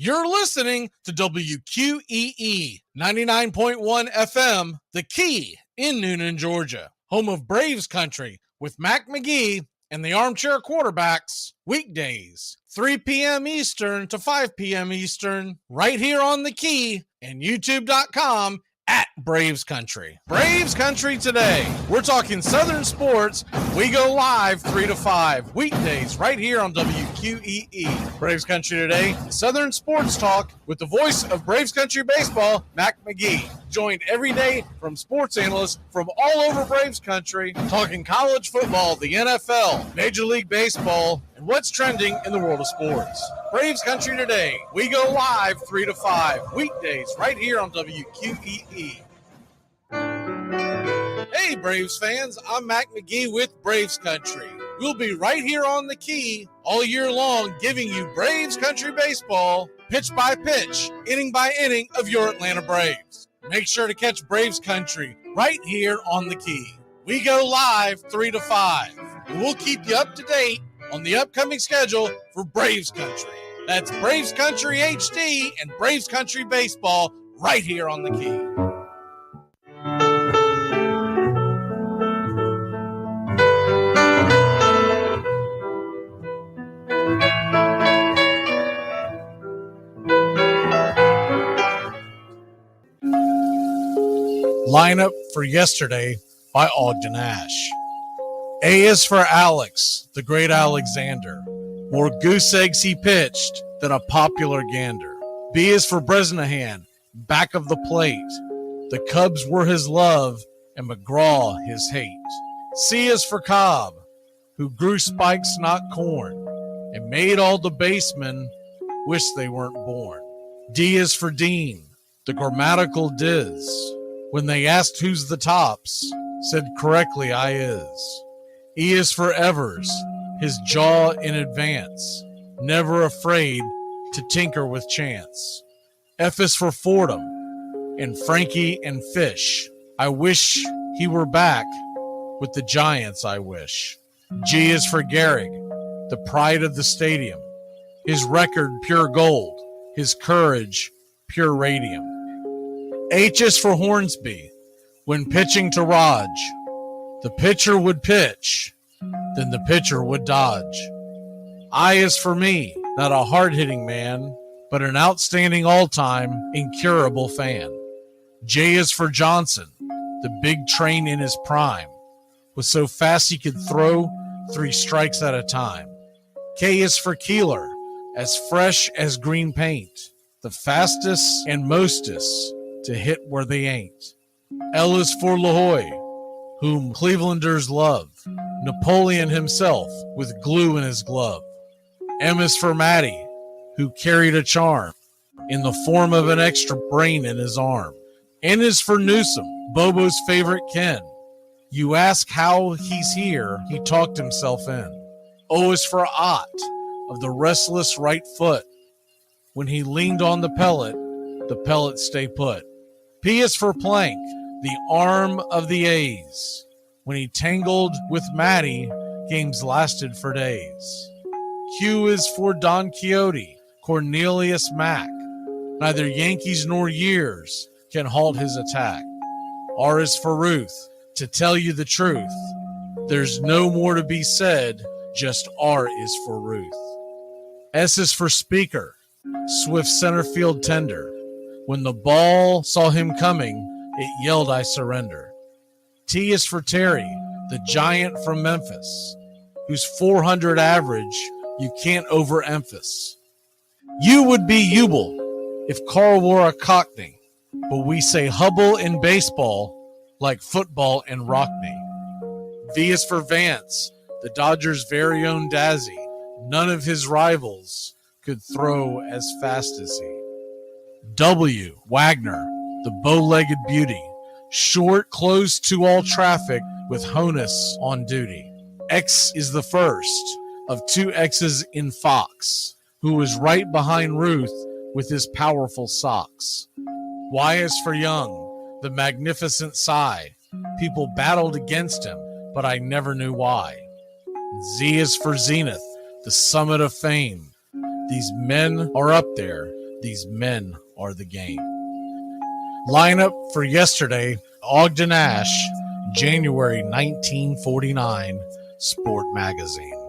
You're listening to WQEE 99.1 FM, The Key in Noonan, Georgia, home of Braves Country with Mac Magee and the Armchair Quarterbacks, weekdays, 3 p.m. Eastern to 5 p.m. Eastern, right here on The Key and YouTube.com at Braves Country. Braves Country today. We're talking Southern sports. We go live 3 to 5 weekdays right here on WQEE. Braves Country today. Southern sports talk with the voice of Braves Country baseball, Mac Magee. Joined every day from sports analysts from all over Braves Country, talking college football, the NFL, Major League Baseball, and what's trending in the world of sports. Braves Country today. We go live 3 to 5 weekdays right here on WQEE. Hey Braves fans, I'm Mac Magee with Braves Country. We'll be right here on The Key all year long, giving you Braves Country baseball, pitch by pitch, inning by inning of your Atlanta Braves. Make sure to catch Braves Country right here on The Key. We go live 3 to 5. And we'll keep you up to date on the upcoming schedule for Braves Country. That's Braves Country HD and Braves Country baseball right here on The Key. Lineup for yesterday by Ogden Ash. A is for Alex, the great Alexander. More goose eggs he pitched than a popular gander. B is for Bresnahan, back of the plate. The Cubs were his love and McGraw his hate. C is for Cobb, who grew spikes not corn and made all the basemen wish they weren't born. D is for Dean, the grammatical diz. When they asked who's the tops, said correctly I is. E is for Evers, his jaw in advance, never afraid to tinker with chance. F is for Fordham, and Frankie and Fish. I wish he were back with the Giants, I wish. G is for Gehrig, the pride of the stadium, his record pure gold, his courage pure radium. H is for Hornsby. When pitching to Raj, the pitcher would pitch, then the pitcher would dodge. I is for me, not a hard-hitting man, but an outstanding all-time incurable fan. J is for Johnson, the big train in his prime, was so fast he could throw 3 strikes at a time. K is for Keeler, as fresh as green paint, the fastest and mostest to hit where they ain't. L is for LaHoy, whom Clevelanders love, Napoleon himself with glue in his glove. M is for Matty, who carried a charm in the form of an extra brain in his arm. N is for Newsom, Bobo's favorite Ken. You ask how he's here, he talked himself in. O is for Ott, of the restless right foot. When he leaned on the pellet stay put. P is for Plank, the arm of the A's. When he tangled with Matty, games lasted for days. Q is for Don Quixote, Cornelius Mack. Neither Yankees nor years can halt his attack. R is for Ruth, to tell you the truth. There's no more to be said, just R is for Ruth. S is for Speaker, swift center field tender. When the ball saw him coming, it yelled, I surrender. T is for Terry, the giant from Memphis, whose 400 average you can't overemphasize. U would be Ubel if Carl wore a Cockney, but we say Hubble in baseball like football in Rockney. V is for Vance, the Dodgers' very own Dazzy. None of his rivals could throw as fast as he. W, Wagner, the bow-legged beauty, short, close to all traffic with Honus on duty. X is the first of 2 X's in Fox, who was right behind Ruth with his powerful socks. Y is for Young, the magnificent sigh. People battled against him, but I never knew why. Z is for Zenith, the summit of fame. These men are up there. These men are the game. Lineup for yesterday, Ogden Nash, January 1949, Sport Magazine.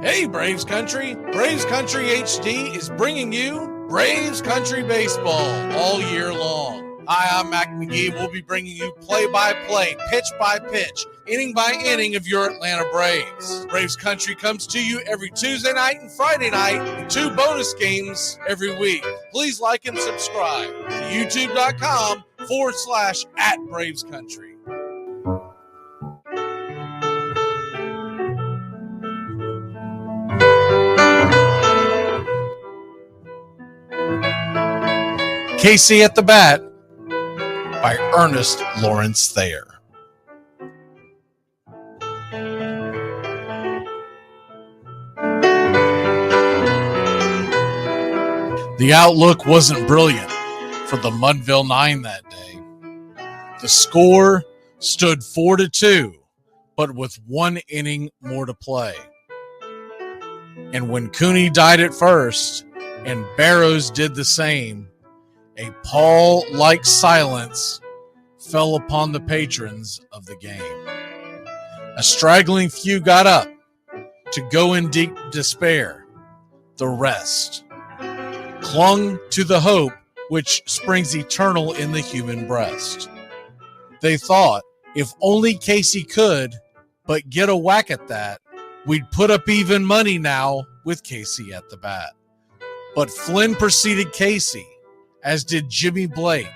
Hey, Braves Country! Braves Country HD is bringing you Braves Country Baseball all year long. Hi, I'm Mac Magee. We'll be bringing you play-by-play, pitch-by-pitch, inning-by-inning of your Atlanta Braves. Braves Country comes to you every Tuesday night and Friday night, and 2 bonus games every week. Please like and subscribe to youtube.com/@BravesCountry. Casey at the Bat by Ernest Lawrence Thayer. The outlook wasn't brilliant for the Mudville Nine that day. The score stood 4-2, but with 1 inning more to play. And when Cooney died at first and Barrows did the same, a pall-like silence fell upon the patrons of the game. A straggling few got up to go in deep despair. The rest clung to the hope which springs eternal in the human breast. They thought If only Casey could but get a whack at that, we'd put up even money now with Casey at the bat. But Flynn preceded Casey, as did Jimmy Blake,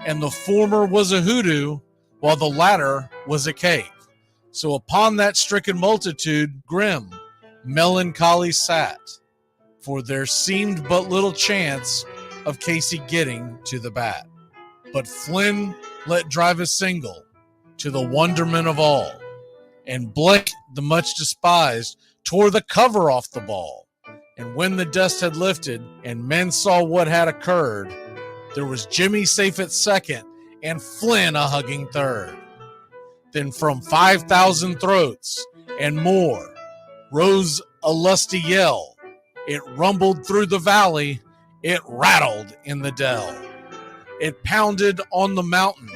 and the former was a hoodoo while the latter was a cake. So upon that stricken multitude, grim, melancholy sat, for there seemed but little chance of Casey getting to the bat. But Flynn let drive a single, to the wonderment of all, and Blake, the much despised, tore the cover off the ball. And when the dust had lifted and men saw what had occurred, there was Jimmy safe at second and Flynn a hugging third. Then from 5,000 throats and more rose a lusty yell. It rumbled through the valley, it rattled in the dell. It pounded on the mountain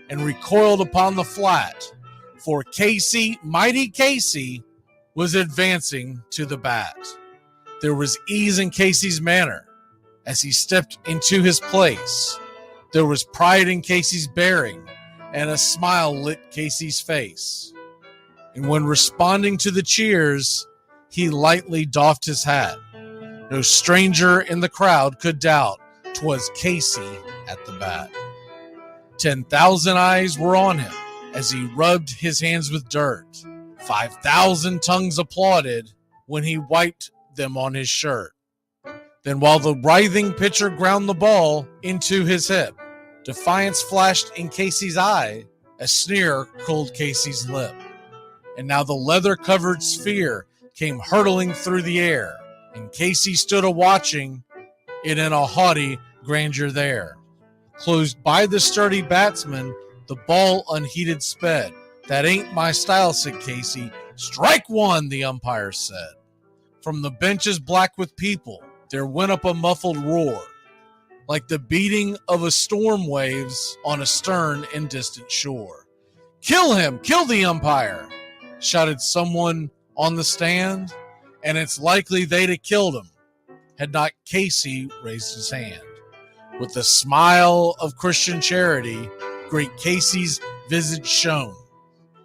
and recoiled upon the flat, for Casey, mighty Casey, was advancing to the bat. There was ease in Casey's manner as he stepped into his place. There was pride in Casey's bearing, and a smile lit Casey's face. And when responding to the cheers, he lightly doffed his hat. No stranger in the crowd could doubt 'twas Casey at the bat. 10,000 eyes were on him as he rubbed his hands with dirt. 5,000 tongues applauded when he wiped them on his shirt. Then while the writhing pitcher ground the ball into his hip, defiance flashed in Casey's eye, a sneer cooled Casey's lip. And now the leather-covered sphere came hurtling through the air, and Casey stood a-watching it in a haughty grandeur there. Closed by the sturdy batsman, the ball unheeded sped. That ain't my style, said Casey. Strike one, the umpire said. From the benches black with people, there went up a muffled roar, like the beating of a storm waves on a stern and distant shore. Kill him! Kill the umpire! Shouted someone on the stand, and it's likely they'd have killed him had not Casey raised his hand. With the smile of Christian charity, great Casey's visage shone.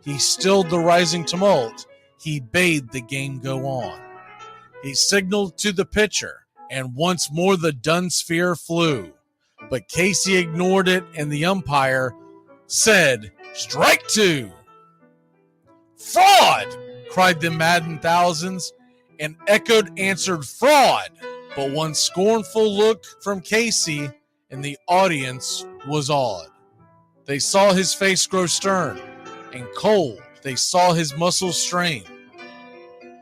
He stilled the rising tumult. He bade the game go on. He signaled to the pitcher, and once more the dun sphere flew. But Casey ignored it, and the umpire said, "Strike two!" "Fraud!" cried the maddened thousands, and echoed answered, "Fraud!" But one scornful look from Casey, and the audience was awed. They saw his face grow stern and cold. They saw his muscles strain.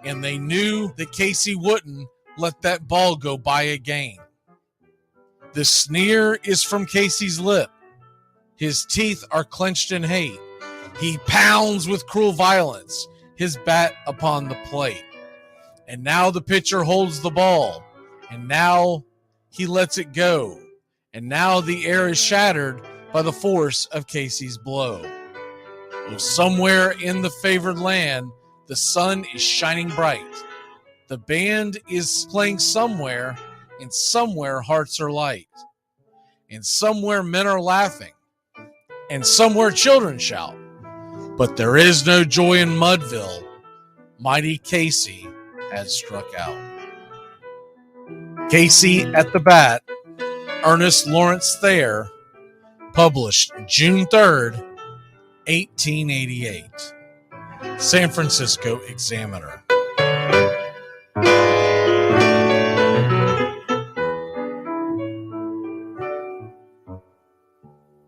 And they knew that Casey wouldn't let that ball go by again. The sneer is from Casey's lip. His teeth are clenched in hate. He pounds with cruel violence his bat upon the plate. And now the pitcher holds the ball. And now he lets it go. And now the air is shattered by the force of Casey's blow. Oh, somewhere in the favored land, the sun is shining bright. The band is playing somewhere, and somewhere hearts are light. And somewhere men are laughing, and somewhere children shout. But there is no joy in Mudville. Mighty Casey has struck out. Casey at the Bat, Ernest Lawrence Thayer, published June 3rd, 1888. San Francisco Examiner.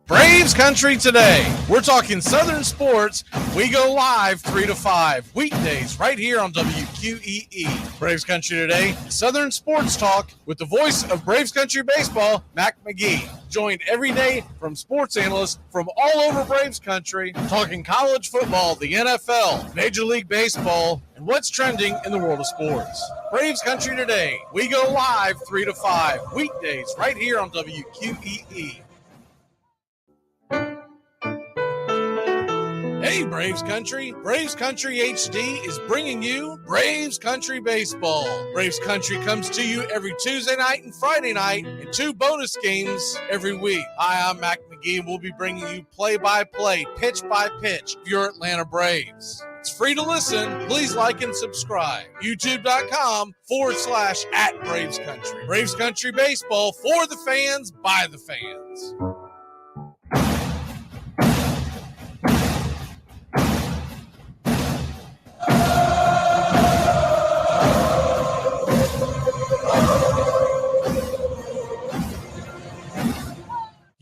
Braves Country today. We're talking Southern sports. We go live 3 to 5 weekdays right here on WQEE. Braves Country today, Southern sports talk with the voice of Braves Country baseball, Mac Magee. Joined every day from sports analysts from all over Braves Country, talking college football, the NFL, Major League Baseball, and what's trending in the world of sports. Braves Country today. We go live 3 to 5 weekdays right here on WQEE. Hey, Braves Country! Braves Country HD is bringing you Braves Country Baseball. Braves Country comes to you every Tuesday night and Friday night, and 2 bonus games every week. Hi, I'm Mac Magee, and we'll be bringing you play-by-play, pitch-by-pitch of your Atlanta Braves. It's free to listen. Please like and subscribe. YouTube.com/@Braves Country. Braves Country Baseball for the fans, by the fans.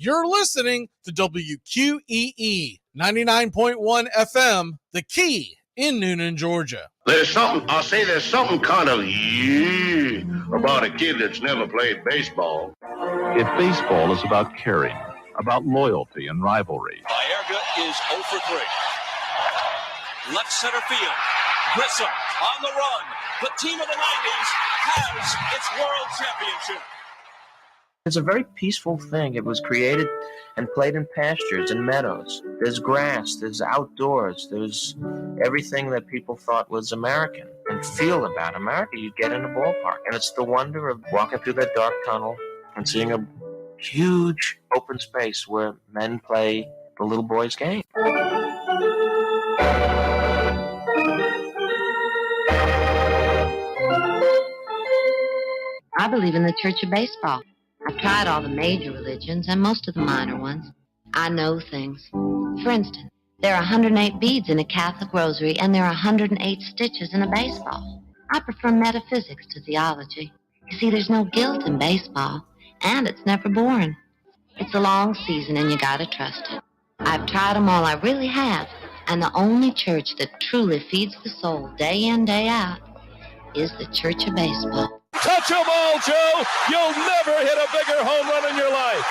You're listening to WQEE 99.1 FM, The Key in Noonan, Georgia. There's something kind of about a kid that's never played baseball. If baseball is about caring, about loyalty and rivalry. Baerga is 0 for 3. Left center field. Grissom on the run. The team of the 90s has its world championship. It's a very peaceful thing. It was created and played in pastures and meadows. There's grass, there's outdoors, there's everything that people thought was American and feel about America. You get in a ballpark, and it's the wonder of walking through that dark tunnel and seeing a huge open space where men play the little boy's game. I believe in the Church of Baseball. I've tried all the major religions and most of the minor ones. I know things. For instance, there are 108 beads in a Catholic rosary, and there are 108 stitches in a baseball. I prefer metaphysics to theology. You see, there's no guilt in baseball, and it's never boring. It's a long season, and you gotta trust it. I've tried them all, I really have, and the only church that truly feeds the soul day in, day out is the Church of Baseball. Touch a ball, Joe. You'll never hit a bigger home run in your life.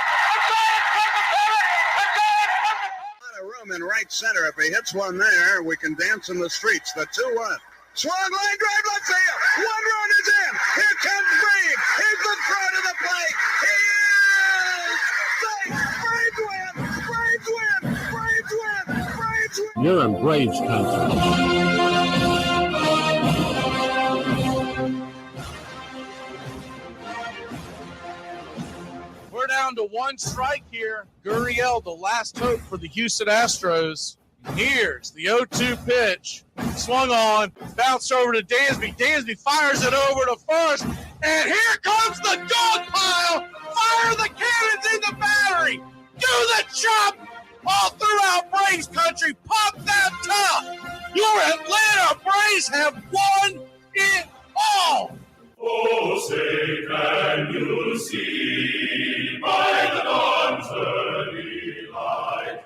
A room in right center. If he hits one there, we can dance in the streets. The 2-1. Swung line drive left field. 1 run is in. Here comes Braves. Here's the throw to the plate. He is safe. Braves win. Braves win. Braves win. Braves win. You're in Braves country. We're down to 1 strike here. Gurriel, the last hope for the Houston Astros. Here's the 0-2 pitch. Swung on, bounced over to Dansby. Dansby fires it over to first, and here comes the dog pile. Fire the cannons in the battery. Do the chop all throughout Braves country. Pop that top. Your Atlanta Braves have won it all. Oh, say, can you see by the dawn's early light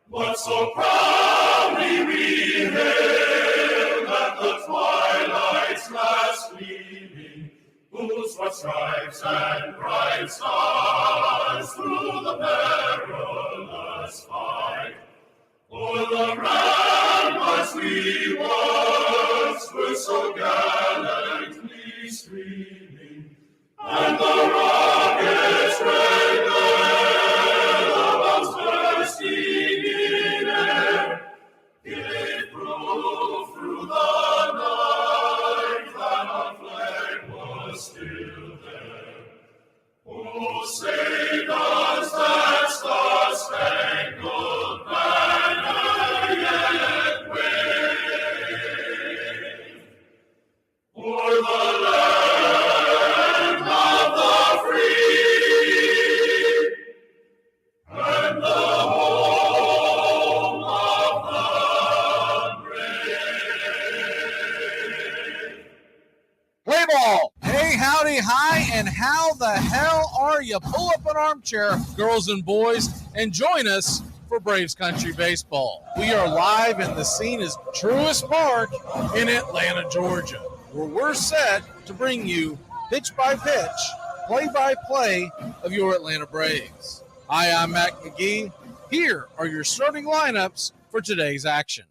what so proudly we hailed at the twilight's last gleaming, whose what stripes and bright stars through the perilous fight o'er the ramparts we once were so gallantly streaming, and the rocket's red glare, the bombs bursting in air, gave proof through the night that our flag was still there. Oh, say does that star-spangled banner yet wave o'er the land of the free and the home of the brave? Play ball. Hey, howdy, hi, and how the hell are you? Pull up an armchair, girls and boys, and join us for Braves Country Baseball. We are live, and the scene is Truist Park in Atlanta, Georgia, where we're set to bring you pitch-by-pitch, play-by-play of your Atlanta Braves. Hi, I'm Mac Magee. Here are your starting lineups for today's action.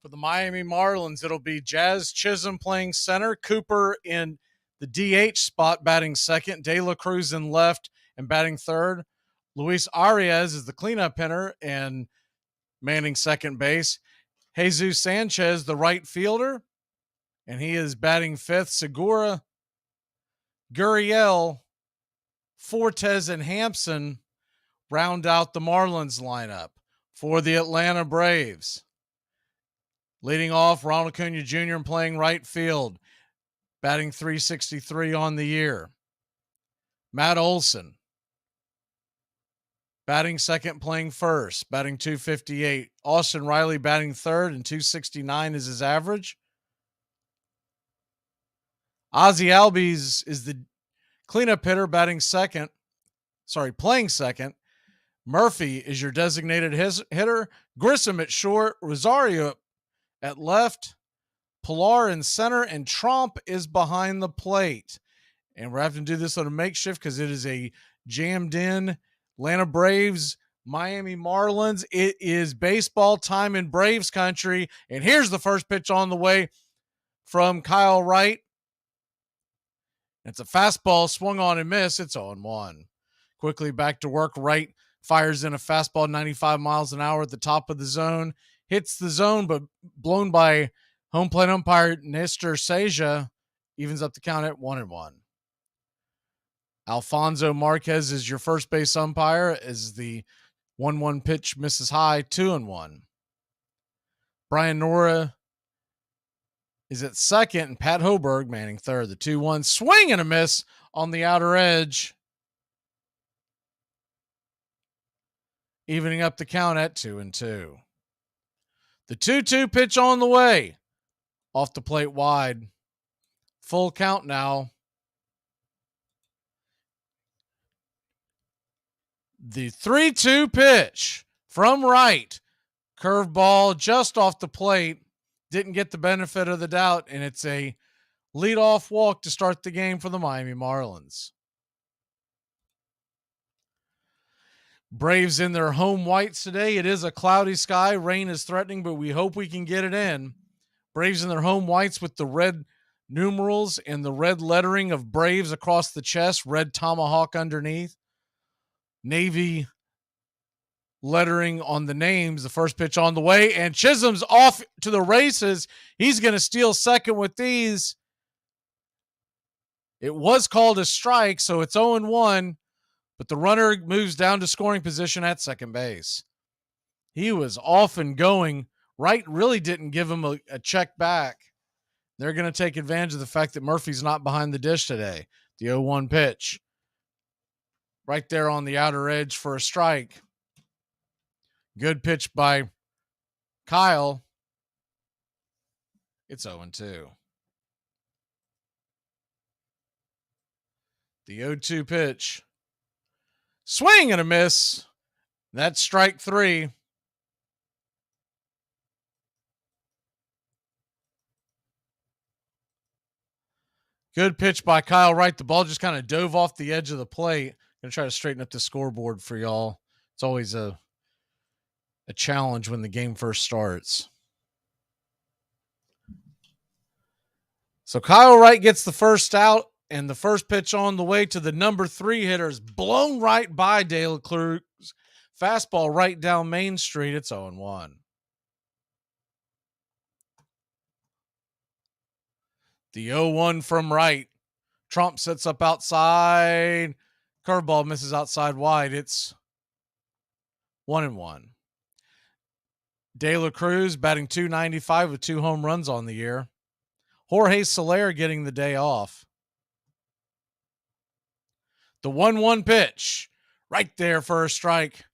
For the Miami Marlins, it'll be Jazz Chisholm playing center, Cooper in the DH spot batting second, De La Cruz in left and batting third. Luis Arias is the cleanup hitter, and manning second base. Jesus Sanchez, the right fielder, and he is batting fifth. Segura, Gurriel, Fortes, and Hampson round out the Marlins lineup for the Atlanta Braves. Leading off, Ronald Acuna Jr. playing right field, batting .363 on the year. Matt Olson, batting second, playing first, batting .258. Austin Riley batting third, and .269 is his average. Ozzie Albies is the cleanup hitter, playing second. Murphy is your designated hitter. Grissom at short. Rosario at left. Pilar in center. And Tromp is behind the plate. And we're having to do this on a makeshift because it is a jammed in Atlanta Braves, Miami Marlins. It is baseball time in Braves country. And here's the first pitch on the way from Kyle Wright. It's a fastball swung on and missed. It's 0-1. Quickly back to work. Wright fires in a fastball 95 miles an hour at the top of the zone. Hits the zone, but blown by home plate umpire Nestor Seja. Evens up the count at 1-1. Alfonso Marquez is your first base umpire as the 1-1 pitch misses high, 2-1. Brian Nora is at second, and Pat Hoberg manning third. The 2-1 swing and a miss on the outer edge. Evening up the count at 2-2. The 2-2 pitch on the way. Off the plate wide. Full count now. The 3-2 pitch from Wright. Curveball just off the plate. Didn't get the benefit of the doubt, and it's a leadoff walk to start the game for the Miami Marlins. Braves in their home whites today. It is a cloudy sky. Rain is threatening, but we hope we can get it in. Braves in their home whites with the red numerals and the red lettering of Braves across the chest, red tomahawk underneath. Navy lettering on the names. The first pitch on the way, and Chisholm's off to the races. He's going to steal second with these. It was called a strike, so it's 0-1, but the runner moves down to scoring position at second base. He was off and going. Wright really didn't give him a check back. They're going to take advantage of the fact that Murphy's not behind the dish today. The 0-1 pitch. Right there on the outer edge for a strike. Good pitch by Kyle. It's 0-2. The 0-2 pitch. Swing and a miss. That's strike three. Good pitch by Kyle Wright. The ball just kind of dove off the edge of the plate. Going to try to straighten up the scoreboard for y'all. It's always a challenge when the game first starts. So Kyle Wright gets the first out, and the first pitch on the way to the number 3 hitter is blown right by De La Cruz. Fastball right down Main Street. It's 0-1. The 0-1 from Wright. Trump sets up outside. Curveball misses outside wide. It's 1-1. De La Cruz batting .295 with 2 home runs on the year. Jorge Soler getting the day off. The 1-1 pitch. Right there for a strike.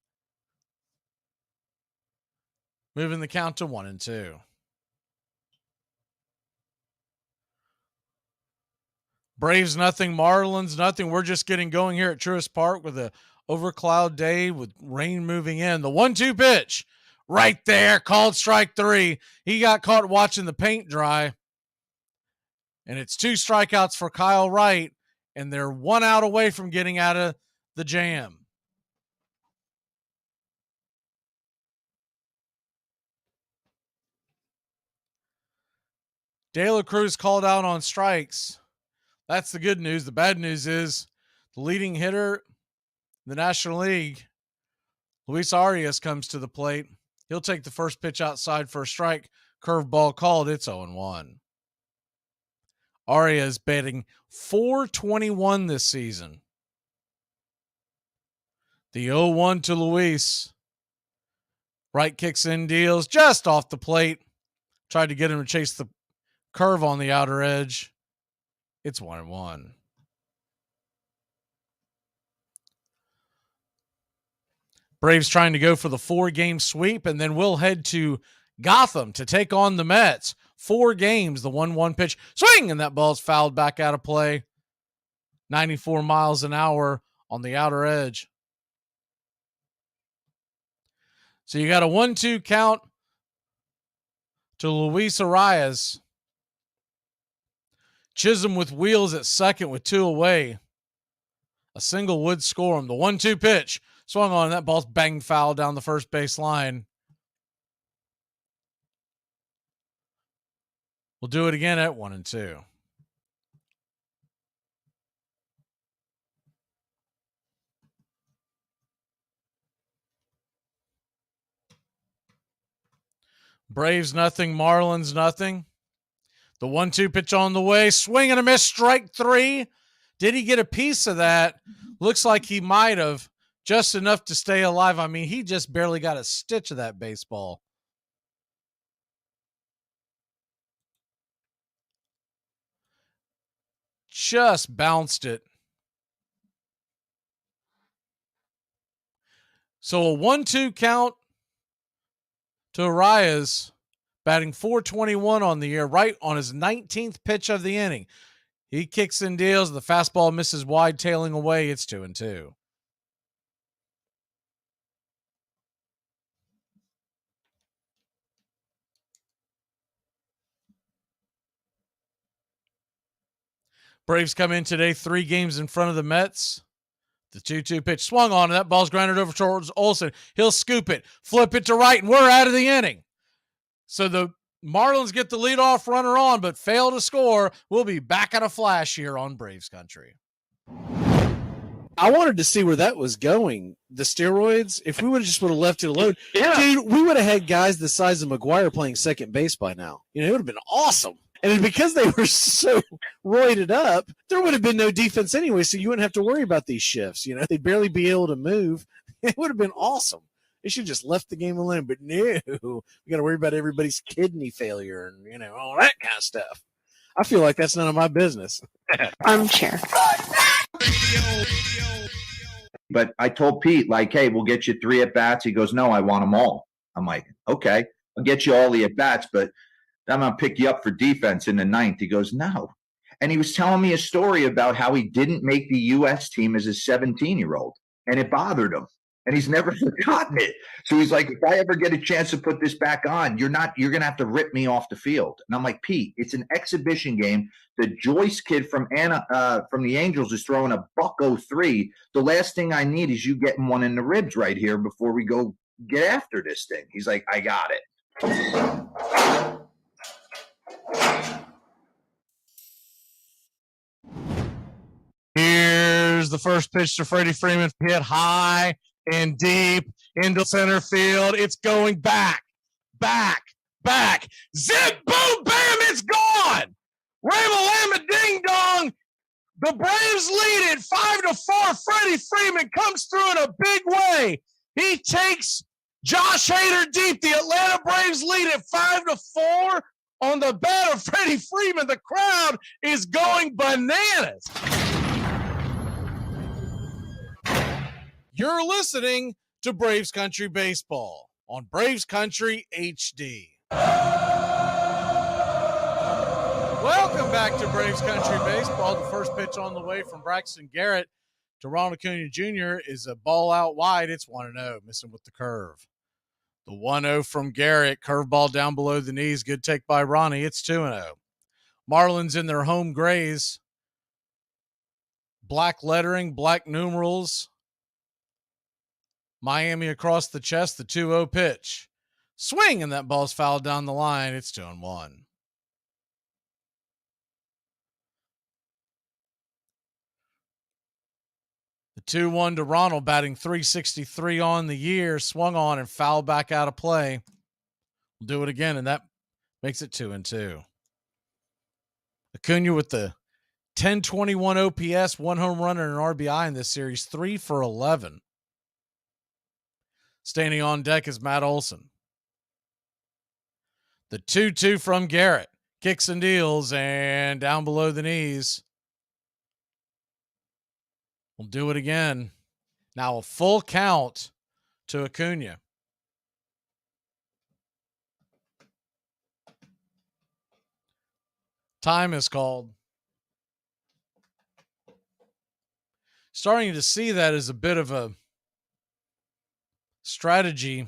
Moving the count to 1-2. Braves nothing, Marlins nothing. We're just getting going here at Truist Park with a overcloud day with rain moving in. The 1-2 pitch. Right there, called strike 3. He got caught watching the paint dry. And it's 2 strikeouts for Kyle Wright, and they're 1 out away from getting out of the jam. De La Cruz called out on strikes. That's the good news. The bad news is the leading hitter in the National League, Luis Arias, comes to the plate. He'll take the first pitch outside for a strike. Curveball called. It's 0-1. Arias batting .421 this season. The 0-1 to Luis. Right kicks in, deals just off the plate. Tried to get him to chase the curve on the outer edge. It's 1-1. Braves trying to go for the 4-game sweep, and then we'll head to Gotham to take on the Mets. 4 games, the 1-1 pitch. Swing, and that ball's fouled back out of play. 94 miles an hour on the outer edge. So you got a 1-2 count to Luis Arias. Chisholm with wheels at second with 2 away. A single would score him. The 1-2 pitch. Swung on, and that ball's banged foul down the first base line. We'll do it again at 1-2. Braves nothing, Marlins nothing. The 1-2 pitch on the way. Swing and a miss, strike 3. Did he get a piece of that? Looks like he might have. Just enough to stay alive. I mean, he just barely got a stitch of that baseball. Just bounced it. So a 1-2 count to Arias, batting .421 on the year, right on his 19th pitch of the inning. He kicks and deals. The fastball misses wide, tailing away. It's 2-2. Braves come in today 3 games in front of the Mets. The 2-2 pitch swung on, and that ball's grounded over towards Olsen. He'll scoop it, flip it to right, and we're out of the inning. So the Marlins get the leadoff runner on, but fail to score. We'll be back at a flash here on Braves Country. I wanted to see where that was going. The steroids, if we would have left it alone, dude, we would have had guys the size of McGuire playing second base by now. You know, it would have been awesome. And because they were so roided up, there would have been no defense anyway, so you wouldn't have to worry about these shifts. You know, they'd barely be able to move. It would have been awesome. They should have just left the game alone. But no, we got to worry about everybody's kidney failure and, you know, all that kind of stuff. I feel like that's none of my business. Armchair. But I told Pete, like, hey, we'll get you 3 at-bats. He goes, no, I want them all. I'm like, okay, I'll get you all the at-bats, but I'm going to pick you up for defense in the 9th. He goes, no. And he was telling me a story about how he didn't make the U.S. team as a 17-year-old, and it bothered him. And he's never forgotten it. So he's like, if I ever get a chance to put this back on, you're going to have to rip me off the field. And I'm like, Pete, it's an exhibition game. The Joyce kid from the Angels is throwing a $103. The last thing I need is you getting one in the ribs right here before we go get after this thing. He's like, I got it. Here's the first pitch to Freddie Freeman. Hit high and deep into center field. It's going back. Zip, boom, bam, it's gone. Rama-lama, ding dong. The Braves lead it 5-4. Freddie Freeman comes through in a big way. He takes Josh Hader deep. The Atlanta Braves lead it 5-4 on the bat of Freddie Freeman. The crowd is going bananas. You're listening to Braves Country Baseball on Braves Country HD. Welcome back to Braves Country Baseball. The first pitch on the way from Braxton Garrett to Ronald Acuna Jr. is a ball out wide. It's 1-0, missing with the curve. The 1-0 from Garrett, curveball down below the knees. Good take by Ronnie. It's 2-0. Marlins in their home grays. Black lettering, black numerals. Miami across the chest, the 2-0 pitch. Swing, and that ball's fouled down the line. It's 2-1. The 2-1 to Ronald, batting .363 on the year, swung on and fouled back out of play. We'll do it again, and that makes it 2-2. Acuna with the 1021 OPS, 1 home run and an RBI in this series, 3 for 11. Standing on deck is Matt Olson. The 2-2 from Garrett. Kicks and deals and down below the knees. We'll do it again. Now a full count to Acuna. Time is called. Starting to see that as a bit of a strategy.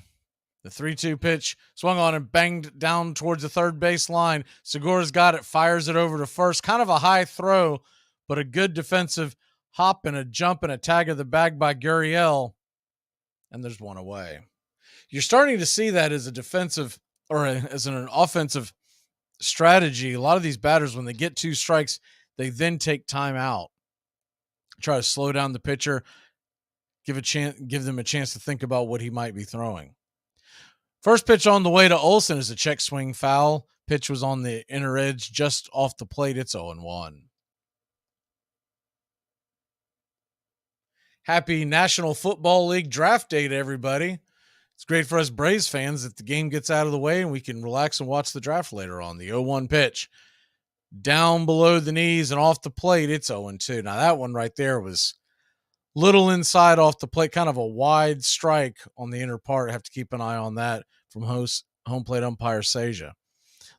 The 3-2 pitch swung on and banged down towards the third base line. Segura's got it, fires it over to first. Kind of a high throw, but a good defensive hop and a jump and a tag of the bag by Gurriel. And there's one away. You're starting to see that as a defensive or as an offensive strategy. A lot of these batters, when they get 2 strikes, they then take time out. Try to slow down the pitcher, give them a chance to think about what he might be throwing. First pitch on the way to Olson is a check swing foul. Pitch was on the inner edge, just off the plate. It's 0-1. Happy National Football League draft day to everybody. It's great for us Braves fans that the game gets out of the way and we can relax and watch the draft later on. The 0-1 pitch. Down below the knees and off the plate, it's 0-2. Now that one right there was little inside off the plate, kind of a wide strike on the inner part. I have to keep an eye on that from home plate umpire Seja.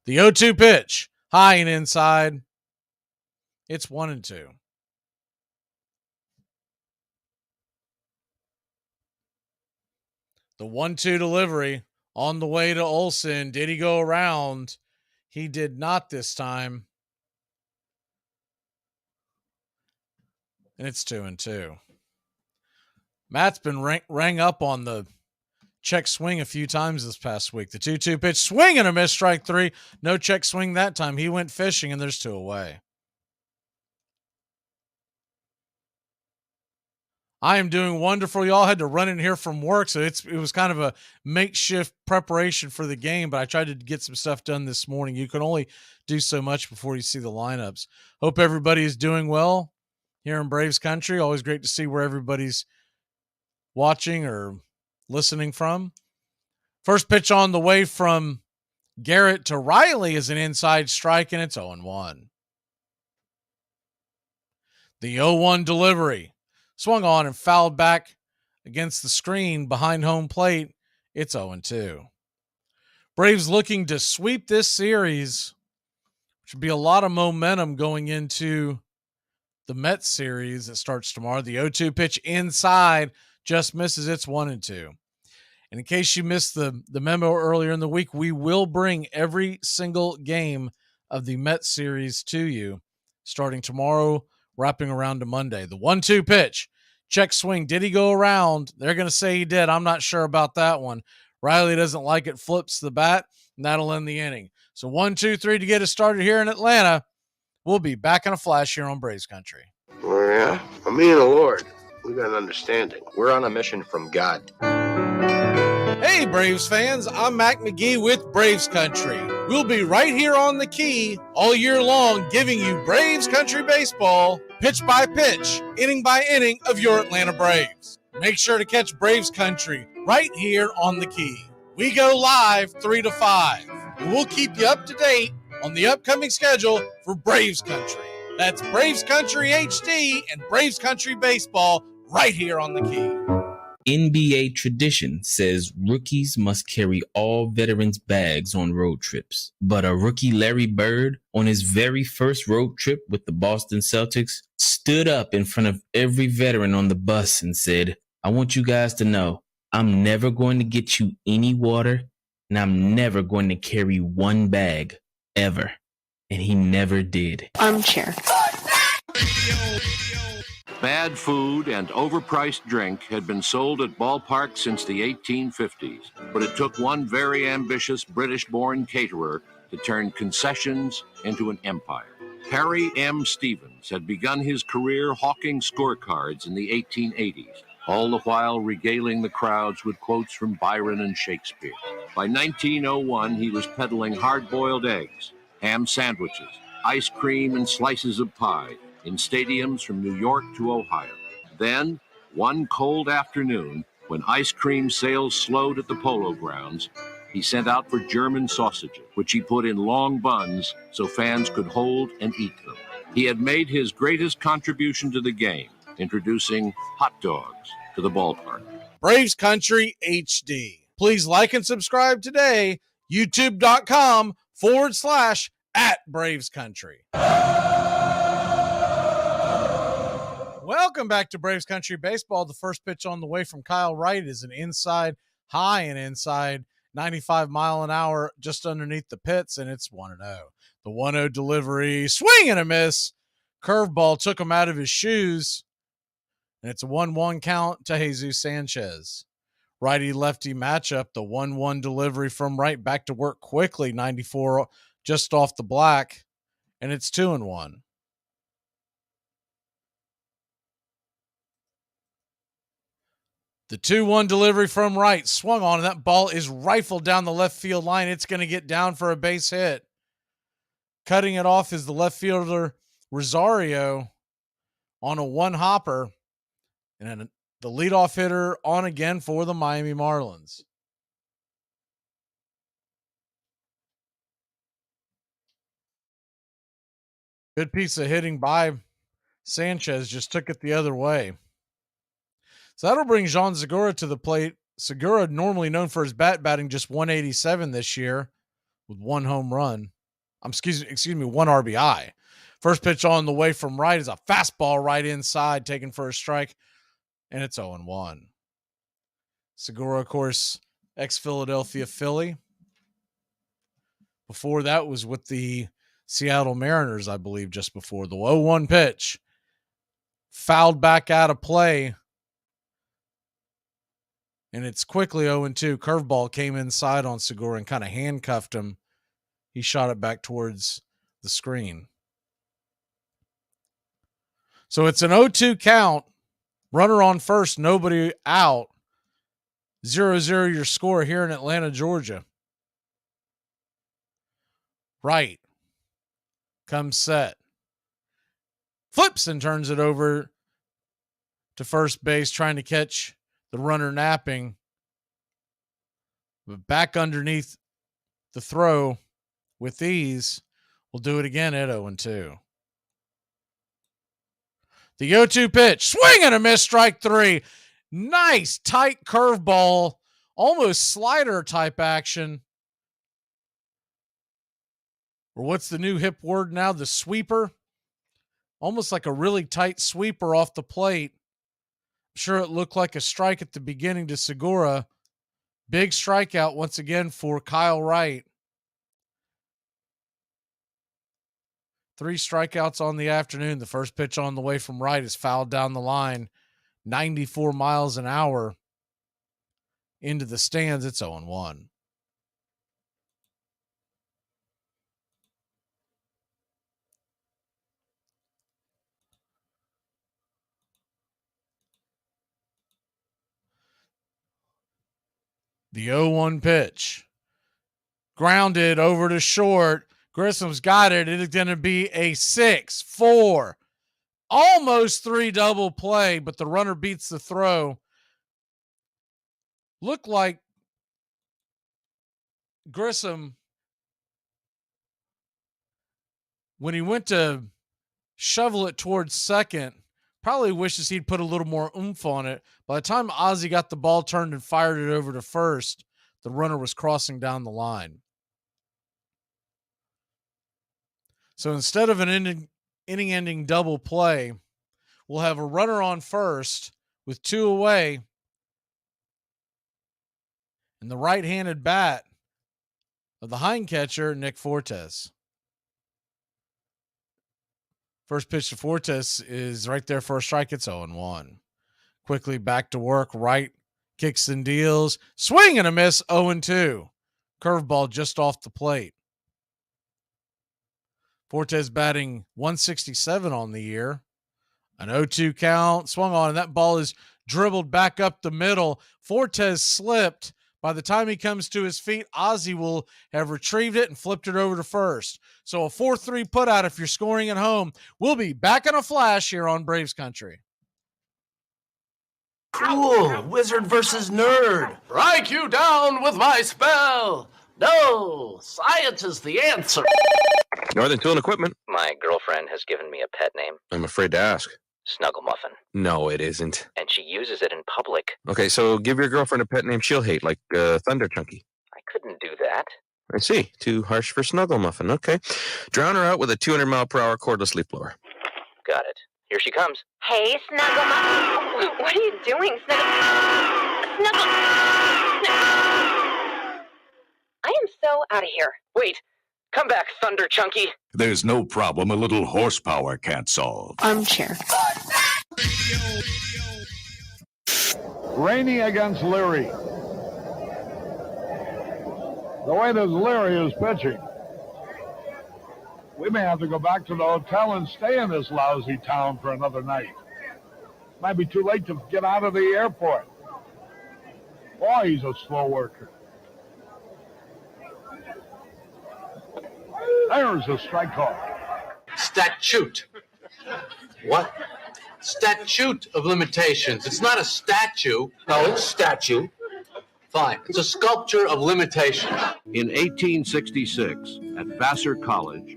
The 0-2 pitch, high and inside. It's 1-2. The 1-2 delivery on the way to Olson. Did he go around? He did not this time. And it's 2-2. Matt's been rang up on the check swing a few times this past week. The 2-2 pitch, swing and a miss, strike 3. No check swing that time. He went fishing, and there's 2 away. I am doing wonderful. Y'all had to run in here from work, so it was kind of a makeshift preparation for the game, but I tried to get some stuff done this morning. You can only do so much before you see the lineups. Hope everybody is doing well here in Braves country. Always great to see where everybody's watching or listening from. First pitch on the way from Garrett to Riley is an inside strike, and it's 0-1. The 0-1 delivery. Swung on and fouled back against the screen behind home plate. It's 0-2. Braves looking to sweep this series, which would be a lot of momentum going into the Mets series that starts tomorrow. The 0-2 pitch inside just misses. It's 1-2. And in case you missed the memo earlier in the week, we will bring every single game of the Mets series to you starting tomorrow, wrapping around to Monday. The 1-2 pitch, check swing. Did he go around? They're going to say he did. I'm not sure about that one. Riley doesn't like it, flips the bat, and that'll end the inning. So 1, 2, 3 to get us started here in Atlanta. We'll be back in a flash here on Braves Country. Oh, yeah? For me and the Lord, we got an understanding. We're on a mission from God. Hey, Braves fans, I'm Mac Magee with Braves Country. We'll be right here on the key all year long, giving you Braves Country baseball, pitch by pitch, inning by inning of your Atlanta Braves. Make sure to catch Braves Country right here on the key. We go live 3 to 5. And we'll keep you up to date on the upcoming schedule for Braves Country. That's Braves Country HD and Braves Country baseball right here on the key. NBA tradition says rookies must carry all veterans' bags on road trips. But a rookie Larry Bird, on his very first road trip with the Boston Celtics, stood up in front of every veteran on the bus and said, "I want you guys to know, I'm never going to get you any water, and I'm never going to carry one bag, ever." And he never did. Armchair. Bad food and overpriced drink had been sold at ballparks since the 1850s, but it took one very ambitious British-born caterer to turn concessions into an empire. Harry M. Stevens had begun his career hawking scorecards in the 1880s, all the while regaling the crowds with quotes from Byron and Shakespeare. By 1901, he was peddling hard-boiled eggs, ham sandwiches, ice cream, and slices of pie in stadiums from New York to Ohio. Then, one cold afternoon, when ice cream sales slowed at the Polo Grounds, he sent out for German sausages, which he put in long buns so fans could hold and eat them. He had made his greatest contribution to the game, introducing hot dogs to the ballpark. Braves Country HD. Please like and subscribe today. YouTube.com/@Braves Country. Welcome back to Braves Country Baseball. The first pitch on the way from Kyle Wright is an inside, high and inside, 95 mile an hour just underneath the pits, and it's 1-0. The 1-0 delivery, swing and a miss. Curveball took him out of his shoes, and it's a 1-1 count to Jesus Sanchez. Righty-lefty matchup, the 1-1 delivery from Wright back to work quickly, 94 just off the black, and it's 2-1. The 2-1 delivery from Wright swung on, and that ball is rifled down the left field line. It's going to get down for a base hit. Cutting it off is the left fielder Rosario on a one-hopper, and then the leadoff hitter on again for the Miami Marlins. Good piece of hitting by Sanchez, just took it the other way. So that'll bring Jean Segura to the plate. Segura, normally known for his batting just 187 this year with one home run. Excuse me, one RBI. First pitch on the way from Wright is a fastball right inside, taken for a strike, and it's 0-1. Segura, of course, ex-Philadelphia Philly. Before that was with the Seattle Mariners, I believe, just before. The 0-1 pitch. Fouled back out of play. And it's quickly 0-2. Curveball came inside on Segura and kind of handcuffed him. He shot it back towards the screen. So it's an 0-2 count. Runner on first, nobody out. 0-0 your score here in Atlanta, Georgia. Wright comes set. Flips and turns it over to first base, trying to catch the runner napping. But back underneath the throw with ease. We'll do it again at 0-2. The 0-2 pitch. Swing and a miss, strike three. Nice tight curveball. Almost slider type action. Or what's the new hip word now? The sweeper. Almost like a really tight sweeper off the plate. I'm sure it looked like a strike at the beginning to Segura. Big strikeout once again for Kyle Wright. 3 strikeouts on the afternoon. The first pitch on the way from Wright is fouled down the line. 94 miles an hour into the stands. It's 0-1. The 0-1 pitch. Grounded over to short. Grissom's got it. It is going to be a 6-4. Almost 3 double play, but the runner beats the throw. Looked like Grissom, when he went to shovel it towards second, probably wishes he'd put a little more oomph on it. By the time Ozzie got the ball turned and fired it over to first, the runner was crossing down the line. So instead of an inning-ending double play, we'll have a runner on first with 2 away, and the right-handed bat of the hind catcher, Nick Fortes. First pitch to Fortes is right there for a strike. It's 0-1. Quickly back to work. Wright kicks and deals. Swing and a miss, 0-2. Curveball just off the plate. Fortes batting 167 on the year. An 0-2 count, swung on, and that ball is dribbled back up the middle. Fortes slipped. By the time he comes to his feet, Ozzie will have retrieved it and flipped it over to first. So a 4-3 putout if you're scoring at home. We'll be back in a flash here on Braves Country. Cool, wizard versus nerd. Strike you down with my spell. No, science is the answer. Northern Tool and Equipment. My girlfriend has given me a pet name. I'm afraid to ask. Snuggle Muffin. No, it isn't. And she uses it in public. Okay, so give your girlfriend a pet name she'll hate, like Thunder Chunky. I couldn't do that. I see. Too harsh for Snuggle Muffin. Okay. Drown her out with a 200-mile-per-hour cordless leaf blower. Got it. Here she comes. Hey, Snuggle Muffin. What are you doing, Snuggle? I am so out of here. Wait. Come back, Thunder Chunky. There's no problem a little horsepower can't solve. Armchair. Rainey against Leary. The way that Leary is pitching, we may have to go back to the hotel and stay in this lousy town for another night. Might be too late to get out of the airport. Boy, he's a slow worker. There's a strike call. Statute. What? Statute of limitations. It's not a statue. No, it's statue. Fine. It's a sculpture of limitations. In 1866, at Vassar College,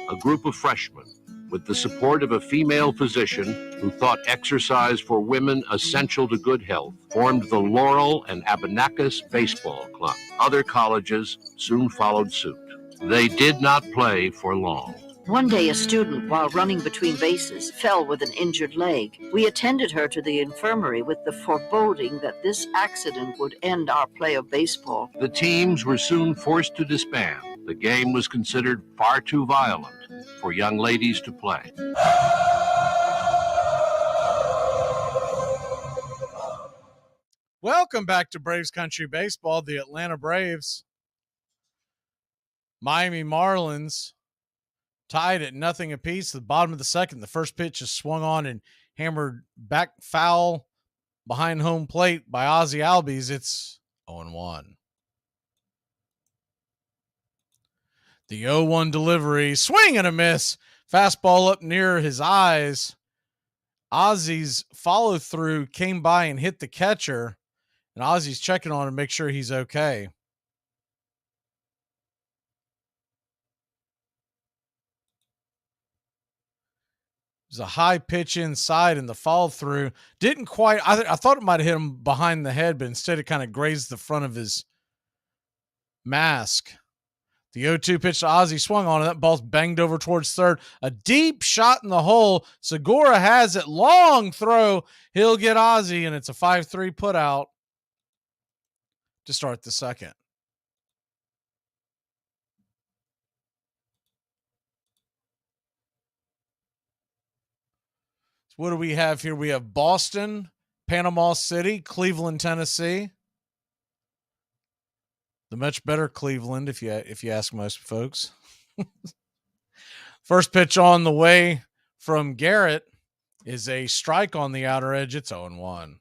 a group of freshmen, with the support of a female physician who thought exercise for women essential to good health, formed the Laurel and Abenakis Baseball Club. Other colleges soon followed suit. They did not play for long. One day, a student, while running between bases, fell with an injured leg. We attended her to the infirmary with the foreboding that this accident would end our play of baseball. The teams were soon forced to disband. The game was considered far too violent for young ladies to play. Welcome back to Braves Country Baseball. The Atlanta Braves, Miami Marlins tied at nothing apiece at the bottom of the second. The first pitch is swung on and hammered back foul behind home plate by Ozzie Albies. It's 0-1. The 0-1 delivery, swing and a miss. Fastball up near his eyes. Ozzie's follow through came by and hit the catcher, and Ozzie's checking on him to make sure he's okay. It was a high pitch inside, and the follow through didn't quite. I thought it might have hit him behind the head, but instead it kind of grazed the front of his mask. The 0-2 pitch to Ozzie, swung on, and that ball's banged over towards third. A deep shot in the hole. Segura has it. Long throw. He'll get Ozzie, and it's a 5-3 putout to start the second. What do we have here? We have Boston, Panama City, Cleveland, Tennessee. The much better Cleveland, if you ask most folks. First pitch on the way from Garrett is a strike on the outer edge. It's 0-1.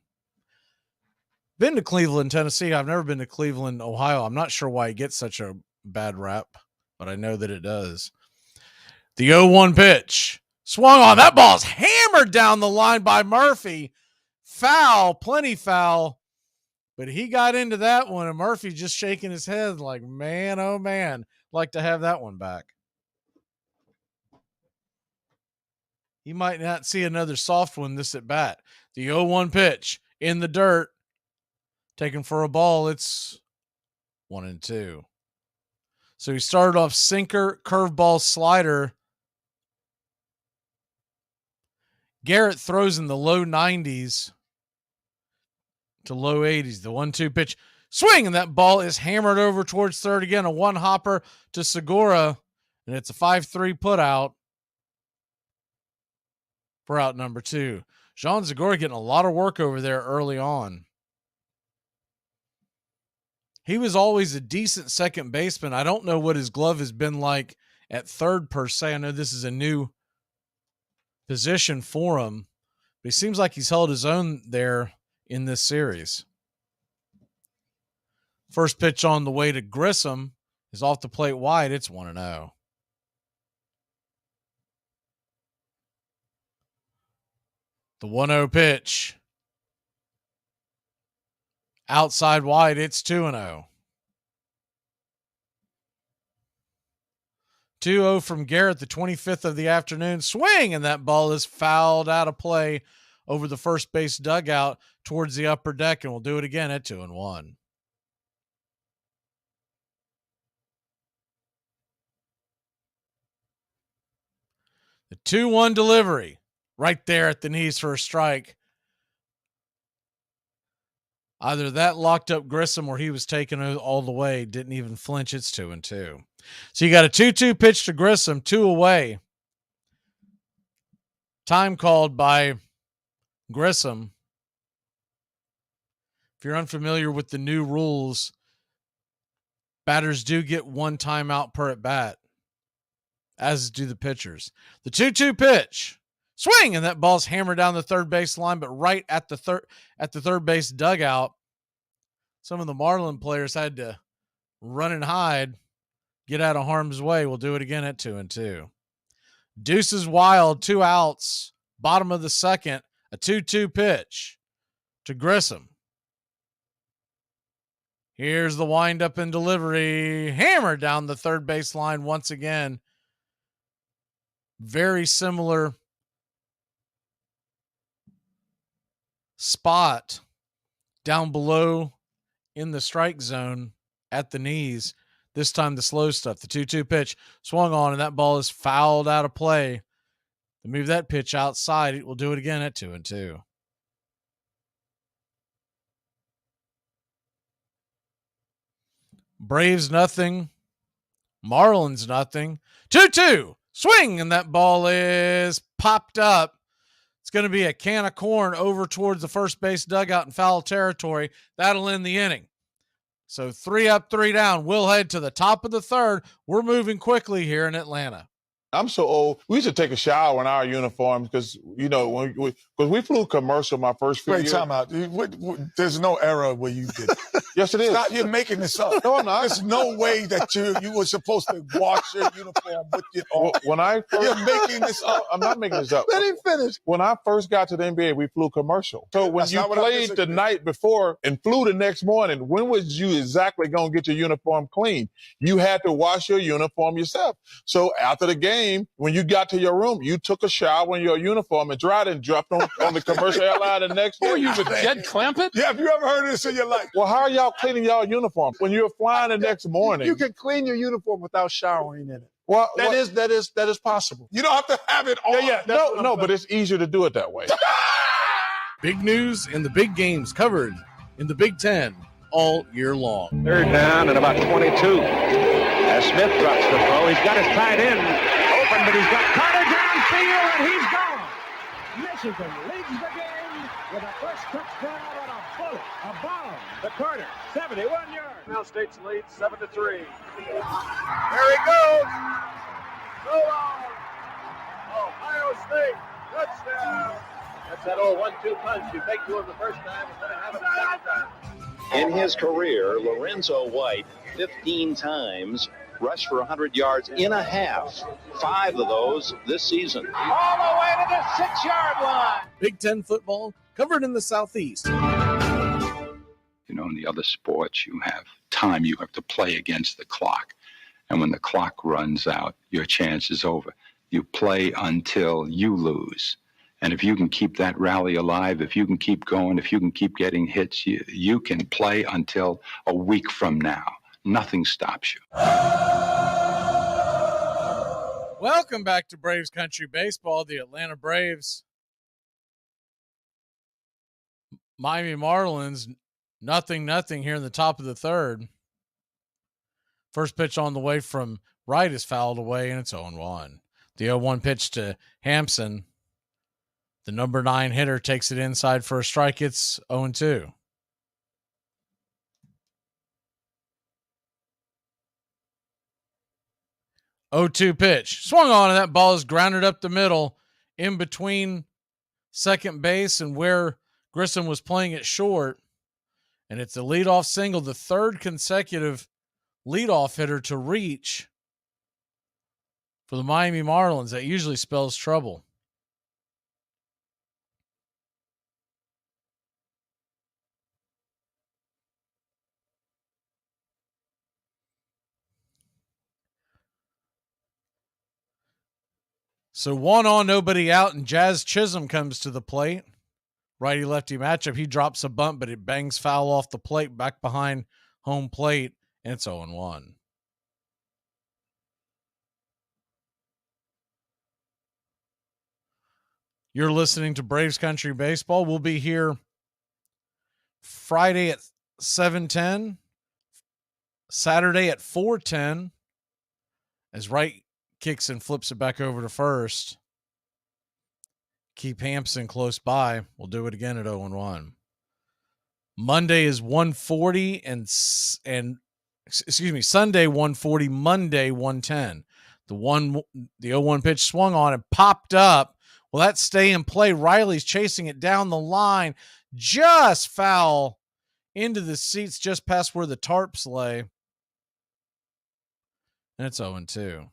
Been to Cleveland, Tennessee. I've never been to Cleveland, Ohio. I'm not sure why it gets such a bad rap, but I know that it does. The 0-1 pitch. Swung on. That ball's hammered down the line by Murphy. Foul, plenty foul. But he got into that one, and Murphy just shaking his head like, man, oh, man. Like to have that one back. He might not see another soft one this at bat. The 0-1 pitch in the dirt. Taken for a ball. It's 1-2. So he started off sinker, curveball, slider. Garrett throws in the low 90s to low 80s. The 1-2 pitch, swing, and that ball is hammered over towards third again. A one hopper to Segura, and it's a 5-3 putout for out number 2. Jean Segura getting a lot of work over there early on. He was always a decent second baseman. I don't know what his glove has been like at third per se. I know this is a new position for him, but he seems like he's held his own there in this series. First pitch on the way to Grissom is off the plate wide. It's 1-0. The 1-0 pitch. Outside wide, it's 2-0. 2-0 from Garrett, the 25th of the afternoon. Swing, and that ball is fouled out of play over the first base dugout towards the upper deck, and we'll do it again at 2-1. The 2-1 delivery right there at the knees for a strike. Either that locked up Grissom or he was taken all the way, didn't even flinch. It's 2-2. So you got a 2-2 pitch to Grissom, 2 away. Time called by Grissom. If you're unfamiliar with the new rules, batters do get 1 timeout per at bat, as do the pitchers. The 2-2 pitch. Swing, and that ball's hammered down the third base line, but right at the third base dugout. Some of the Marlins players had to run and hide, get out of harm's way. We'll do it again at 2-2. Deuces wild, 2 outs, bottom of the second, a 2-2 pitch to Grissom. Here's the windup and delivery, hammered down the third base line once again. Very similar spot down below in the strike zone at the knees. This time the slow stuff, the 2-2 pitch swung on, and that ball is fouled out of play. To move that pitch outside, it will do it again at 2-2. Braves nothing, Marlins nothing. 2-2 swing, and that ball is popped up. It's going to be a can of corn over towards the first base dugout in foul territory. That'll end the inning. So 3 up, 3 down. We'll head to the top of the third. We're moving quickly here in Atlanta. I'm so old. We used to take a shower in our uniforms because, you know, because we flew commercial my first few years. Wait, time out. There's no era where you did it. Yes, it is. Stop, you're making this up. No, I'm not. There's no way that you were supposed to wash your uniform with it on. When I first, you're making this up. I'm not making this up. Let him finish. When I first got to the NBA, we flew commercial. So when you played the night before and flew the next morning, when was you exactly going to get your uniform clean? You had to wash your uniform yourself. So after the game, when you got to your room, you took a shower in your uniform and dried it and dropped on the commercial airline the next day. Were you with Jed Clampett? Yeah, have you ever heard of this in your life? Well, how are y'all cleaning y'all uniform when you're flying the next morning? You can clean your uniform without showering in it. Well, that is possible. You don't have to have it on. Yeah. No, but it's easier to do it that way. Big news and the big games covered in the Big Ten all year long. 3rd down and about 22. As Smith drops the throw, he's got his tight end open, but he's got Carter downfield, and he's gone. Michigan leads the game with a first touchdown on a bullet, a bomb. The Carter, 71 yards. Now State's lead 7-3. There he goes. So long. Ohio State, touchdown. That's that old 1-2 punch. You take to him the first time instead of having a second time. In his career, Lorenzo White 15 times rushed for 100 yards in a half. 5 of those this season. All the way to the 6-yard line. Big Ten football covered in the Southeast. You know, in the other sports, you have time. You have to play against the clock. And when the clock runs out, your chance is over. You play until you lose. And if you can keep that rally alive, if you can keep going, if you can keep getting hits, you can play until a week from now. Nothing stops you. Welcome back to Braves Country Baseball. The Atlanta Braves, Miami Marlins, 0-0 here in the top of the third. First pitch on the way from right is fouled away, and it's 0-1. The 0-1 pitch to Hampson. The number 9 hitter takes it inside for a strike. It's 0-2. 0-2 pitch. Swung on, and that ball is grounded up the middle in between second base and where Grissom was playing it short. And it's a leadoff single, the third consecutive leadoff hitter to reach for the Miami Marlins. That usually spells trouble. So 1 on, nobody out, and Jazz Chisholm comes to the plate. Righty-lefty matchup. He drops a bunt, but it bangs foul off the plate back behind home plate, and it's 0-1. You're listening to Braves Country Baseball. We'll be here Friday at 7:10, Saturday at 4:10, as Wright kicks and flips it back over to first. Keep Hampson close by. We'll do it again at 0-1. Monday is 140 and Sunday 140, Monday 110. The 0-1 pitch swung on and popped up. Will that stay in play? Riley's chasing it down the line, just foul into the seats just past where the tarps lay. And it's 0-2.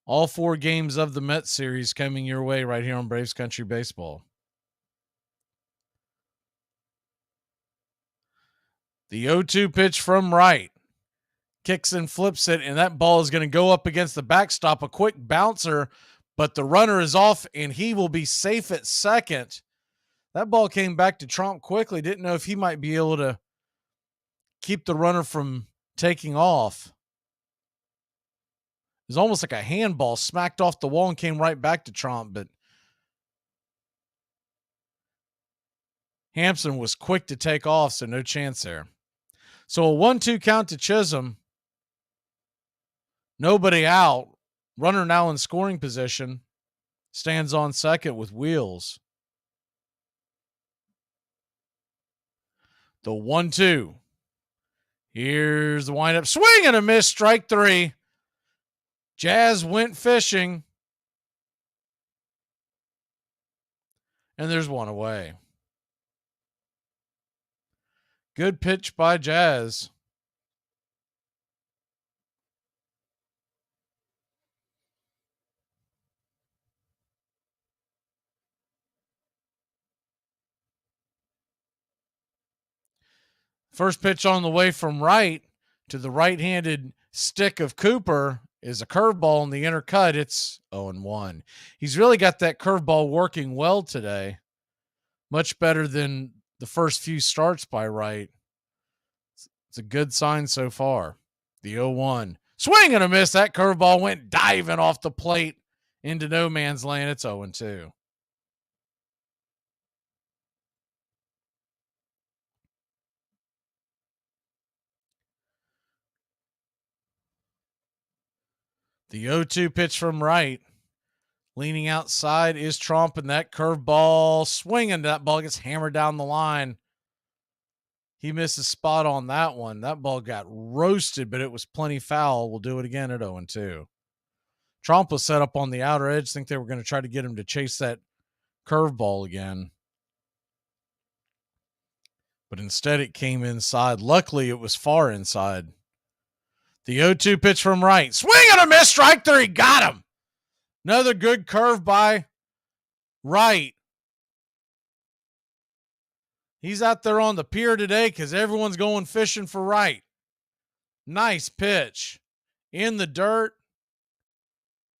All 4 games of the Mets series coming your way right here on Braves Country Baseball. The 0-2 pitch from Wright. Kicks and flips it, and that ball is going to go up against the backstop. A quick bouncer, but the runner is off, and he will be safe at second. That ball came back to Trump quickly. Didn't know if he might be able to keep the runner from taking off. It was almost like a handball smacked off the wall and came right back to Trump, but Hampson was quick to take off, so no chance there. So a 1-2 count to Chisholm. Nobody out. Runner now in scoring position. Stands on second with Wheels. The 1-2. Here's the windup. Swing and a miss. Strike 3. Jazz went fishing. And there's one away. Good pitch by Jazz. First pitch on the way from Wright to the right-handed stick of Cooper is a curveball in the inner cut. It's 0-1. He's really got that curveball working well today. Much better than the first few starts by Wright. It's a good sign so far. The 0-1. Swing and a miss. That curveball went diving off the plate into no man's land. It's 0-2. The 0-2 pitch from Wright. Leaning outside is Trump, and that curveball swinging. That ball gets hammered down the line. He missed a spot on that one. That ball got roasted, but it was plenty foul. We'll do it again at 0-2. Trump was set up on the outer edge. Think they were going to try to get him to chase that curveball again. But instead it came inside. Luckily, it was far inside. The 0-2 pitch from Wright. Swing and a miss. Strike 3. Got him. Another good curve by Wright. He's out there on the pier today because everyone's going fishing for Wright. Nice pitch. In the dirt.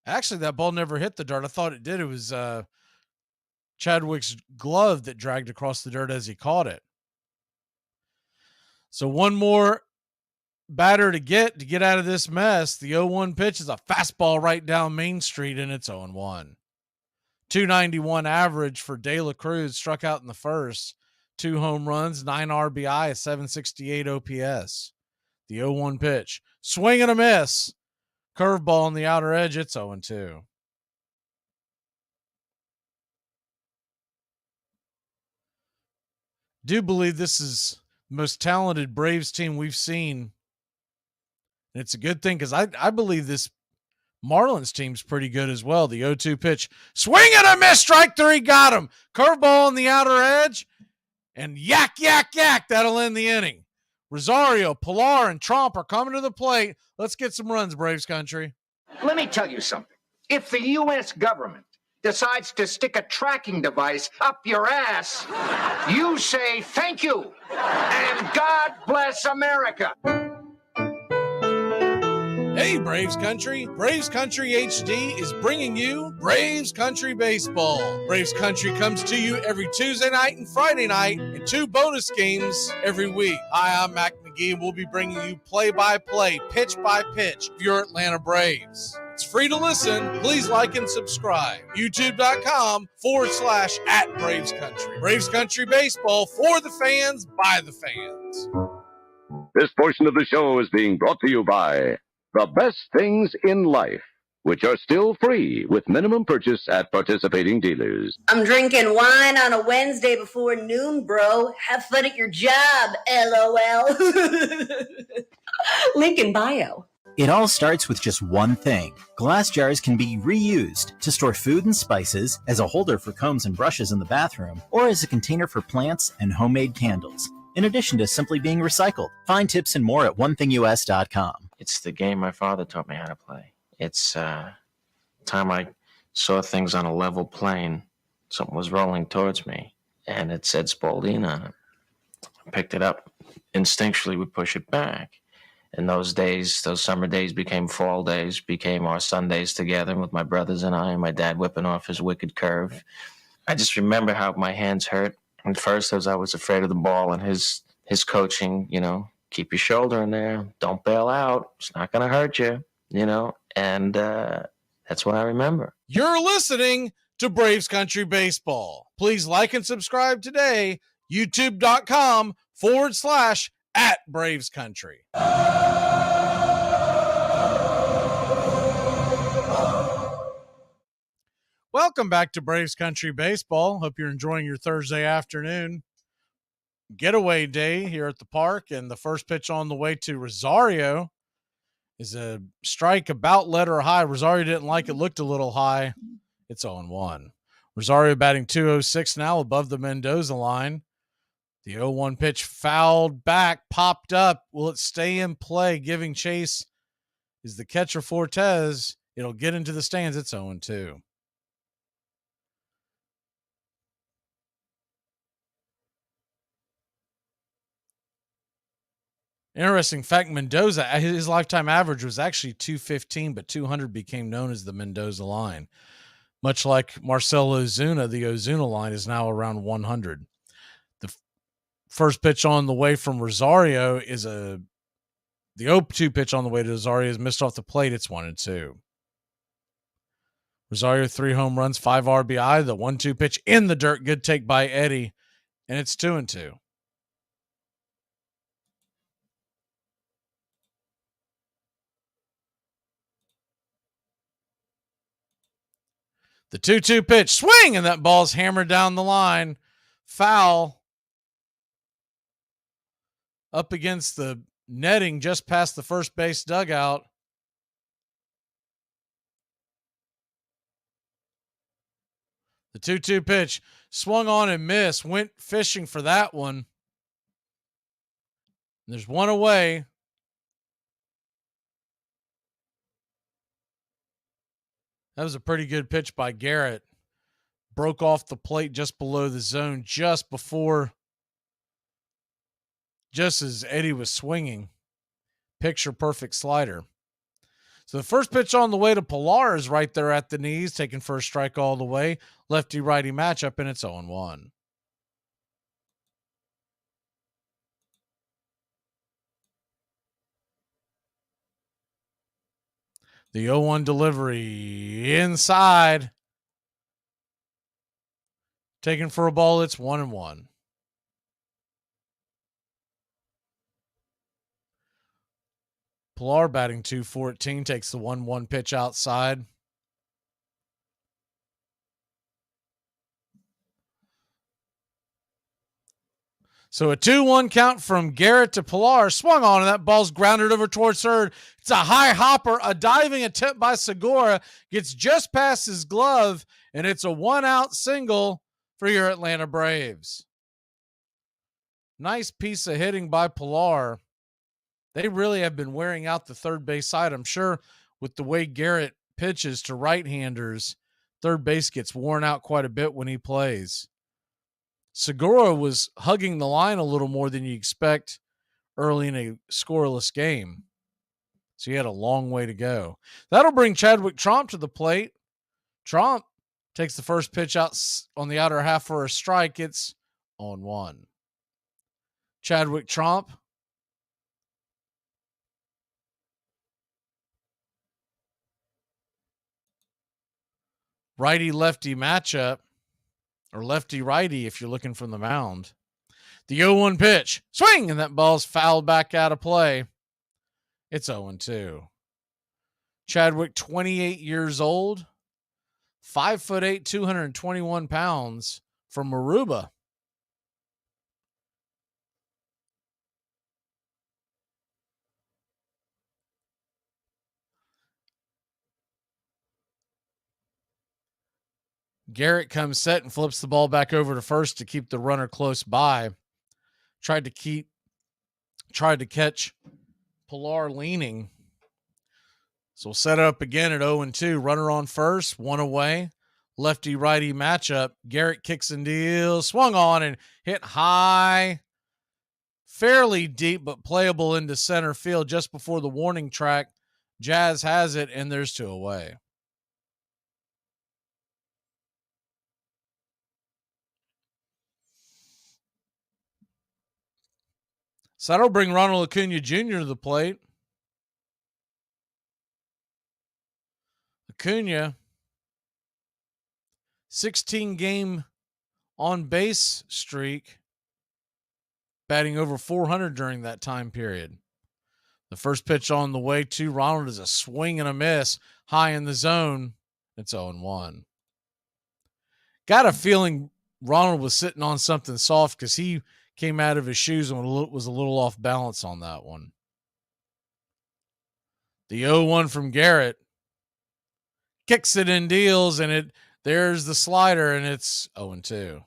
Actually, that ball never hit the dirt. I thought it did. It was Chadwick's glove that dragged across the dirt as he caught it. So one more batter to get out of this mess. The 0-1 pitch is a fastball right down Main Street, and it's 0-1. 291 average for De La Cruz. Struck out in the first. 2 home runs, 9 RBI, a 768 OPS. The 0-1 pitch. Swing and a miss. Curveball on the outer edge. It's 0-2. Do believe this is the most talented Braves team we've seen And it's a good thing because I believe this Marlins team's pretty good as well. The 0-2 pitch. Swing and a miss. Strike three. Got him. Curveball on the outer edge. And yak, yak, yak. That'll end the inning. Rosario, Pilar, and Trump are coming to the plate. Let's get some runs, Braves country. Let me tell you something. If the U.S. government decides to stick a tracking device up your ass, you say thank you and God bless America. Hey, Braves Country. Braves Country HD is bringing you Braves Country Baseball. Braves Country comes to you every Tuesday night and Friday night and 2 bonus games every week. Hi, I'm Mac Magee, and we'll be bringing you play-by-play, pitch-by-pitch of your Atlanta Braves. It's free to listen. Please like and subscribe. YouTube.com/@Braves Country. Braves Country Baseball for the fans, by the fans. This portion of the show is being brought to you by The Best Things in Life, which are still free with minimum purchase at participating dealers. I'm drinking wine on a Wednesday before noon, bro. Have fun at your job, LOL. Link in bio. It all starts with just one thing. Glass jars can be reused to store food and spices, as a holder for combs and brushes in the bathroom, or as a container for plants and homemade candles, in addition to simply being recycled. Find tips and more at onethingus.com. It's the game my father taught me how to play. It's time I saw things on a level plane. Something was rolling towards me, and it said Spalding on it. I picked it up. Instinctually, we push it back. And those days, those summer days became fall days, became our Sundays together with my brothers and I, and my dad whipping off his wicked curve. I just remember how my hands hurt. At first, as I was afraid of the ball and his coaching, keep your shoulder in there. Don't bail out. It's not going to hurt you, and that's what I remember. You're listening to Braves Country Baseball. Please like and subscribe today. YouTube.com/@Braves Country. Welcome back to Braves Country Baseball. Hope you're enjoying your Thursday afternoon getaway day here at the park. And the first pitch on the way to Rosario is a strike about letter high. Rosario didn't like it, looked a little high. It's 0-1. Rosario batting .206 now, above the Mendoza line. The 0-1 pitch fouled back, popped up. Will it stay in play? Giving chase is the catcher Fortes. It'll get into the stands. It's 0-2. Interesting fact, Mendoza, his lifetime average was actually 215, but 200 became known as the Mendoza line. Much like Marcell Ozuna, the Ozuna line is now around 100. The first pitch on the way from Rosario is the 0-2 pitch on the way to Rosario is missed off the plate. It's 1-2. Rosario 3 home runs, 5 RBI. The 1-2 pitch in the dirt. Good take by Eddie. And it's 2-2. The 2-2 pitch, swing, and that ball's hammered down the line. Foul. Up against the netting just past the first base dugout. The 2-2 pitch, swung on and missed. Went fishing for that one. There's one away. That was a pretty good pitch by Garrett. Broke off the plate just below the zone, just as Eddie was swinging. Picture perfect slider. So the first pitch on the way to Pilar is right there at the knees, taking first strike all the way. Lefty-righty matchup, and it's 0-1. The 0-1 delivery inside. Taken for a ball, it's 1-1. Pilar batting .214, takes the 1-1 pitch outside. So a 2-1 count from Garrett to Pilar. Swung on, and that ball's grounded over towards third. It's a high hopper. A diving attempt by Segura gets just past his glove, and it's a 1-out single for your Atlanta Braves. Nice piece of hitting by Pilar. They really have been wearing out the third base side. I'm sure with the way Garrett pitches to right-handers, third base gets worn out quite a bit when he plays. Segura was hugging the line a little more than you expect early in a scoreless game. So he had a long way to go. That'll bring Chadwick Tromp to the plate. Tromp takes the first pitch out on the outer half for a strike. It's 0-1. Chadwick Tromp. Righty-lefty matchup. Or lefty-righty if you're looking from the mound. The 0-1 pitch. Swing! And that ball's fouled back out of play. It's 0-2. Chadwick, 28 years old. 5'8", 221 pounds from Aruba. Garrett comes set and flips the ball back over to first to keep the runner close by. Tried to catch Pilar leaning. So we'll set it up again at 0-2. Runner on first, one away. Lefty-righty matchup. Garrett kicks and deals. Swung on and hit high. Fairly deep, but playable into center field just before the warning track. Jazz has it, and there's 2 away. So that'll bring Ronald Acuna Jr. to the plate. Acuna, 16-game on-base streak, batting over 400 during that time period. The first pitch on the way to Ronald is a swing and a miss, high in the zone. It's 0-1. Got a feeling Ronald was sitting on something soft because he came out of his shoes and was a little off balance on that one. The 0-1 from Garrett. Kicks it and deals, and there's the slider, and it's 0-2.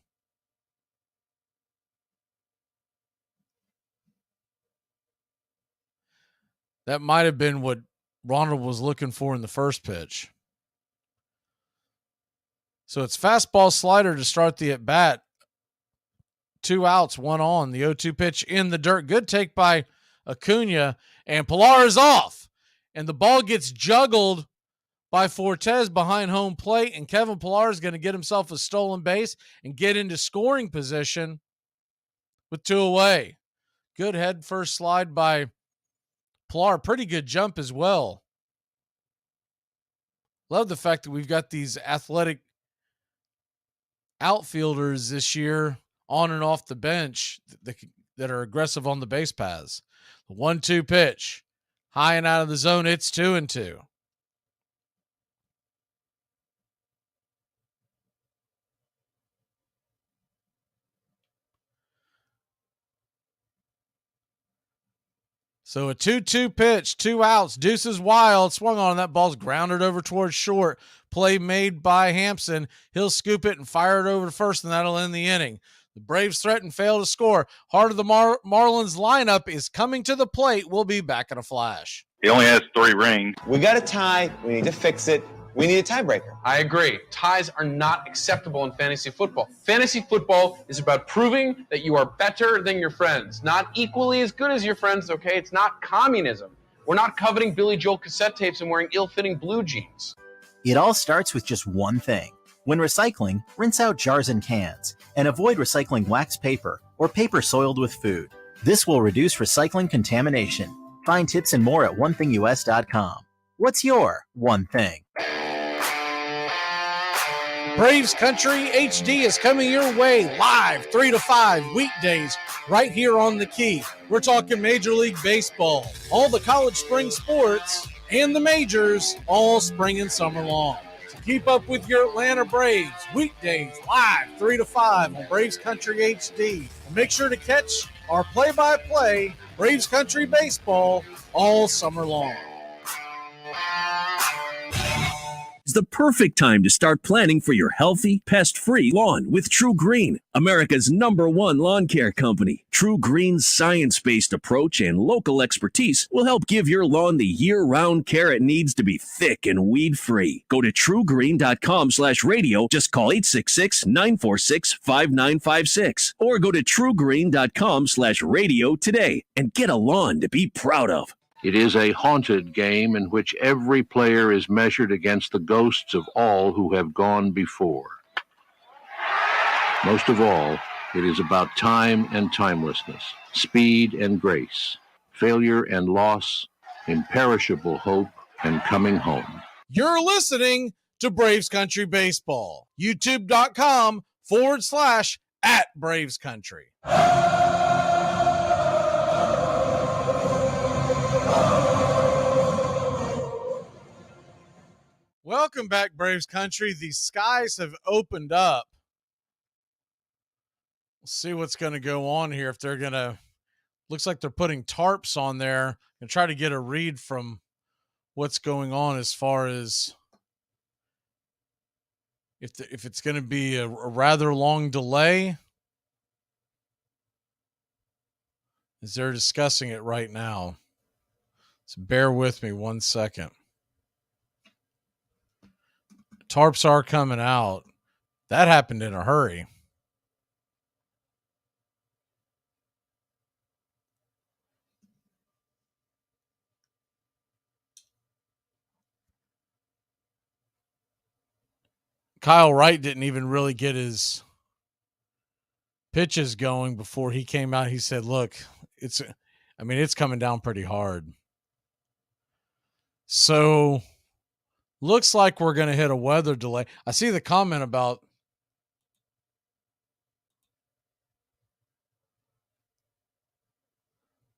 That might have been what Ronald was looking for in the first pitch. So it's fastball slider to start the at-bat. 2 outs, 1 on. The 0-2 pitch in the dirt. Good take by Acuna, and Pilar is off. And the ball gets juggled by Fortes behind home plate, and Kevin Pilar is going to get himself a stolen base and get into scoring position with 2 away. Good head first slide by Pilar. Pretty good jump as well. Love the fact that we've got these athletic outfielders this year on and off the bench that are aggressive on the base paths. The 1-2 pitch, high and out of the zone. It's 2-2. So a 2-2 pitch, 2 outs. Deuce is wild. Swung on, that ball's grounded over towards short. Play made by Hampson. He'll scoop it and fire it over to first, and that'll end the inning. The Braves threaten, fail to score. Heart of the Marlins lineup is coming to the plate. We'll be back in a flash. He only has 3 rings. We got a tie. We need to fix it. We need a tiebreaker. I agree. Ties are not acceptable in fantasy football. Fantasy football is about proving that you are better than your friends, not equally as good as your friends, okay? It's not communism. We're not coveting Billy Joel cassette tapes and wearing ill-fitting blue jeans. It all starts with just one thing. When recycling, rinse out jars and cans, and avoid recycling wax paper or paper soiled with food. This will reduce recycling contamination. Find tips and more at onethingus.com. What's your one thing? Braves Country HD is coming your way live 3 to 5 weekdays right here on the Key. We're talking Major League Baseball, all the college spring sports, and the majors all spring and summer long. Keep up with your Atlanta Braves weekdays live 3 to 5 on Braves Country HD. And make sure to catch our play-by-play Braves Country Baseball all summer long. It's the perfect time to start planning for your healthy, pest-free lawn with True Green, America's #1 lawn care company. True Green's science-based approach and local expertise will help give your lawn the year-round care it needs to be thick and weed-free. Go to truegreen.com/radio. Just call 866-946-5956 or go to truegreen.com/radio today and get a lawn to be proud of. It is a haunted game in which every player is measured against the ghosts of all who have gone before. Most of all, it is about time and timelessness, speed and grace, failure and loss, imperishable hope, and coming home. You're listening to Braves Country Baseball. YouTube.com/@BravesCountry. Welcome back, Braves Country. The skies have opened up. We'll see what's going to go on here. If they're going to, looks like they're putting tarps on there and try to get a read from what's going on as far as if it's going to be a rather long delay. As they're discussing it right now. So bear with me 1 second. Tarps are coming out. That happened in a hurry. Kyle Wright didn't even really get his pitches going before he came out. He said, look, it's coming down pretty hard. So looks like we're going to hit a weather delay. I see the comment about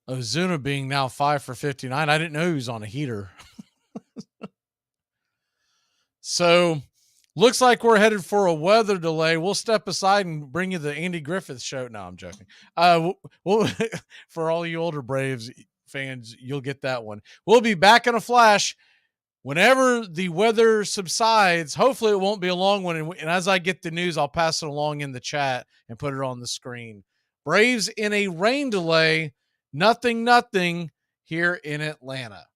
Ozuna being now 5 for 59. I didn't know he was on a heater. So looks like we're headed for a weather delay. We'll step aside and bring you the Andy Griffith show. No, I'm joking. We'll for all you older Braves fans, you'll get that one. We'll be back in a flash whenever the weather subsides. Hopefully it won't be a long one. And as I get the news, I'll pass it along in the chat and put it on the screen. Braves in a rain delay, 0-0 here in Atlanta.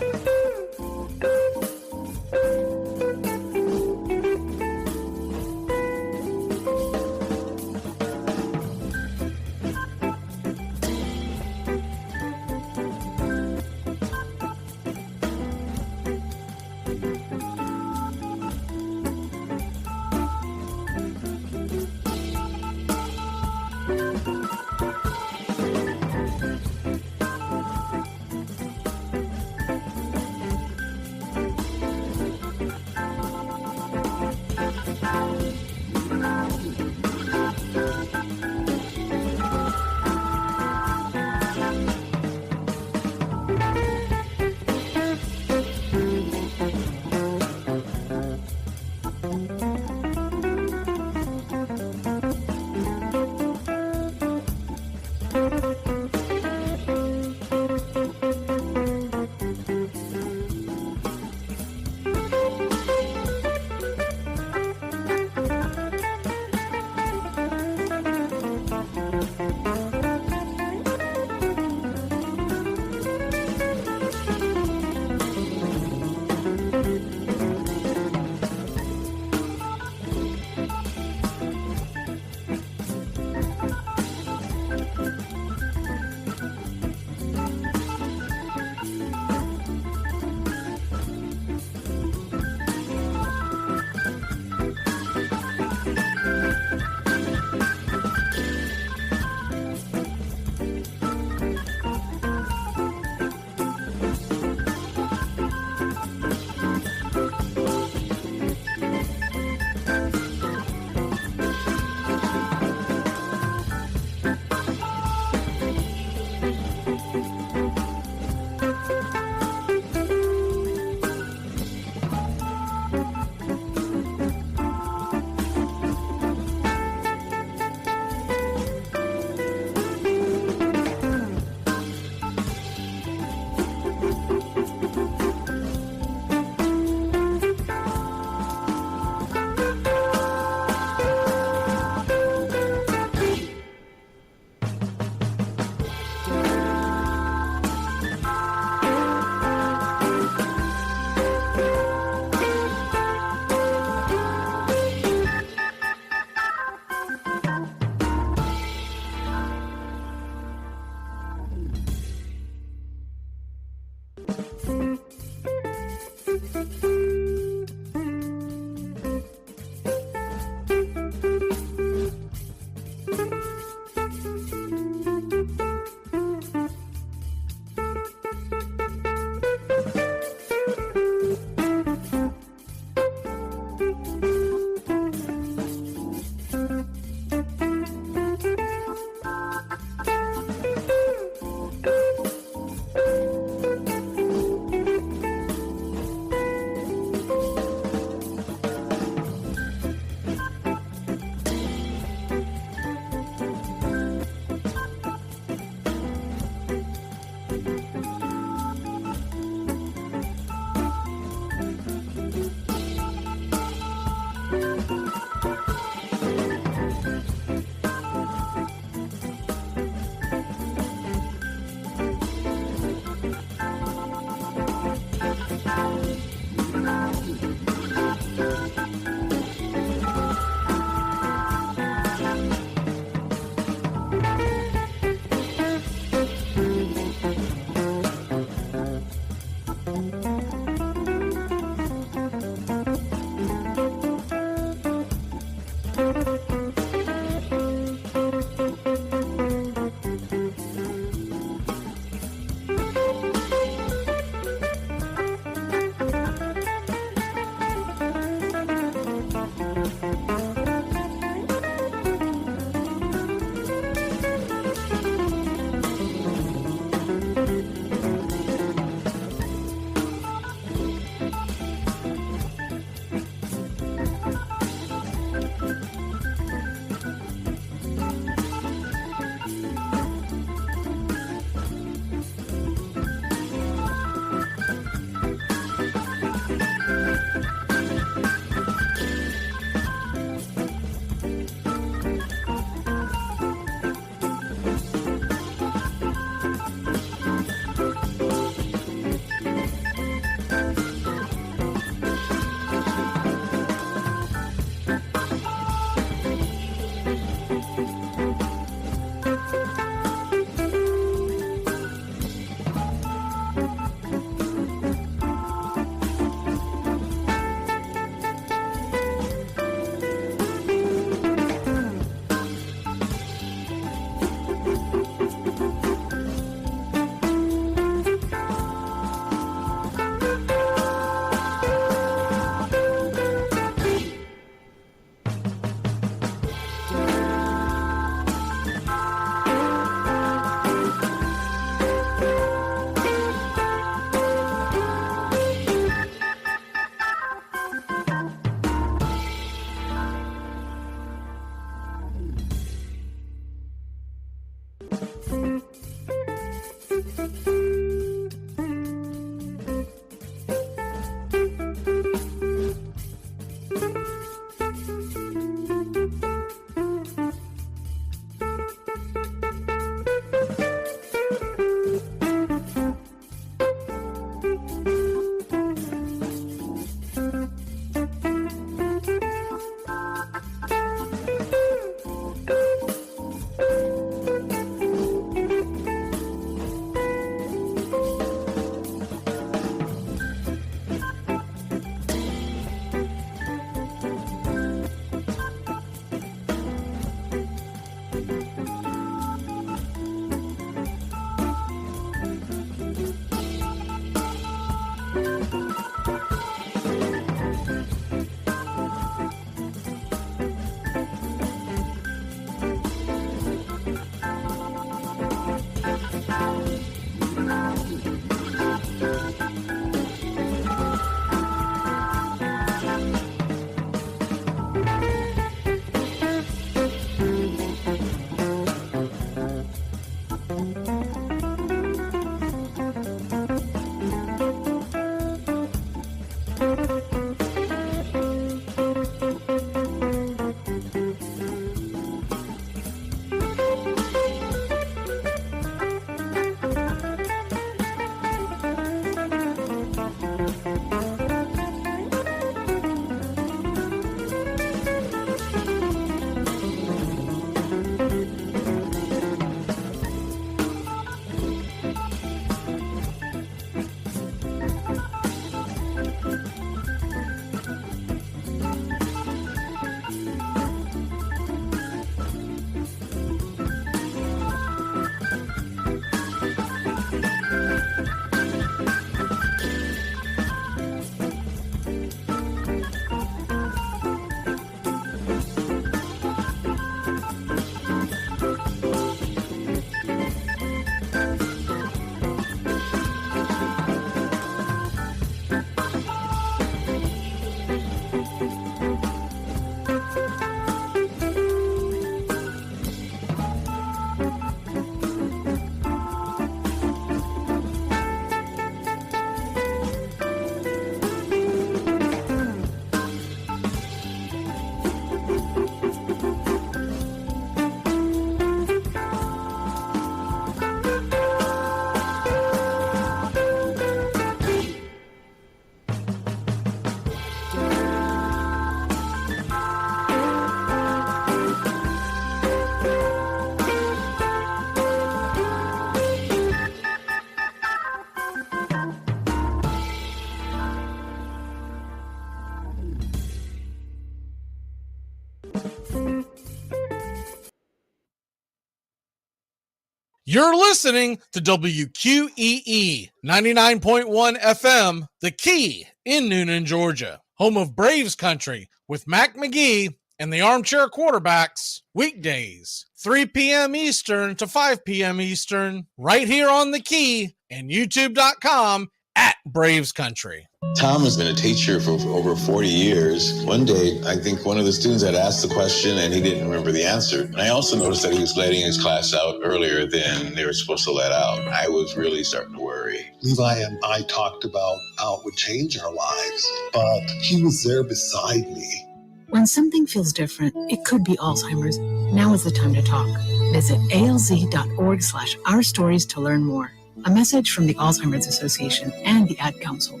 You're listening to WQEE 99.1 FM, The Key in Noonan, Georgia, home of Braves country with Mac Magee and the Armchair Quarterbacks, weekdays, 3 p.m. Eastern to 5 p.m. Eastern, right here on The Key and YouTube.com at Braves Country. Tom has been a teacher for over 40 years. One day, I think one of the students had asked the question and he didn't remember the answer. And I also noticed that he was letting his class out earlier than they were supposed to let out. I was really starting to worry. Levi and I talked about how it would change our lives, but he was there beside me. When something feels different, it could be Alzheimer's. Now is the time to talk. Visit alz.org/ourstories to learn more. A message from the Alzheimer's Association and the Ad Council.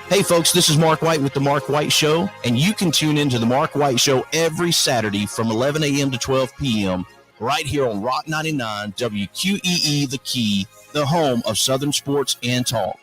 Hey folks, this is Mark White with The Mark White Show, and you can tune into The Mark White Show every Saturday from 11 a.m. to 12 p.m. right here on Rock 99 WQEE The Key, the home of Southern sports and talk.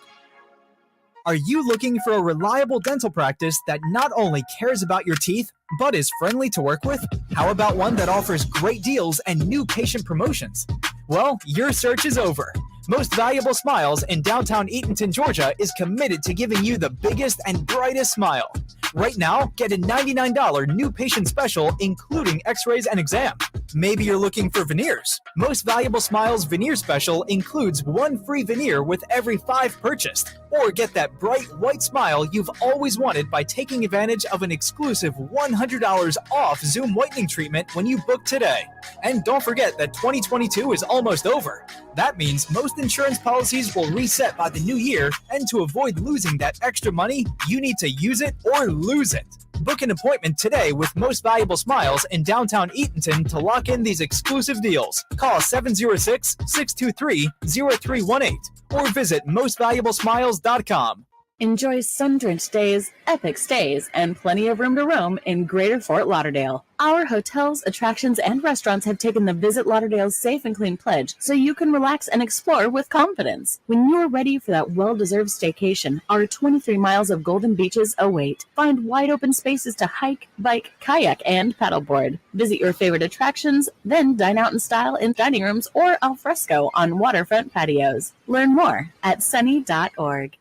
Are you looking for a reliable dental practice that not only cares about your teeth, but is friendly to work with? How about one that offers great deals and new patient promotions? Well, your search is over. Most Valuable Smiles in downtown Eatonton, Georgia is committed to giving you the biggest and brightest smile. Right now, get a $99 new patient special, including x-rays and exam. Maybe you're looking for veneers. Most Valuable Smiles veneer special includes 1 free veneer with every 5 purchased. Or get that bright white smile you've always wanted by taking advantage of an exclusive $100 off Zoom whitening treatment when you book today. And don't forget that 2022 is almost over. That means most insurance policies will reset by the new year, and to avoid losing that extra money, you need to use it or lose it. Book an appointment today with Most Valuable Smiles in downtown Eatonton to lock in these exclusive deals. Call 706-623-0318 or visit mostvaluablesmiles.com. Enjoy sun-drenched days, epic stays, and plenty of room to roam in Greater Fort Lauderdale. Our hotels, attractions, and restaurants have taken the Visit Lauderdale's Safe and Clean pledge, so you can relax and explore with confidence. When you're ready for that well-deserved staycation, our 23 miles of golden beaches await. Find wide-open spaces to hike, bike, kayak, and paddleboard. Visit your favorite attractions, then dine out in style in dining rooms or al fresco on waterfront patios. Learn more at sunny.org.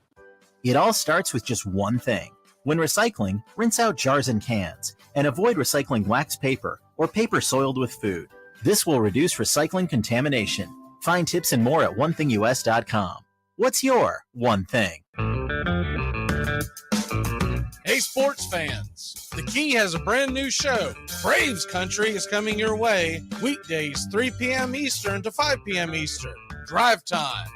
It all starts with just one thing. When recycling, rinse out jars and cans, and avoid recycling wax paper or paper soiled with food. This will reduce recycling contamination. Find tips and more at onethingus.com. What's your one thing? Hey, sports fans. The Key has a brand new show. Braves Country is coming your way weekdays 3 p.m. Eastern to 5 p.m. Eastern. Drive time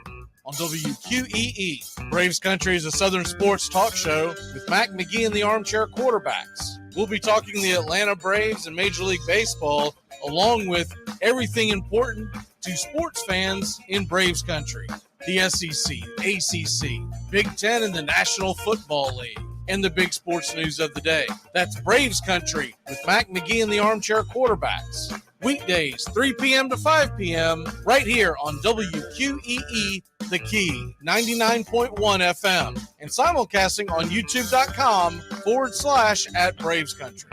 on WQEE. Braves Country is a Southern sports talk show with Mac Magee and the Armchair quarterbacks. We'll be talking the Atlanta Braves and Major League Baseball, along with everything important to sports fans in Braves Country. The SEC, ACC, Big Ten, and the National Football League, and the big sports news of the day. That's Braves Country with Mac Magee and the Armchair quarterbacks. Weekdays, 3 p.m. to 5 p.m. right here on WQEE, The Key, 99.1 FM, and simulcasting on youtube.com/@Braves Country.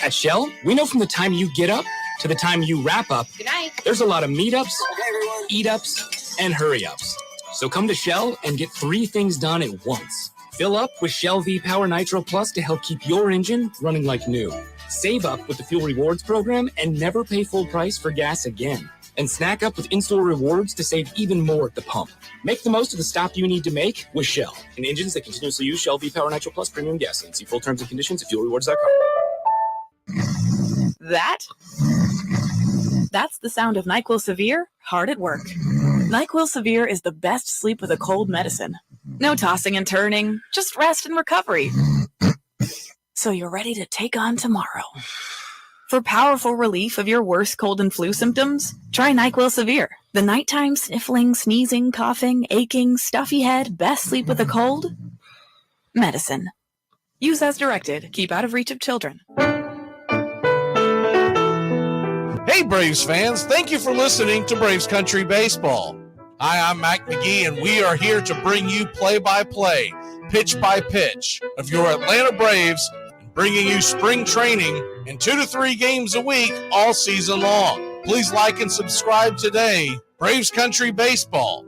At Shell, we know from the time you get up to the time you wrap up, Good night. there's a lot of meetups, eat-ups, and hurry-ups. So come to Shell and get 3 things done at once. Fill up with Shell V-Power Nitro Plus to help keep your engine running like new. Save up with the Fuel Rewards program and never pay full price for gas again. And snack up with in-store rewards to save even more at the pump. Make the most of the stop you need to make with Shell and engines that continuously use Shell V-Power Nitro Plus premium gasoline. See full terms and conditions at fuelrewards.com. That's the sound of NyQuil Severe hard at work. NyQuil Severe is the best sleep with a cold medicine. No tossing and turning, just rest and recovery. So you're ready to take on tomorrow. For powerful relief of your worst cold and flu symptoms, try NyQuil Severe. The nighttime sniffling, sneezing, coughing, aching, stuffy head, best sleep with a cold medicine. Use as directed. Keep out of reach of children. Hey, Braves fans, thank you for listening to Braves Country Baseball. Hi, I'm Mac Magee, and we are here to bring you play-by-play, pitch-by-pitch of your Atlanta Braves, and bringing you spring training and 2 to 3 games a week all season long. Please like and subscribe today. Braves Country Baseball.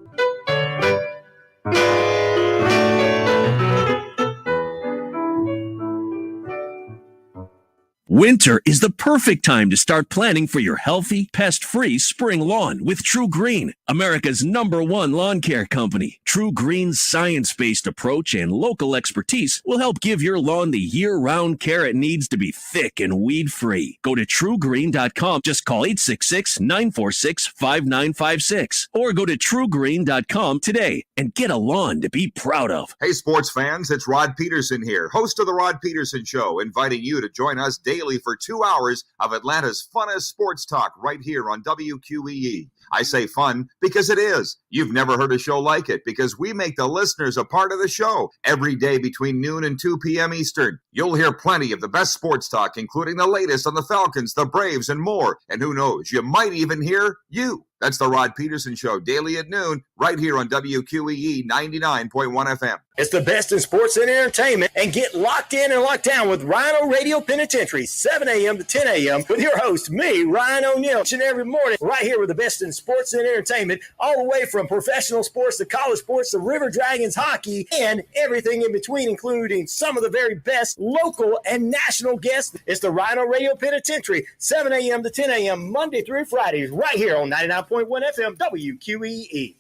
Winter is the perfect time to start planning for your healthy, pest-free spring lawn with True Green, America's #1 lawn care company. True Green's science-based approach and local expertise will help give your lawn the year-round care it needs to be thick and weed-free. Go to truegreen.com. Just call 866-946-5956 or go to truegreen.com today and get a lawn to be proud of. Hey, sports fans, it's Rod Peterson here, host of The Rod Peterson Show, inviting you to join us daily for 2 hours of Atlanta's funnest sports talk right here on WQEE. I say fun because it is. You've never heard a show like it because we make the listeners a part of the show every day between noon and 2 p.m. Eastern. You'll hear plenty of the best sports talk, including the latest on the Falcons, the Braves, and more. And who knows, you might even hear you. That's the Rod Peterson Show, daily at noon, right here on WQEE 99.1 FM. It's the best in sports and entertainment, and get locked in and locked down with Rhino Radio Penitentiary, 7 a.m. to 10 a.m. with your host, me, Ryan O'Neill, each and every morning, right here with the best in sports and entertainment, all the way from professional sports to college sports to River Dragons hockey and everything in between, including some of the very best local and national guests. It's the Rhino Radio Penitentiary, 7 a.m. to 10 a.m. Monday through Fridays, right here on 99.1 FM WQEE.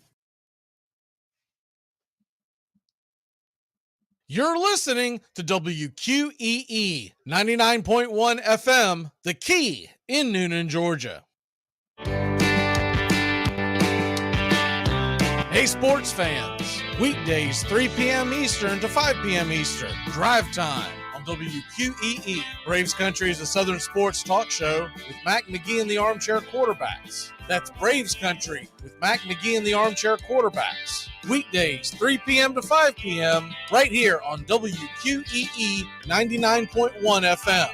You're listening to WQEE 99.1 FM, The Key in Noonan, Georgia. Hey, sports fans. Weekdays 3 p.m. Eastern to 5 p.m. Eastern. Drive time on WQEE. Braves Country is a Southern sports talk show with Mac Magee and the Armchair quarterbacks. That's Braves Country with Mac Magee and the Armchair quarterbacks. Weekdays, 3 p.m. to 5 p.m. right here on WQEE 99.1 FM.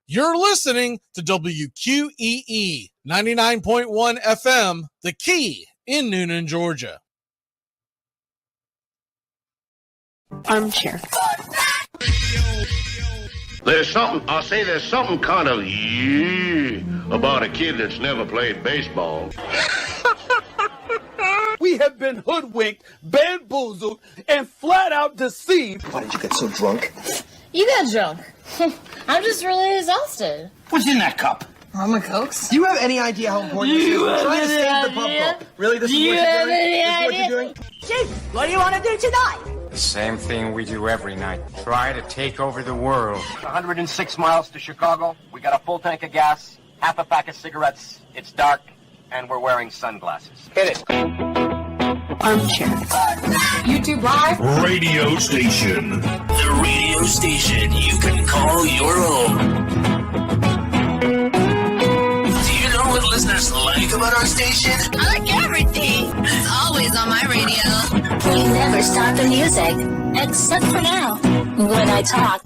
You're listening to WQEE 99.1 FM, The Key in Noonan, Georgia. Armchair. There's something kind of about a kid that's never played baseball. We have been hoodwinked, bamboozled, and flat out deceived. Why did you get so drunk? You got drunk. I'm just really exhausted. What's in that cup? Armor Cokes. Do you have any idea how important this is? We're trying to save the pub crawl. Really, this is what you're doing? This is what you're doing? Chief, what do you want to do tonight? The same thing we do every night. Try to take over the world. 106 miles to Chicago. We got a full tank of gas, half a pack of cigarettes. It's dark, and we're wearing sunglasses. Hit it. Armchair. YouTube Live. Radio station. The radio station you can call your own. Do you know what listeners like about our station? I like everything. It's always on my radio. We never stop the music, except for now, when I talk.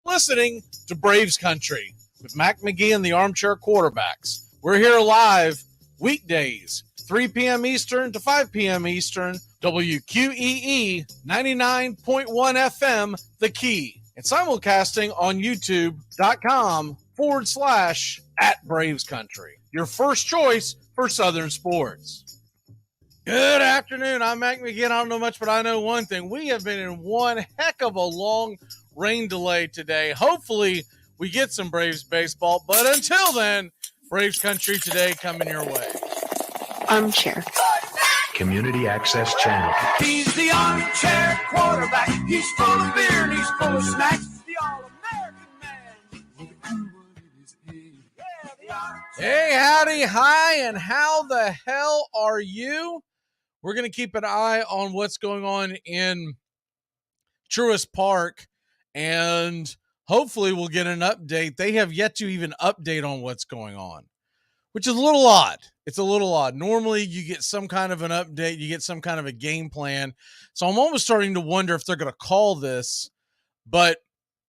Listening to Braves Country with Mac Magee and the Armchair Quarterbacks. We're here live weekdays, 3 p.m. Eastern to 5 p.m. Eastern, WQEE 99.1 FM, The Key, and simulcasting on YouTube.com/@Braves Country. Your first choice for Southern sports. Good afternoon. I'm Mac Magee. I don't know much, but I know one thing. We have been in one heck of a long rain delay today. Hopefully we get some Braves baseball, but until then, Braves Country today coming your way. Armchair. Community Access Channel. He's the armchair quarterback. He's full of beer and he's full of snacks. The all-American man. Hey, howdy, hi, and how the hell are you? We're going to keep an eye on what's going on in Truist Park, and hopefully we'll get an update. They have yet to even update on what's going on, which is a little odd. It's a little odd. Normally you get some kind of an update, you get some kind of a game plan. So I'm almost starting to wonder if they're going to call this, but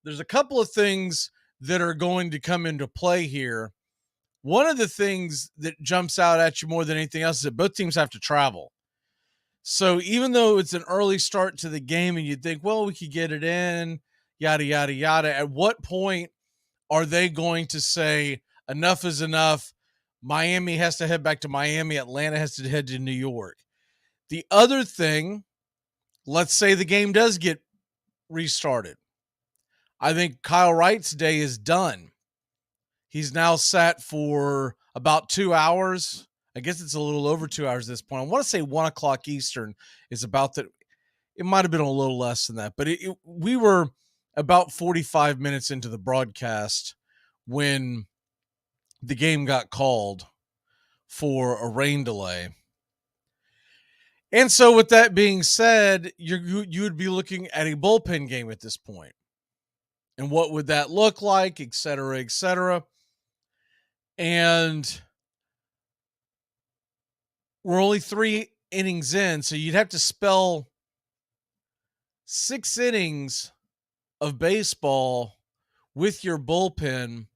there's a couple of things that are going to come into play here. One of the things that jumps out at you more than anything else is that both teams have to travel. So even though it's an early start to the game and you'd think, well, we could get it in, yada, yada, yada, at what point are they going to say enough is enough? Miami has to head back to Miami. Atlanta has to head to New York. The other thing, let's say the game does get restarted. I think Kyle Wright's day is done. He's now sat for about 2 hours. I guess it's a little over 2 hours at this point. I want to say 1 o'clock Eastern is about that. It might have been a little less than that, but we were about 45 minutes into the broadcast when the game got called for a rain delay. And so with that being said, you would be looking at a bullpen game at this point. And what would that look like, et cetera, et cetera. And we're only 3 innings in, so you'd have to spell 6 innings of baseball with your bullpen.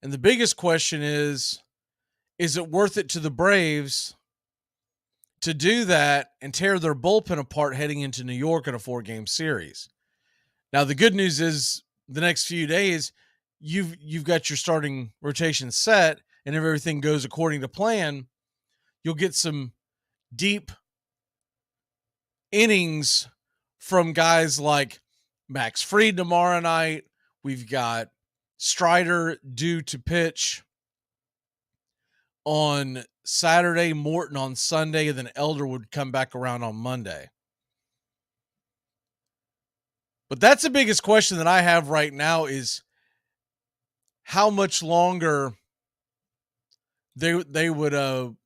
And the biggest question is it worth it to the Braves to do that and tear their bullpen apart heading into New York in a 4-game series? Now, the good news is the next few days, you've got your starting rotation set, and if everything goes according to plan, you'll get some deep innings from guys like Max Fried tomorrow night. We've got Strider due to pitch on Saturday, Morton on Sunday, and then Elder would come back around on Monday. But that's the biggest question that I have right now is how much longer they would go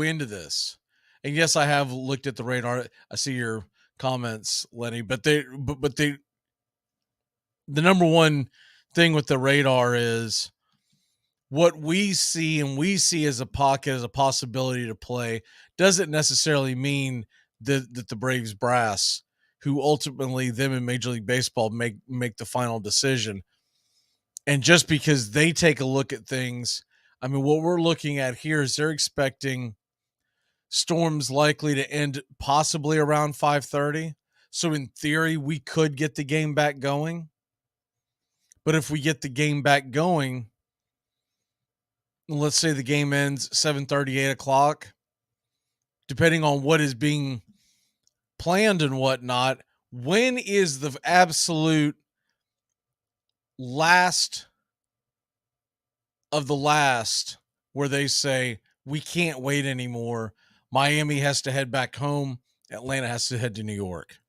into this. And yes, I have looked at the radar. I see your comments, Lenny, but the number one thing with the radar is what we see, and we see as a pocket, as a possibility to play, doesn't necessarily mean that the Braves brass, who ultimately them in Major League Baseball make the final decision. And just because they take a look at things, I mean, what we're looking at here is they're expecting storms likely to end possibly around 5:30. So in theory, we could get the game back going. But if we get the game back going, let's say the game ends 7:30, 8 o'clock, depending on what is being planned and whatnot, when is the absolute last of the last where they say, we can't wait anymore. Miami has to head back home. Atlanta has to head to New York.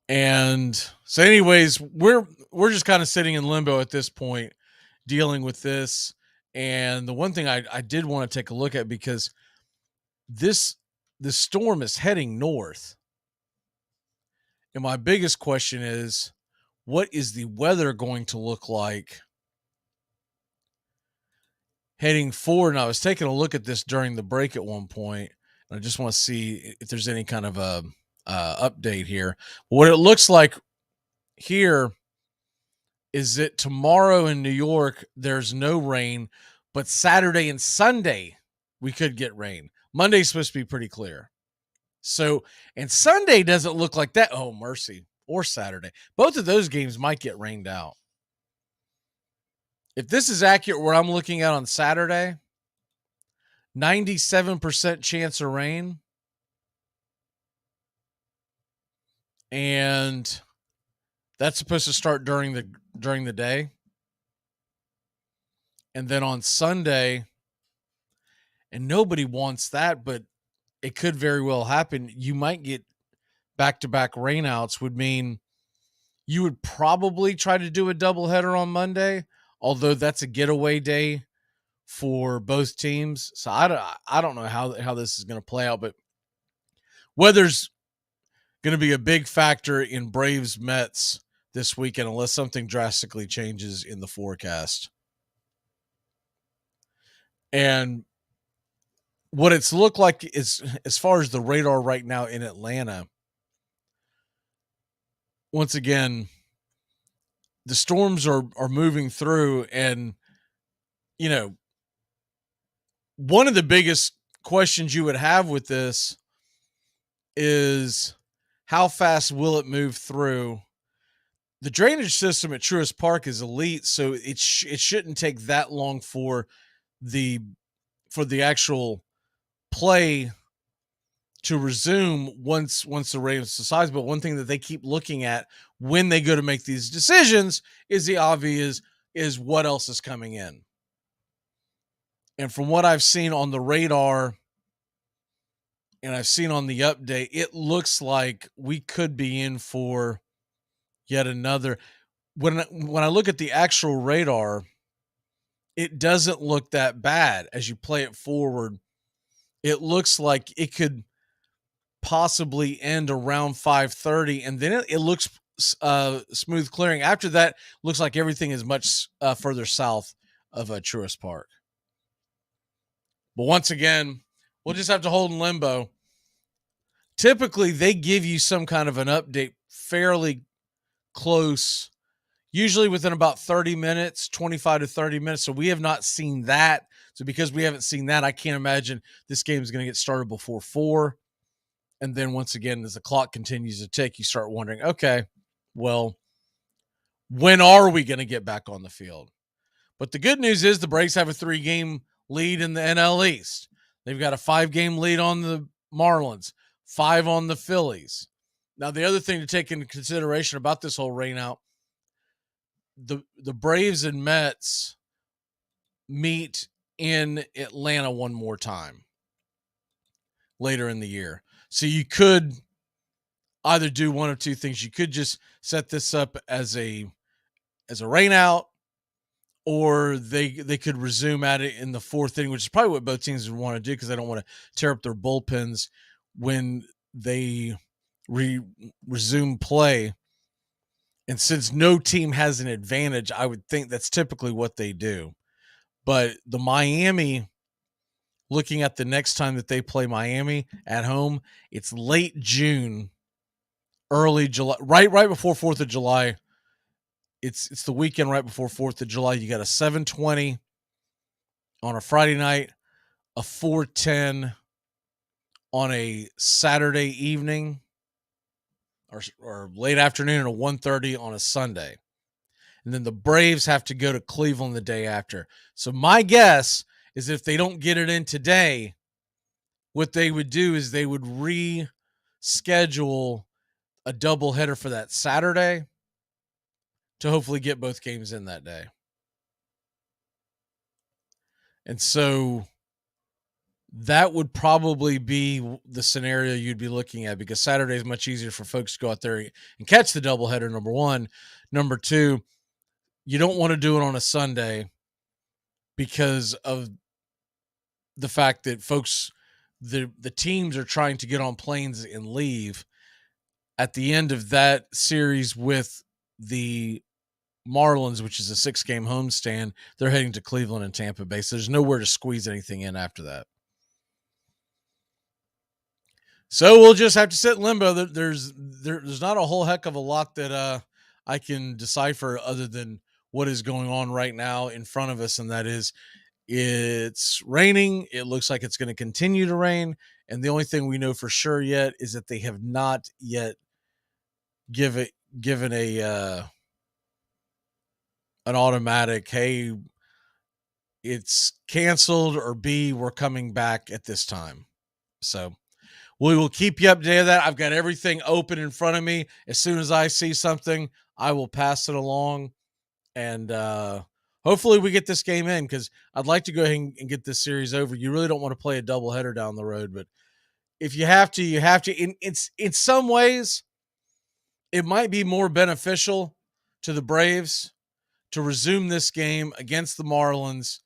And so anyways, we're just kind of sitting in limbo at this point, dealing with this. And the one thing I did want to take a look at, because the storm is heading north. And my biggest question is, what is the weather going to look like heading forward? And I was taking a look at this during the break at one point, and I just want to see if there's any kind of a update here. What it looks like here is that tomorrow in New York, there's no rain, but Saturday and Sunday, we could get rain. Monday's supposed to be pretty clear. So, and Sunday doesn't look like that. Oh, mercy. Or Saturday. Both of those games might get rained out. If this is accurate, where I'm looking at on Saturday, 97% chance of rain. And that's supposed to start during the day. And then on Sunday, and nobody wants that, but it could very well happen. You might get back-to-back rainouts, would mean you would probably try to do a doubleheader on Monday, although that's a getaway day for both teams. So I don't know how this is going to play out, but weather's going to be a big factor in Braves Mets this weekend unless something drastically changes in the forecast. And what it's looked like is, as far as the radar right now in Atlanta, once again, the storms are moving through, and, you know, one of the biggest questions you would have with this is how fast will it move through? The drainage system at Truist Park is elite, so it shouldn't take that long for the actual play to resume once the rain subsides. But one thing that they keep looking at when they go to make these decisions is the obvious, is what else is coming in. And from what I've seen on the radar and I've seen on the update, it looks like we could be in for yet another. When I look at the actual radar, it doesn't look that bad as you play it forward. It looks like it could possibly end around 5:30, and then it looks smooth clearing. After that, looks like everything is much further south of Truist Park. But once again, we'll just have to hold in limbo. Typically, they give you some kind of an update fairly close, usually within about 30 minutes, 25 to 30 minutes. So we have not seen that. So because we haven't seen that, I can't imagine this game is going to get started before 4. And then once again, as the clock continues to tick, you start wondering, okay, well, when are we going to get back on the field? But the good news is the Braves have a 3-game lead in the NL East. They've got a 5-game lead on the Marlins, 5 on the Phillies. Now, the other thing to take into consideration about this whole rainout, the Braves and Mets meet in Atlanta one more time later in the year. So you could either do one of two things. You could just set this up as a rainout, or they could resume at it in the 4th inning, which is probably what both teams would want to do because they don't want to tear up their bullpens when they resume play. And since no team has an advantage, I would think that's typically what they do. But the Miami, looking at the next time that they play Miami at home, it's late June, early July, right before 4th of July. It's the weekend right before 4th of July. You got a 7:20 on a Friday night, a 4:10 on a Saturday evening, or late afternoon, and a 1:30 on a Sunday. And then the Braves have to go to Cleveland the day after. So my guess is if they don't get it in today, what they would do is they would schedule a doubleheader for that Saturday to hopefully get both games in that day. And so that would probably be the scenario you'd be looking at, because Saturday is much easier for folks to go out there and catch the doubleheader, number one. Number two, you don't want to do it on a Sunday because of the fact that folks, the teams are trying to get on planes and leave. At the end of that series with the Marlins, which is a 6-game homestand, they're heading to Cleveland and Tampa Bay. So there's nowhere to squeeze anything in after that. So we'll just have to sit in limbo. There's not a whole heck of a lot that I can decipher other than what is going on right now in front of us, and that is it's raining. It looks like it's going to continue to rain, and the only thing we know for sure yet is that they have not yet given an automatic, hey, it's canceled, or B, we're coming back at this time. So we will keep you updated on that. I've got everything open in front of me. As soon as I see something, I will pass it along. And hopefully we get this game in, because I'd like to go ahead and get this series over. You really don't want to play a doubleheader down the road, but if you have to, you have to. In some ways, it might be more beneficial to the Braves to resume this game against the Marlins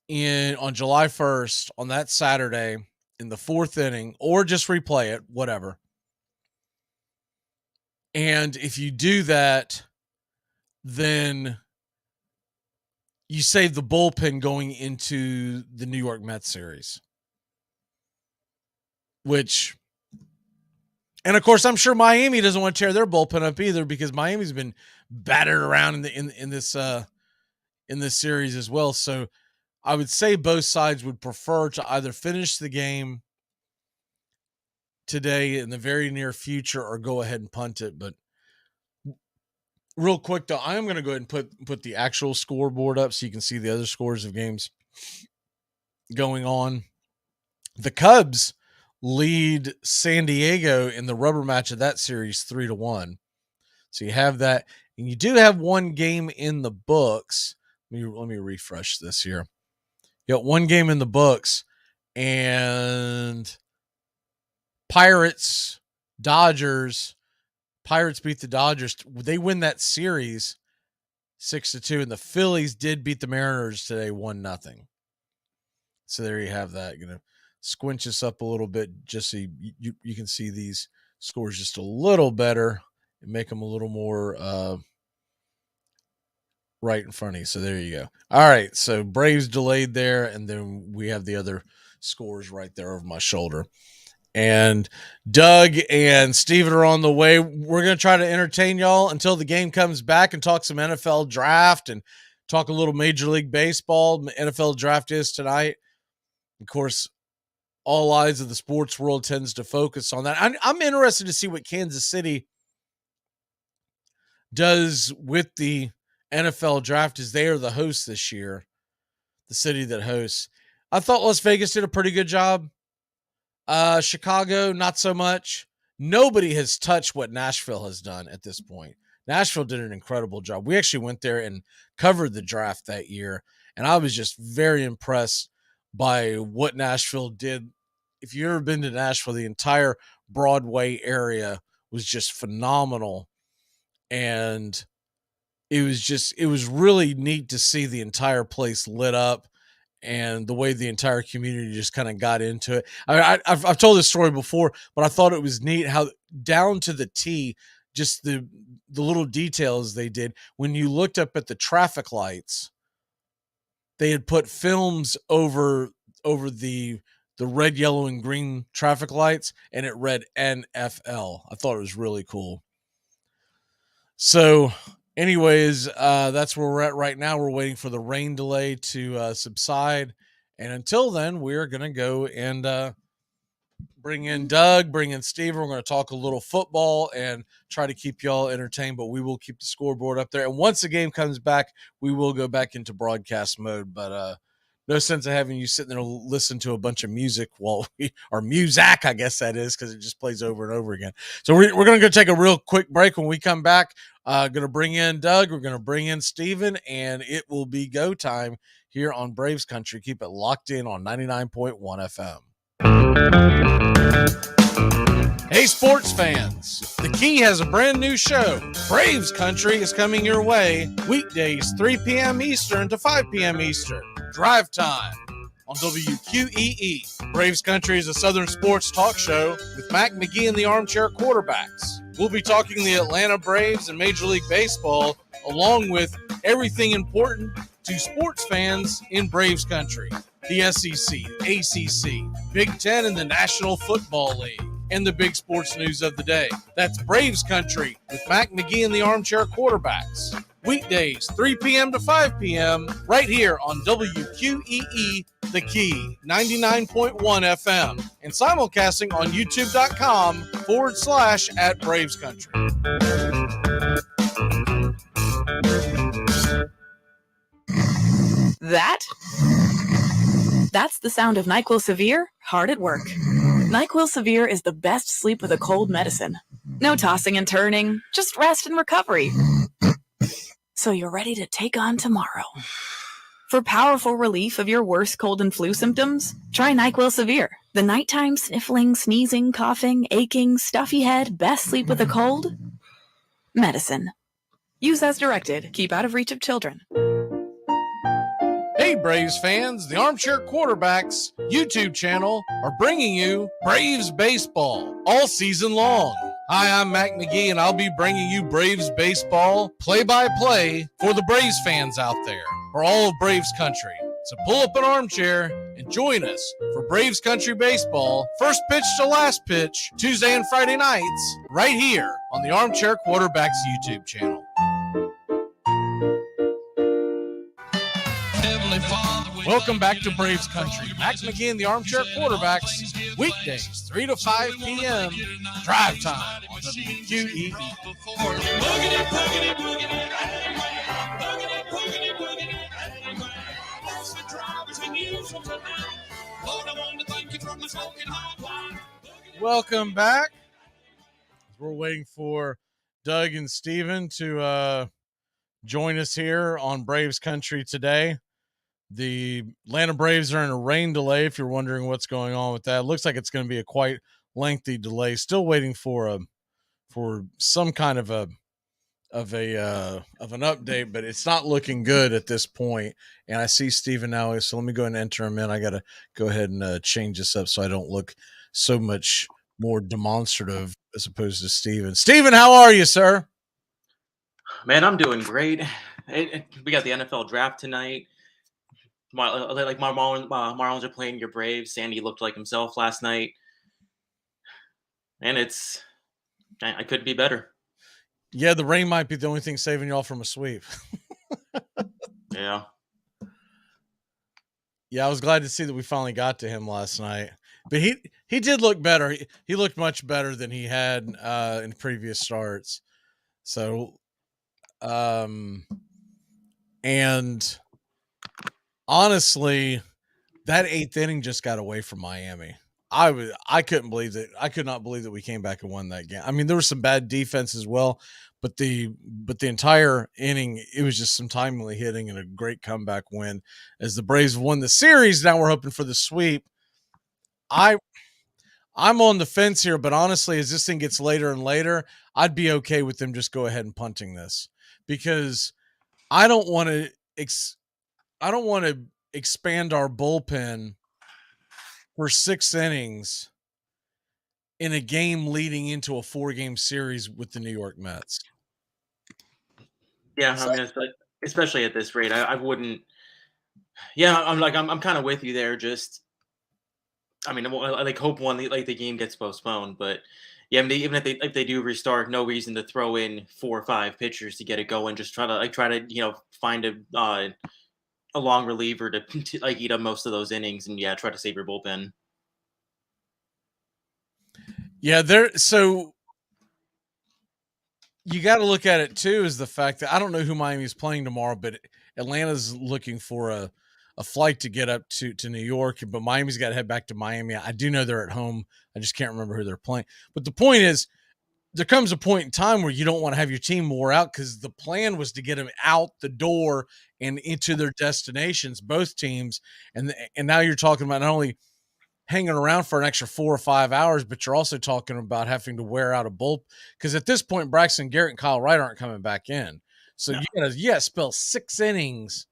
on July 1st, on that Saturday in the 4th inning, or just replay it, whatever. And if you do that, then you save the bullpen going into the New York Mets series. And of course, I'm sure Miami doesn't want to tear their bullpen up either, because Miami's been battered around in this series as well. So I would say both sides would prefer to either finish the game today in the very near future or go ahead and punt it. But real quick though, I am going to go ahead and put the actual scoreboard up so you can see the other scores of games going on. The Cubs lead San Diego in the rubber match of that series 3-1. So you have that, and you do have one game in the books. Let me refresh this here. You got one game in the books, and Pirates beat the Dodgers. They win that series 6-2, and the Phillies did beat the Mariners today 1-0. So there you have that. Going to squinch this up a little bit just so you can see these scores just a little better and make them a little more right in front of you. So there you go. All right, so Braves delayed there, and then we have the other scores right there over my shoulder. And Doug and Steven are on the way. We're going to try to entertain y'all until the game comes back and talk some NFL draft and talk a little Major League Baseball. The NFL draft is tonight. Of course, all eyes of the sports world tends to focus on that. I'm interested to see what Kansas City does with the NFL draft, as they are the host this year, the city that hosts. I thought Las Vegas did a pretty good job. Chicago, not so much. Nobody has touched what Nashville has done at this point. Nashville did an incredible job. We actually went there and covered the draft that year, and I was just very impressed by what Nashville did. If you've ever been to Nashville, the entire Broadway area was just phenomenal. And it was really neat to see the entire place lit up and the way the entire community just kind of got into it. I've told this story before, but I thought it was neat how down to the T, just the little details they did. When you looked up at the traffic lights, they had put films over the red, yellow, and green traffic lights, and it read NFL. I thought it was really cool. So anyways, that's where we're at right now. We're waiting for the rain delay to subside. And until then, we're going to go and bring in Doug, bring in Steve. We're going to talk a little football and try to keep y'all entertained, but we will keep the scoreboard up there. And once the game comes back, we will go back into broadcast mode. But no sense of having you sitting there listen to a bunch of music or music, I guess that is, because it just plays over and over again. So we're going to go take a real quick break. When we come back, going to bring in Doug. We're going to bring in Steven, and it will be go time here on Braves Country. Keep it locked in on 99.1 FM. Hey, sports fans, the Key has a brand new show. Braves Country is coming your way weekdays 3 p.m. Eastern to 5 p.m. Eastern. Drive time on WQEE. Braves Country is a Southern sports talk show with Mac Magee and the Armchair quarterbacks. We'll be talking the Atlanta Braves and Major League Baseball, along with everything important to sports fans in Braves Country. The SEC, ACC, Big Ten, and the National Football League, and the big sports news of the day. That's Braves Country with Mac Magee and the Armchair quarterbacks. Weekdays, 3 p.m. to 5 p.m. right here on WQEE, The Key, 99.1 FM, and simulcasting on youtube.com/@Braves Country. That's the sound of NyQuil Severe hard at work. NyQuil Severe is the best sleep with a cold medicine. No tossing and turning, just rest and recovery. So you're ready to take on tomorrow. For powerful relief of your worst cold and flu symptoms, try NyQuil Severe. The nighttime sniffling, sneezing, coughing, aching, stuffy head, best sleep with a cold medicine. Use as directed. Keep out of reach of children. Hey, Braves fans, the Armchair Quarterbacks YouTube channel are bringing you Braves Baseball all season long. Hi, I'm Mac Magee, and I'll be bringing you Braves Baseball play-by-play for the Braves fans out there, for all of Braves Country. So pull up an armchair and join us for Braves Country Baseball, first pitch to last pitch, Tuesday and Friday nights, right here on the Armchair Quarterbacks YouTube channel. Welcome back to Braves Country. Mac Magee and the Armchair Quarterbacks, weekdays 3 to 5 p.m. Drive time on WQEE. Welcome back. We're waiting for Doug and Steven to join us here on Braves Country today. The Atlanta Braves are in a rain delay. If you're wondering what's going on with that, it looks like it's going to be a quite lengthy delay. Still waiting for some kind of an update, but it's not looking good at this point. And I see Steven now, so let me go ahead and enter him in. I got to go ahead and change this up so I don't look so much more demonstrative as opposed to Steven. Steven, how are you, sir? Man, I'm doing great. We got the NFL draft tonight. My Marlins are playing your Braves. Sandy looked like himself last night, and I couldn't be better. Yeah, the rain might be the only thing saving y'all from a sweep. Yeah. Yeah, I was glad to see that we finally got to him last night. But he did look better. He looked much better than he had in previous starts. So, and honestly, that eighth inning just got away from Miami. I couldn't believe that. I could not believe that we came back and won that game. I mean, there was some bad defense as well, but the entire inning, it was just some timely hitting and a great comeback win as the Braves won the series. Now we're hoping for the sweep. I'm on the fence here, but honestly, as this thing gets later and later, I'd be okay with them just go ahead and punting this, because I don't want to expand our bullpen for 6 innings in a game leading into a 4-game series with the New York Mets. Yeah, I mean, especially at this rate, I wouldn't. Yeah, I'm kind of with you there. Just, I mean, I hope the game gets postponed, but yeah, I mean, even if they do restart, no reason to throw in 4 or 5 pitchers to get it going. Just try to find a long reliever to eat up most of those innings and try to save your bullpen. Yeah, so you got to look at it too, is the fact that I don't know who Miami's playing tomorrow, but Atlanta's looking for a flight to get up to New York, but Miami's got to head back to Miami. I do know they're at home. I just can't remember who they're playing. But the point is, there comes a point in time where you don't want to have your team wore out, because the plan was to get them out the door and into their destinations, both teams. And now you're talking about not only hanging around for an extra 4 or 5 hours, but you're also talking about having to wear out a bull. Because at this point, Braxton Garrett and Kyle Wright aren't coming back in. So you gotta spell 6 innings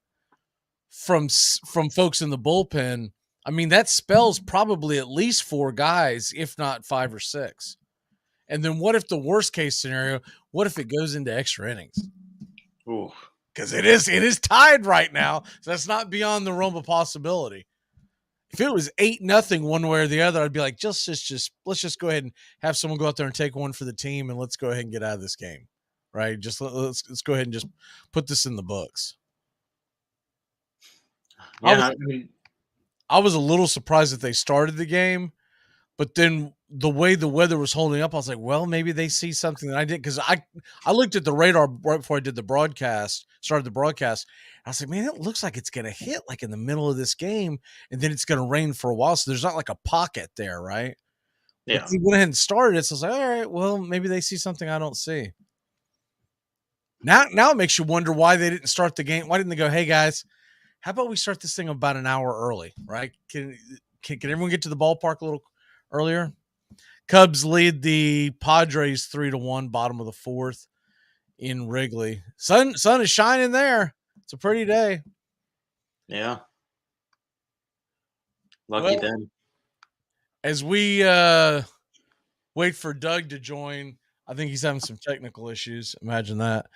from folks in the bullpen. I mean, that spells probably at least 4 guys, if not 5 or 6. And then what if the worst case scenario, what if it goes into extra innings? Because it is tied right now. So that's not beyond the realm of possibility. If it was 8-0 one way or the other, I'd be like, let's just go ahead and have someone go out there and take one for the team, and let's go ahead and get out of this game. Right? Just let's go ahead and just put this in the books. Yeah, I was a little surprised that they started the game, but then the way the weather was holding up, I was like, well, maybe they see something that I did, because I looked at the radar right before I did started the broadcast. I was like, man, it looks like it's going to hit like in the middle of this game, and then it's going to rain for a while. So there's not like a pocket there, right? Yeah. But he went ahead and started it. So I was like, all right, well, maybe they see something I don't see. Now it makes you wonder why they didn't start the game. Why didn't they go, hey guys, how about we start this thing about an hour early, right? Can everyone get to the ballpark a little earlier? Cubs lead the Padres 3-1, bottom of the 4th in Wrigley. Sun is shining there. It's a pretty day. Yeah. Lucky them. As we wait for Doug to join, I think he's having some technical issues. Imagine that.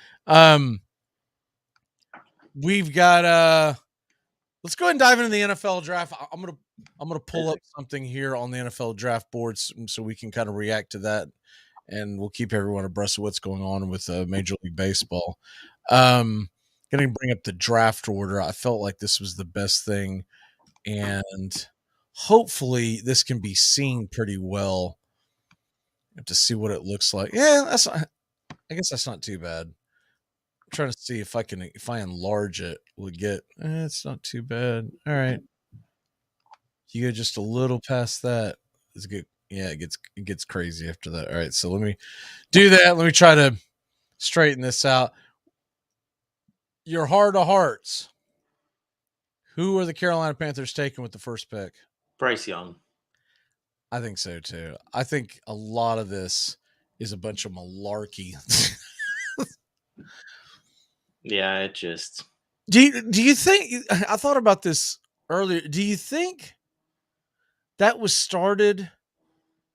We've got let's go ahead and dive into the NFL draft. I'm gonna pull up something here on the NFL draft boards so we can kind of react to that, and we'll keep everyone abreast of what's going on with Major League Baseball. Gonna bring up the draft order. I felt like this was the best thing, and hopefully this can be seen pretty well. You have to see what it looks like. Yeah, I guess that's not too bad. I'm trying to see if I enlarge it, we'll get. It's not too bad. All right, you go just a little past that. It's good. Yeah, it gets crazy after that. All right, so let me do that. Let me try to straighten this out. Your heart of hearts. Who are the Carolina Panthers taking with the first pick? Bryce Young. I think so too. I think a lot of this is a bunch of malarkey. Yeah, it just. Do you think? I thought about this earlier. Do you think that was started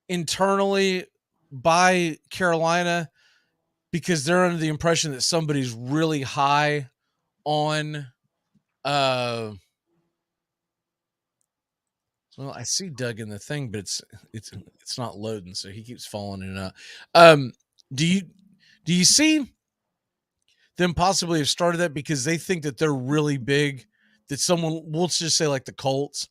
internally by Carolina because they're under the impression that somebody's really high on? Well, I see Doug in the thing, but it's not loading, so he keeps falling in and out. Do you see them possibly have started that because they think that they're really big, that someone, we'll just say like the Colts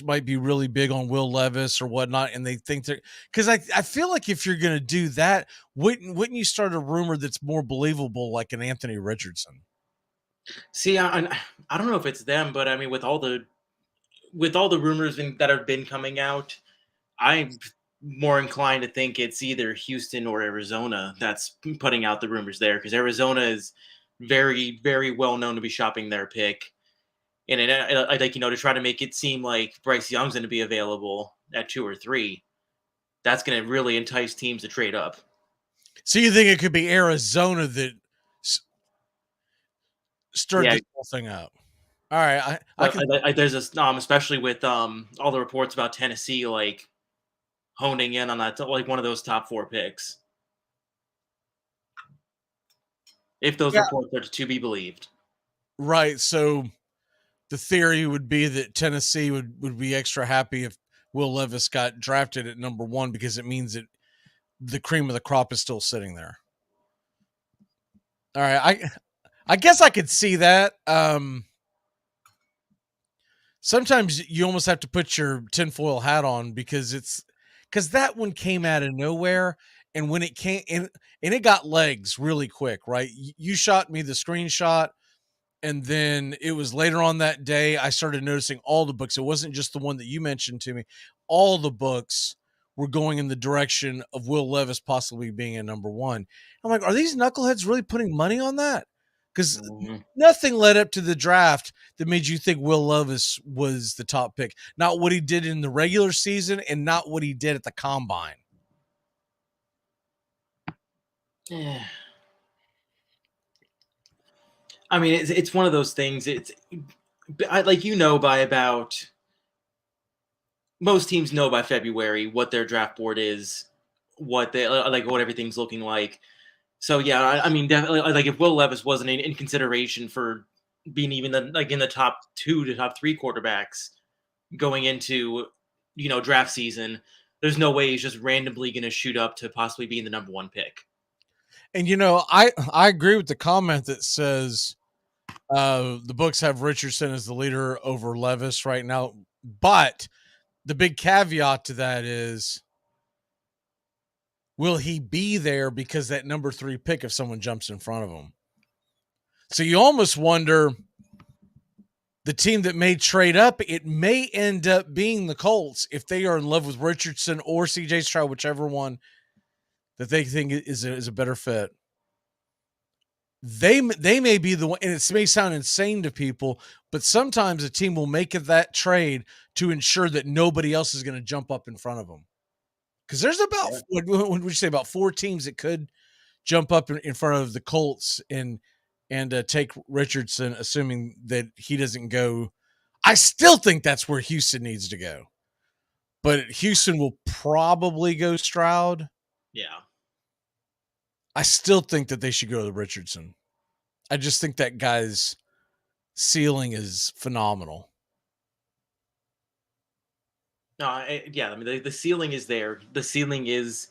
might be really big on Will Levis or whatnot, and they think they're, because I feel like if you're going to do that, wouldn't you start a rumor that's more believable, like an Anthony Richardson? See, I don't know if it's them, but I mean, with all the rumors that have been coming out, I'm more inclined to think it's either Houston or Arizona that's putting out the rumors there, because Arizona is very, very well known to be shopping their pick. And I think, to try to make it seem like Bryce Young's going to be available at 2 or 3, that's going to really entice teams to trade up. So you think it could be Arizona that stirred this whole thing up? All right. There's this, especially with all the reports about Tennessee, like honing in on that, like one of those top 4 picks. If those reports are to be believed. Right. So the theory would be that Tennessee would be extra happy if Will Levis got drafted at number 1, because it means that the cream of the crop is still sitting there. All right. I guess I could see that. Sometimes you almost have to put your tinfoil hat on, because that one came out of nowhere. And when it came in, and it got legs really quick, right? You shot me the screenshot And then it was later on that day I started noticing all the books. It wasn't just the one that you mentioned to me. All the books were going in the direction of Will Levis possibly being a number one. I'm like, are these knuckleheads really putting money on that? Because nothing led up to the draft that made you think Will Levis was the top pick. Not what he did in the regular season and not what he did at the combine. Yeah. I mean, it's one of those things. Like, by about, most teams know by February what their draft board is, what everything's looking like. So yeah, I mean, definitely, like, if Will Levis wasn't in consideration for being even in the top 2 to top 3 quarterbacks going into draft season, there's no way he's just randomly going to shoot up to possibly being the number 1 pick. And I agree with the comment that says the books have Richardson as the leader over Levis right now, but the big caveat to that is, will he be there because that number 3 pick if someone jumps in front of him? So you almost wonder, the team that may trade up, it may end up being the Colts if they are in love with Richardson or CJ Stroud, whichever one that they think is a better fit. They may be the one, and it may sound insane to people, but sometimes a team will make that trade to ensure that nobody else is going to jump up in front of them. Because there's about, what would you say, about 4 teams that could jump up in front of the Colts and take Richardson, assuming that he doesn't go. I still think that's where Houston needs to go. But Houston will probably go Stroud. Yeah. I still think that they should go to Richardson. I just think that guy's ceiling is phenomenal. No, I mean, the ceiling is there. The ceiling is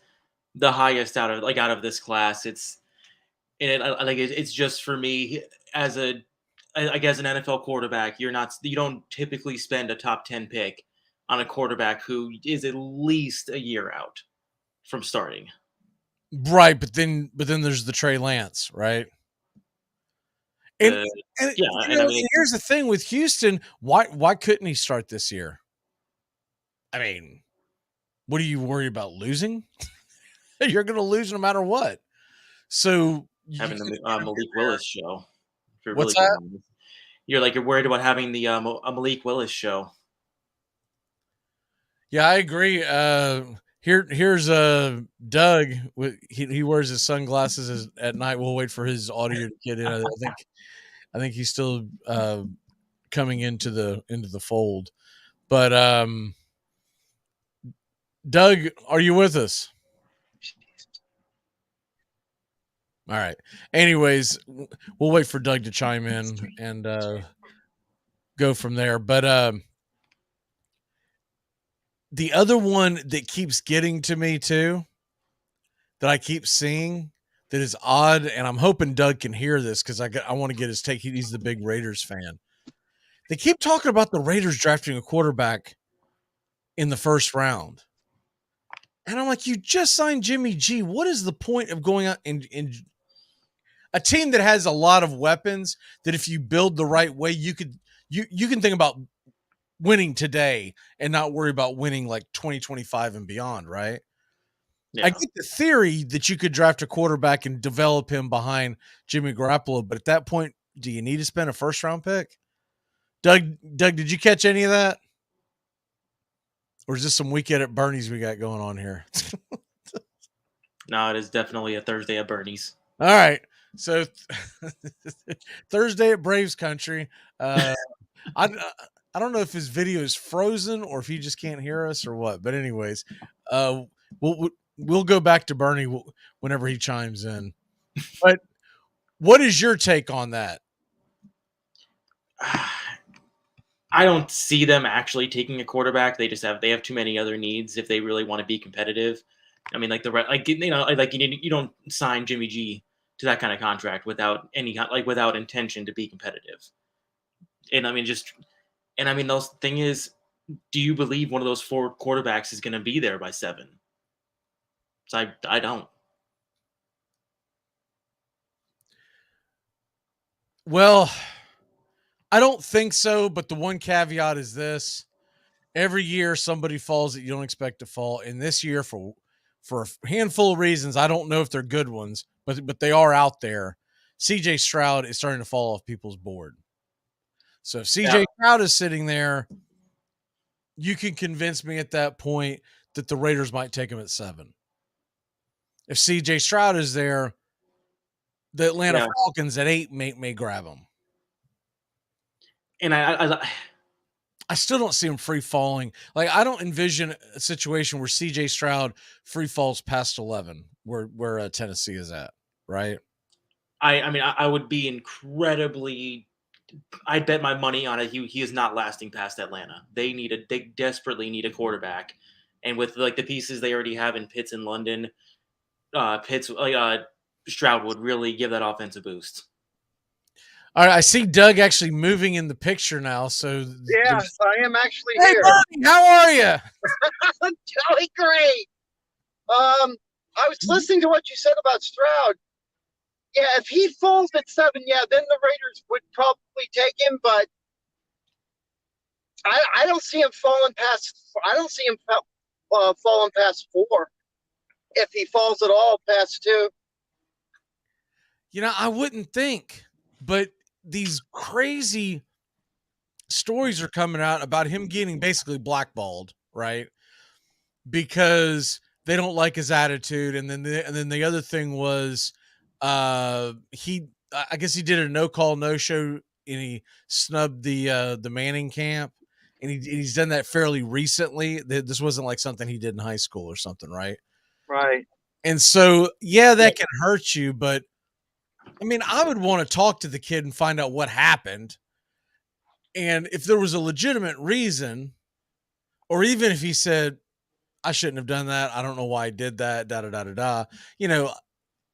the highest out of this class. It's just, for me, as an NFL quarterback, you don't typically spend a top 10 pick on a quarterback who is at least a year out from starting. Right, but then there's the Trey Lance, right? And here's the thing with Houston, why couldn't he start this year? I mean, what are you worried about, losing? You're going to lose no matter what. So having the Malik Willis show. What's that? You're worried about having the Malik Willis show. Yeah, I agree. Here's Doug. He wears his sunglasses at night. We'll wait for his audio to get in. I think he's still coming into the fold. But Doug, are you with us? All right. Anyways, we'll wait for Doug to chime in and go from there. But the other one that keeps getting to me too, that I keep seeing, that is odd, and I'm hoping Doug can hear this because I want to get his take. He's the big Raiders fan. They keep talking about the Raiders drafting a quarterback in the first round. And I'm like, you just signed Jimmy G. What is the point of going out and a team that has a lot of weapons that if you build the right way, you can think about winning today and not worry about winning like 2025 and beyond, right? Yeah. I get the theory that you could draft a quarterback and develop him behind Jimmy Garoppolo, but at that point, do you need to spend a first-round pick? Doug, did you catch any of that? Or is this some weekend at Bernie's we got going on here? No, it is definitely a Thursday at Bernie's. All right. So Thursday at Braves country. I don't know if his video is frozen or if he just can't hear us or what. But anyways, we'll go back to Bernie whenever he chimes in. But what is your take on that? I don't see them actually taking a quarterback. They have too many other needs if they really want to be competitive. I mean, you don't sign Jimmy G to that kind of contract without intention to be competitive. And I mean, the thing is, do you believe one of those 4 quarterbacks is going to be there by 7? So I don't. Well, I don't think so, but the one caveat is this. Every year somebody falls that you don't expect to fall. And this year, for a handful of reasons, I don't know if they're good ones, but they are out there. CJ Stroud is starting to fall off people's board. So if CJ Stroud is sitting there, you can convince me at that point that the Raiders might take him at 7. If CJ Stroud is there, the Atlanta Falcons at 8 may grab him. And I still don't see him free falling. Like, I don't envision a situation where CJ Stroud free falls past 11, where Tennessee is at, right? I mean, I would be incredibly. I'd bet my money on it. He is not lasting past Atlanta. They desperately need a quarterback, and with like the pieces they already have in Pitts and London, Stroud would really give that offense a boost. All right, I see Doug actually moving in the picture now. So yes, I am actually hey, here. Buddy, how are you? Doing great. I was listening to what you said about Stroud. Yeah, if he falls at 7, then the Raiders would probably take him. But I don't see him falling past. I don't see him falling past 4. If he falls at all past 2. I wouldn't think, but these crazy stories are coming out about him getting basically blackballed, right? Because they don't like his attitude, and then the other thing was, I guess he did a no-call, no-show, and he snubbed the Manning camp, and he's done that fairly recently. This wasn't like something he did in high school or something, right? Right. And so, that can hurt you, but I mean, I would want to talk to the kid and find out what happened. And if there was a legitimate reason, or even if he said, I shouldn't have done that, I don't know why I did that, da-da-da-da-da,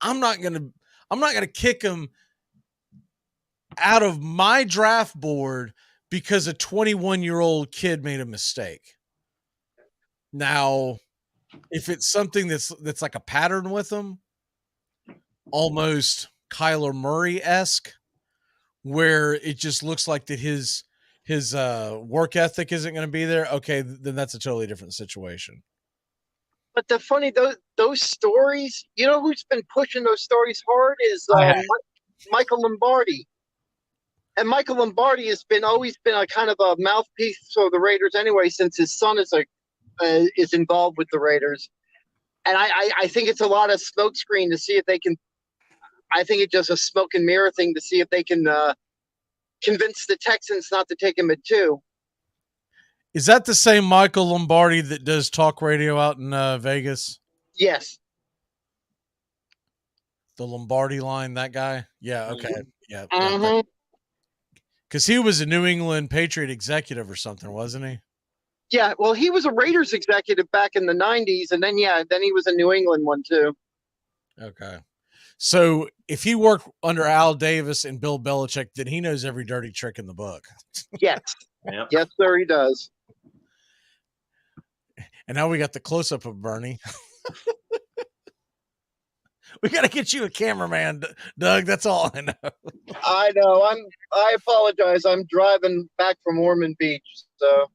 I'm not going to kick him out of my draft board because a 21-year-old kid made a mistake. Now, if it's something that's like a pattern with him, almost Kyler Murray-esque, where it just looks like that his work ethic isn't going to be there, okay, then that's a totally different situation. But the funny, those stories, who's been pushing those stories hard is Michael Lombardi. And Michael Lombardi has always been a kind of a mouthpiece for the Raiders anyway, since his son is involved with the Raiders. And I think it's a lot of smokescreen to see if they can. I think it's just a smoke and mirror thing to see if they can convince the Texans not to take him at 2. Is that the same Michael Lombardi that does talk radio out in Vegas? Yes. The Lombardi line, that guy? Yeah, okay. Yeah. Because Mm-hmm. he was a New England Patriot executive or something, wasn't he? Yeah, well, he was a Raiders executive back in the 90s, and then he was a New England one too. Okay. So if he worked under Al Davis and Bill Belichick, then he knows every dirty trick in the book. Yes. Yep. Yes, sir, he does. And now we got the close-up of Bernie. We got to get you a cameraman, Doug. That's all I know. I know. I apologize. I'm driving back from Ormond Beach, so.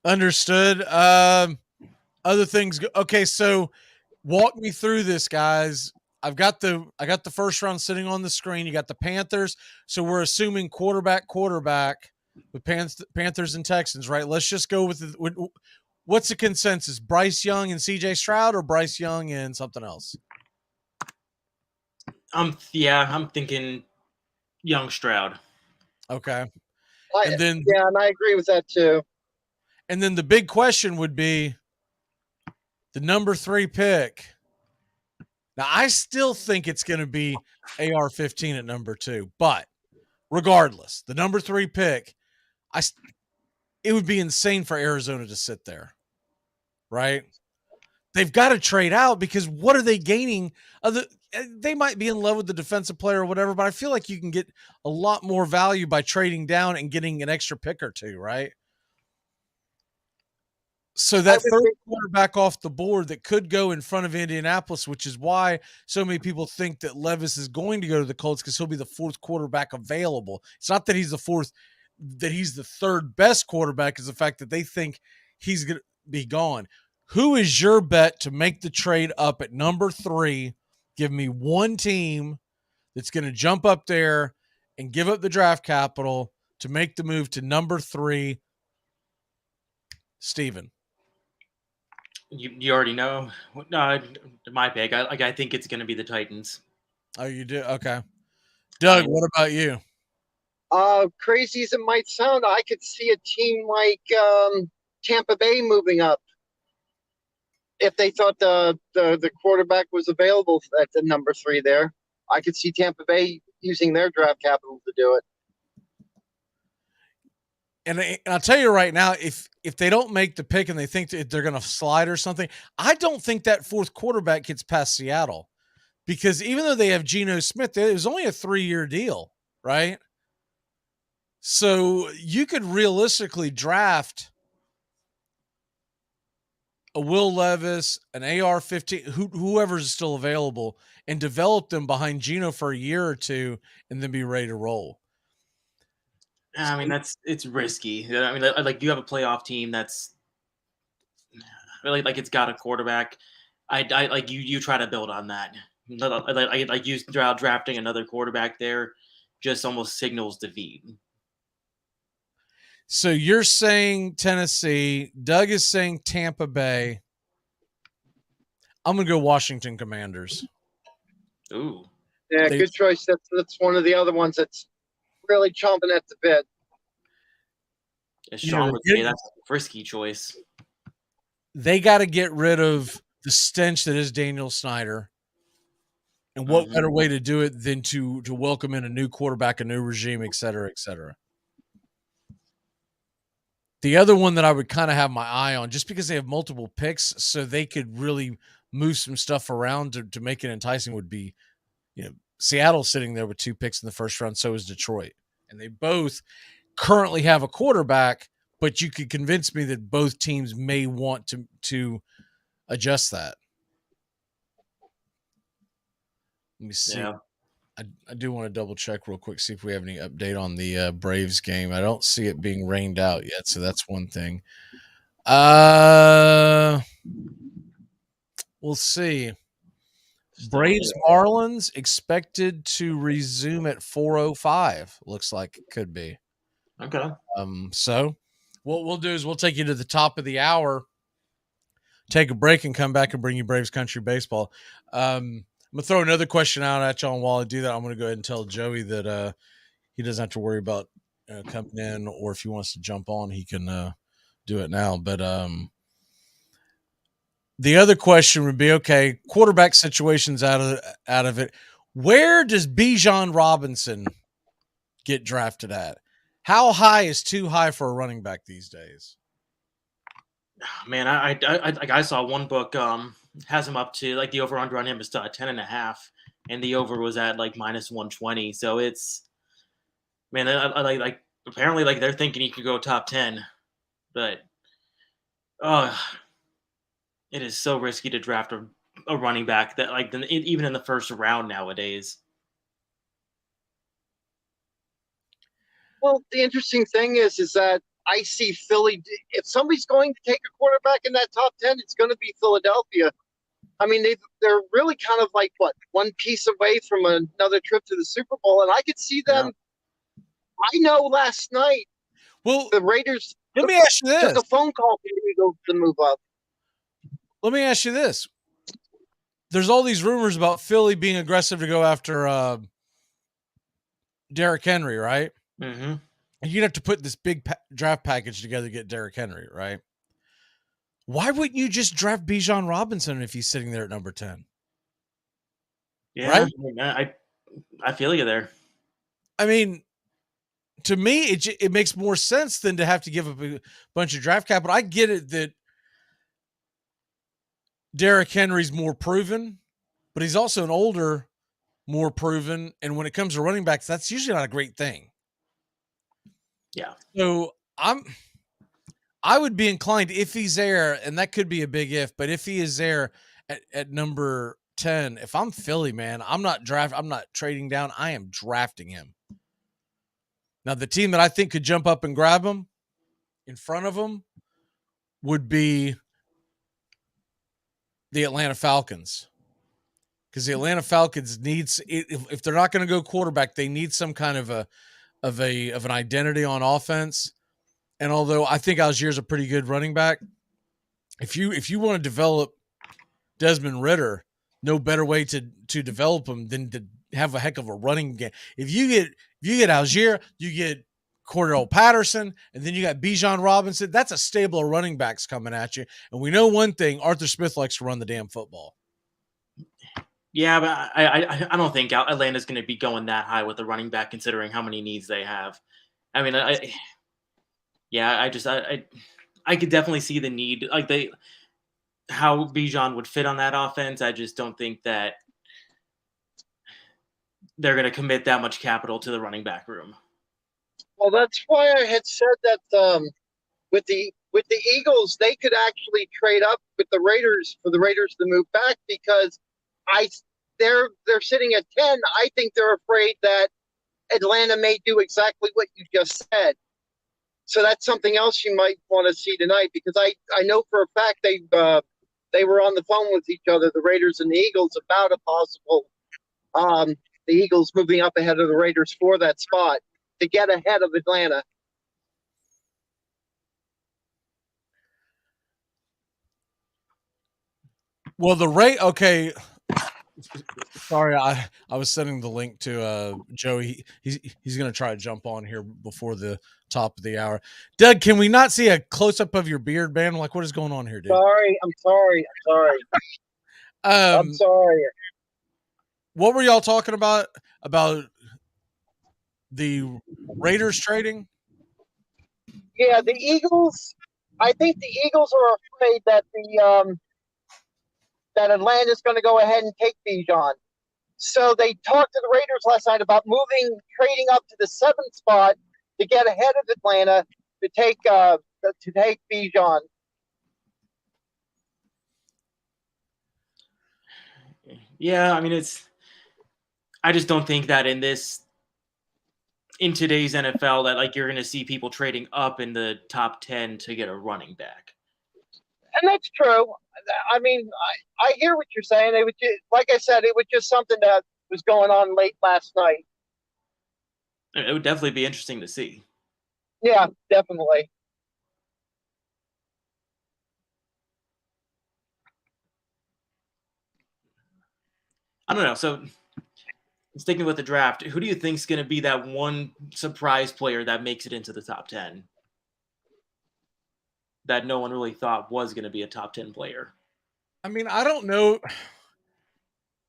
Understood. Other things. Okay, so walk me through this, guys. I got the first round sitting on the screen. You got the Panthers. So we're assuming quarterback with Panthers and Texans, right? Let's just go with what's the consensus? Bryce Young and CJ Stroud, or Bryce Young and something else? I'm thinking Young Stroud. Okay. And I agree with that too. And then the big question would be the number 3 pick. Now, I still think it's going to be AR-15 at number 2, but regardless, the number 3 pick, it would be insane for Arizona to sit there, right? They've got to trade out because what are they gaining? They might be in love with the defensive player or whatever, but I feel like you can get a lot more value by trading down and getting an extra pick or 2, right? So that third quarterback off the board that could go in front of Indianapolis, which is why so many people think that Levis is going to go to the Colts because he'll be the fourth quarterback available. It's not that he's the fourth, that he's the third best quarterback, is the fact that they think he's going to be gone. Who is your bet to make the trade up at number 3? Give me one team that's going to jump up there and give up the draft capital to make the move to number 3. Steven. You already know. No, my pick. I think it's going to be the Titans. Oh, you do? Okay. Doug, what about you? Crazy as it might sound, I could see a team like Tampa Bay moving up if they thought the quarterback was available at the number 3 there. I could see Tampa Bay using their draft capital to do it. And I'll tell you right now, if they don't make the pick and they think that they're going to slide or something, I don't think that fourth quarterback gets past Seattle, because even though they have Geno Smith, it was only a 3-year deal, right? So you could realistically draft a Will Levis, an AR-15, whoever's still available, and develop them behind Geno for a year or two and then be ready to roll. I mean, it's risky. I mean, like you have a playoff team that's really like it's got a quarterback. I like you try to build on that. Like you drafting another quarterback there just almost signals defeat. So you're saying Tennessee. Doug is saying Tampa Bay. I'm going to go Washington Commanders. Ooh. Yeah, good choice. That's one of the other ones that's really chomping at the bit. As Sean would say, that's a frisky choice. They got to get rid of the stench that is Daniel Snyder. And what better way to do it than to welcome in a new quarterback, a new regime, et cetera, et cetera. The other one that I would kind of have my eye on, just because they have multiple picks, so they could really move some stuff around to make it enticing, would be, Seattle sitting there with 2 picks in the first round. So is Detroit. And they both currently have a quarterback, but you could convince me that both teams may want to adjust that. Let me see. Yeah. I do want to double check real quick, see if we have any update on the Braves game. I don't see it being rained out yet, so that's one thing. We'll see. Braves Marlins expected to resume at 4:05. Looks like it could be. Okay. So what we'll do is we'll take you to the top of the hour, take a break, and come back and bring you Braves Country Baseball. I'm going to throw another question out at y'all, and while I do that, I'm going to go ahead and tell Joey that he doesn't have to worry about coming in, or if he wants to jump on, he can do it now. But the other question would be, okay, quarterback situations out of it. Where does Bijan Robinson get drafted at? How high is too high for a running back these days? Man, I saw one book has him up to like the over under on him is 10.5, and the over was at like -120. So it's, man, I like apparently like they're thinking he could go top 10, but it is so risky to draft a running back that like even in the first round nowadays. Well, the interesting thing is that I see Philly. If somebody's going to take a quarterback in that top 10, it's going to be Philadelphia. I mean, they're really kind of like, one piece away from another trip to the Super Bowl, and I could see them. Yeah. I know last night, the Raiders. Let me ask you this: took a phone call for the Eagles to move up. Let me ask you this: there's all these rumors about Philly being aggressive to go after Derrick Henry, right? Mm-hmm. And you'd have to put this big draft package together to get Derrick Henry, right? Why wouldn't you just draft Bijan Robinson if he's sitting there at number 10? Yeah, right? I feel you there. I mean, to me, it makes more sense than to have to give up a bunch of draft capital. I get it that Derrick Henry's more proven, but he's also an older, more proven. And when it comes to running backs, that's usually not a great thing. Yeah. So I would be inclined, if he's there, and that could be a big if, but if he is there at number 10, if I'm Philly, man, I'm not trading down. I am drafting him. Now, the team that I think could jump up and grab him in front of him would be the Atlanta Falcons. Because the Atlanta Falcons if they're not going to go quarterback, they need some kind of an identity on offense. And although I think Algier's a pretty good running back, if you want to develop Desmond Ridder, no better way to develop him than to have a heck of a running game. If you get Algier, you get Cordell Patterson, and then you got Bijan Robinson. That's a stable of running backs coming at you. And we know one thing: Arthur Smith likes to run the damn football. Yeah, but I don't think Atlanta's going to be going that high with the running back, considering how many needs they have. I mean, I could definitely see the need, how Bijan would fit on that offense. I just don't think that they're going to commit that much capital to the running back room. Well, that's why I had said that with the Eagles, they could actually trade up with the Raiders for the Raiders to move back, because they're sitting at 10. I think they're afraid that Atlanta may do exactly what you just said. So that's something else you might want to see tonight, because I know for a fact they were on the phone with each other, the Raiders and the Eagles, about a possible the Eagles moving up ahead of the Raiders for that spot to get ahead of Atlanta. Well, okay. Sorry, I was sending the link to Joey. He's going to try to jump on here before the top of the hour. Doug, can we not see a close up of your beard, man? Like, what is going on here, dude? I'm sorry. I'm sorry. What were y'all talking about the Raiders trading? Yeah, the Eagles. I think the Eagles are afraid that that Atlanta's going to go ahead and take Bijan. So they talked to the Raiders last night about trading up to the 7th spot to get ahead of Atlanta to take Bijan. Yeah, I mean, I just don't think that in today's NFL that you're going to see people trading up in the top 10 to get a running back. And that's true. I mean, I hear what you're saying. It was just, like I said, it was just something that was going on late last night. It would definitely be interesting to see. Yeah, definitely. I don't know. So, sticking with the draft, who do you think is going to be that one surprise player that makes it into the top 10? That no one really thought was going to be a top 10 player. I mean, I don't know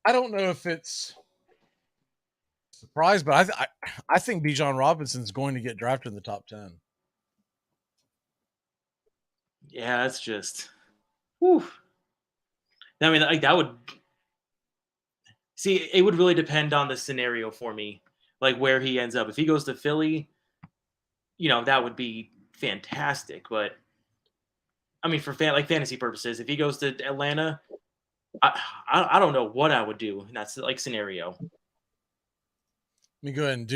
if it's a surprise, but I think Bijan Robinson's going to get drafted in the top 10. Yeah, that's just. Whew. I mean, that would. See, it would really depend on the scenario for me, where he ends up. If he goes to Philly, that would be fantastic. But I mean, for fantasy purposes, if he goes to Atlanta, I don't know what I would do in that scenario. Let me go ahead and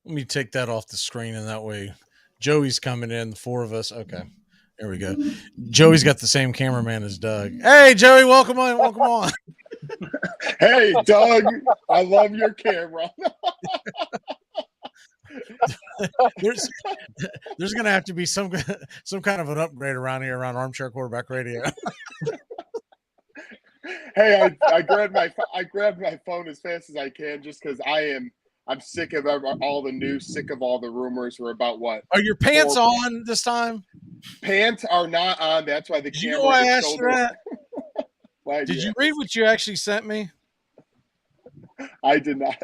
let me take that off the screen, and that way Joey's coming in, the four of us. Okay, there we go. Joey's got the same cameraman as Doug. Hey, Joey, welcome on. Hey, Doug, I love your camera. There's going to have to be some kind of an upgrade around here around Armchair Quarterback Radio. Hey, I grabbed my phone as fast as I can just because I'm sick of all the news, sick of all the rumors. We're about what? Are your pants on this time? Pants are not on. That's why the camera. You know why I asked you that? Did you read what you actually sent me? I did not.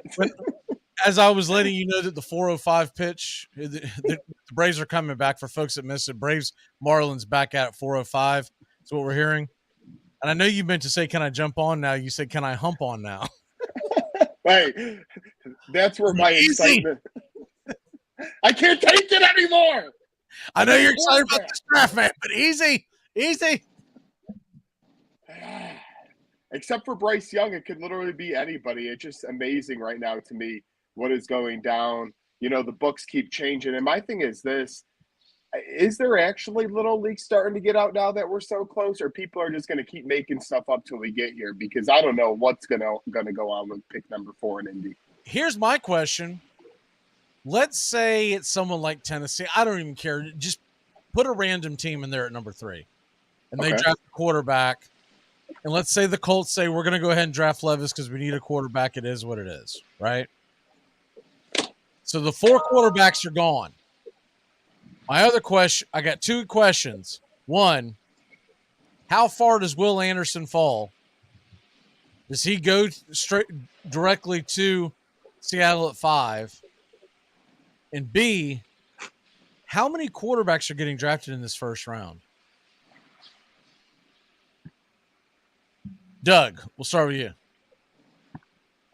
As I was letting you know that the 4:05 pitch, the Braves are coming back. For folks that missed it, Braves Marlins back at 4:05. That's what we're hearing. And I know you meant to say, "Can I jump on now?" You said, "Can I hump on now?" Hey, that's where my excitement. I can't take it anymore. I know you're excited about this draft, man, but easy. Except for Bryce Young, it could literally be anybody. It's just amazing right now to me what is going down. The books keep changing. And my thing is this. Is there actually little leagues starting to get out now that we're so close, or people are just going to keep making stuff up till we get here? Because I don't know what's going to go on with pick number 4 in Indy. Here's my question. Let's say it's someone like Tennessee. I don't even care. Just put a random team in there at number 3, and they draft a quarterback. And let's say the Colts say, we're going to go ahead and draft Levis because we need a quarterback. It is what it is, right? So the 4 quarterbacks are gone. My other question, I got 2 questions. One, how far does Will Anderson fall? Does he go directly to Seattle at 5? And B, how many quarterbacks are getting drafted in this first round? Doug, we'll start with you.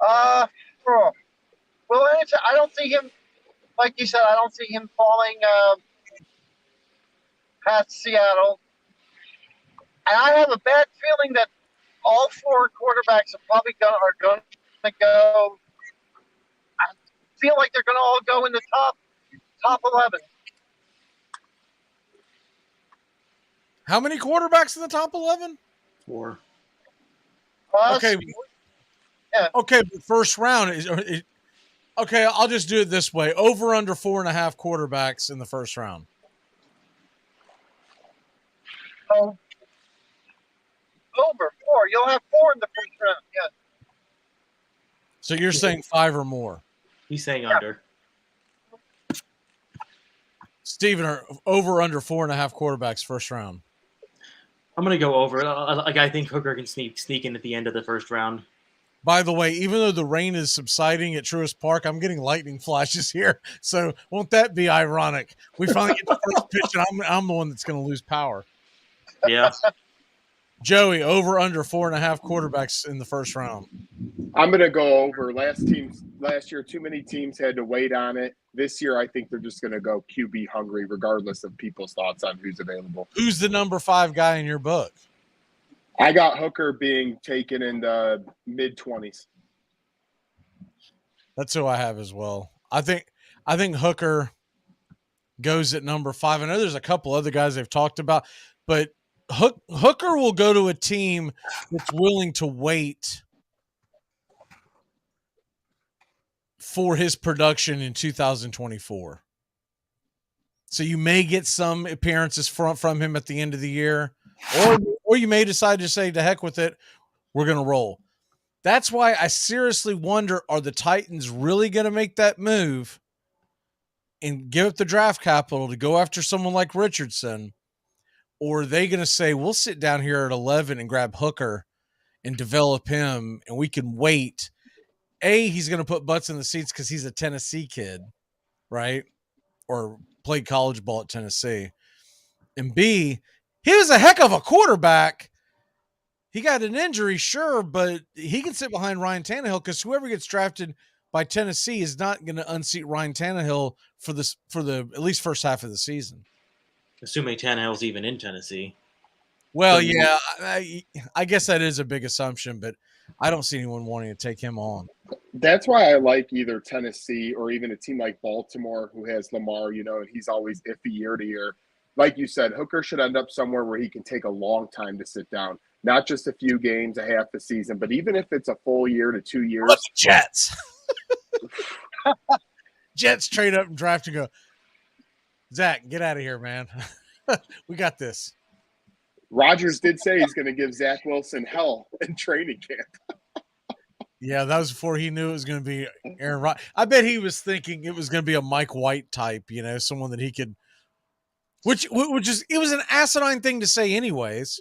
Well, I don't see him, like you said, I don't see him falling past Seattle. And I have a bad feeling that all 4 quarterbacks are probably going to go. I feel like they're going to all go in the top 11. How many quarterbacks in the top 11? 4. Okay. Yeah. Okay, but first round is okay. I'll just do it this way: over under 4.5 quarterbacks in the first round. Oh, over 4. You'll have 4 in the first round. Yeah. So you're saying 5 or more? He's saying under. Steven, are over under 4.5 quarterbacks first round? I'm going to go over. Like, I think Hooker can sneak in at the end of the first round. By the way, even though the rain is subsiding at Truist Park, I'm getting lightning flashes here. So won't that be ironic? We finally get the first pitch, and I'm the one that's going to lose power. Yeah. Joey, over under 4.5 quarterbacks in the first round. I'm going to go over. Last year, too many teams had to wait on it. This year, I think they're just going to go QB hungry, regardless of people's thoughts on who's available. Who's the number 5 guy in your book? I got Hooker being taken in the mid-20s. That's who I have as well. I think Hooker goes at number 5. I know there's a couple other guys they've talked about, but Hooker will go to a team that's willing to wait for his production in 2024. So you may get some appearances from him at the end of the year, or you may decide to say, to heck with it, we're going to roll. That's why I seriously wonder, are the Titans really going to make that move and give up the draft capital to go after someone like Richardson? Or are they going to say, we'll sit down here at 11 and grab Hooker and develop him, and we can wait. A, he's going to put butts in the seats because he's a Tennessee kid, right? Or played college ball at Tennessee. And B, he was a heck of a quarterback. He got an injury, sure, but he can sit behind Ryan Tannehill because whoever gets drafted by Tennessee is not going to unseat Ryan Tannehill for the at least first half of the season. Assuming Tannehill's even in Tennessee. Well, yeah, I guess that is a big assumption, but I don't see anyone wanting to take him on. That's why I like either Tennessee or even a team like Baltimore who has Lamar, and he's always iffy year to year. Like you said, Hooker should end up somewhere where he can take a long time to sit down. Not just a few games, a half the season, but even if it's a full year to 2 years. Look, Jets. Jets trade up and draft and go, Zach, get out of here, man. We got this. Rodgers did say he's going to give Zach Wilson hell in training camp. Yeah, that was before he knew it was going to be Aaron Rodgers. I bet he was thinking it was going to be a Mike White type, someone that he could, which is, it was an asinine thing to say anyways,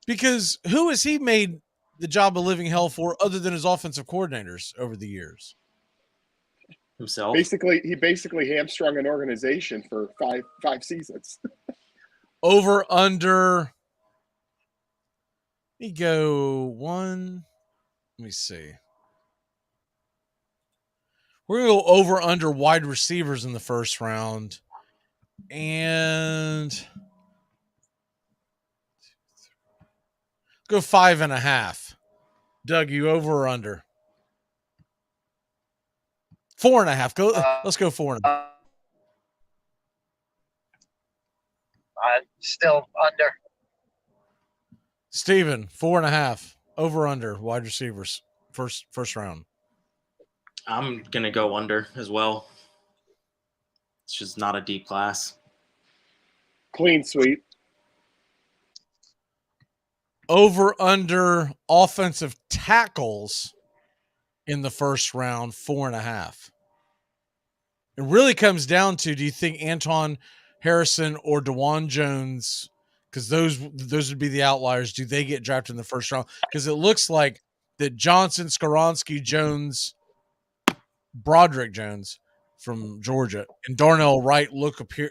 because who has he made the job of living hell for other than his offensive coordinators over the years? Himself. He basically hamstrung an organization for five seasons. Over, under, let me go one. Let me see. We're going to go over, under wide receivers in the first round. And go 5.5. Doug, you over or under? 4.5. Go. Let's go 4.5. Still under. Steven, 4.5. Over under wide receivers first round. I'm gonna go under as well. It's just not a deep class. Clean sweep. Over under offensive tackles in the first round, 4.5. It really comes down to, do you think Anton Harrison or DeJuan Jones, because those would be the outliers, do they get drafted in the first round? Because it looks like that Johnson, Skoronski, Jones, Broderick Jones from Georgia, and Darnell Wright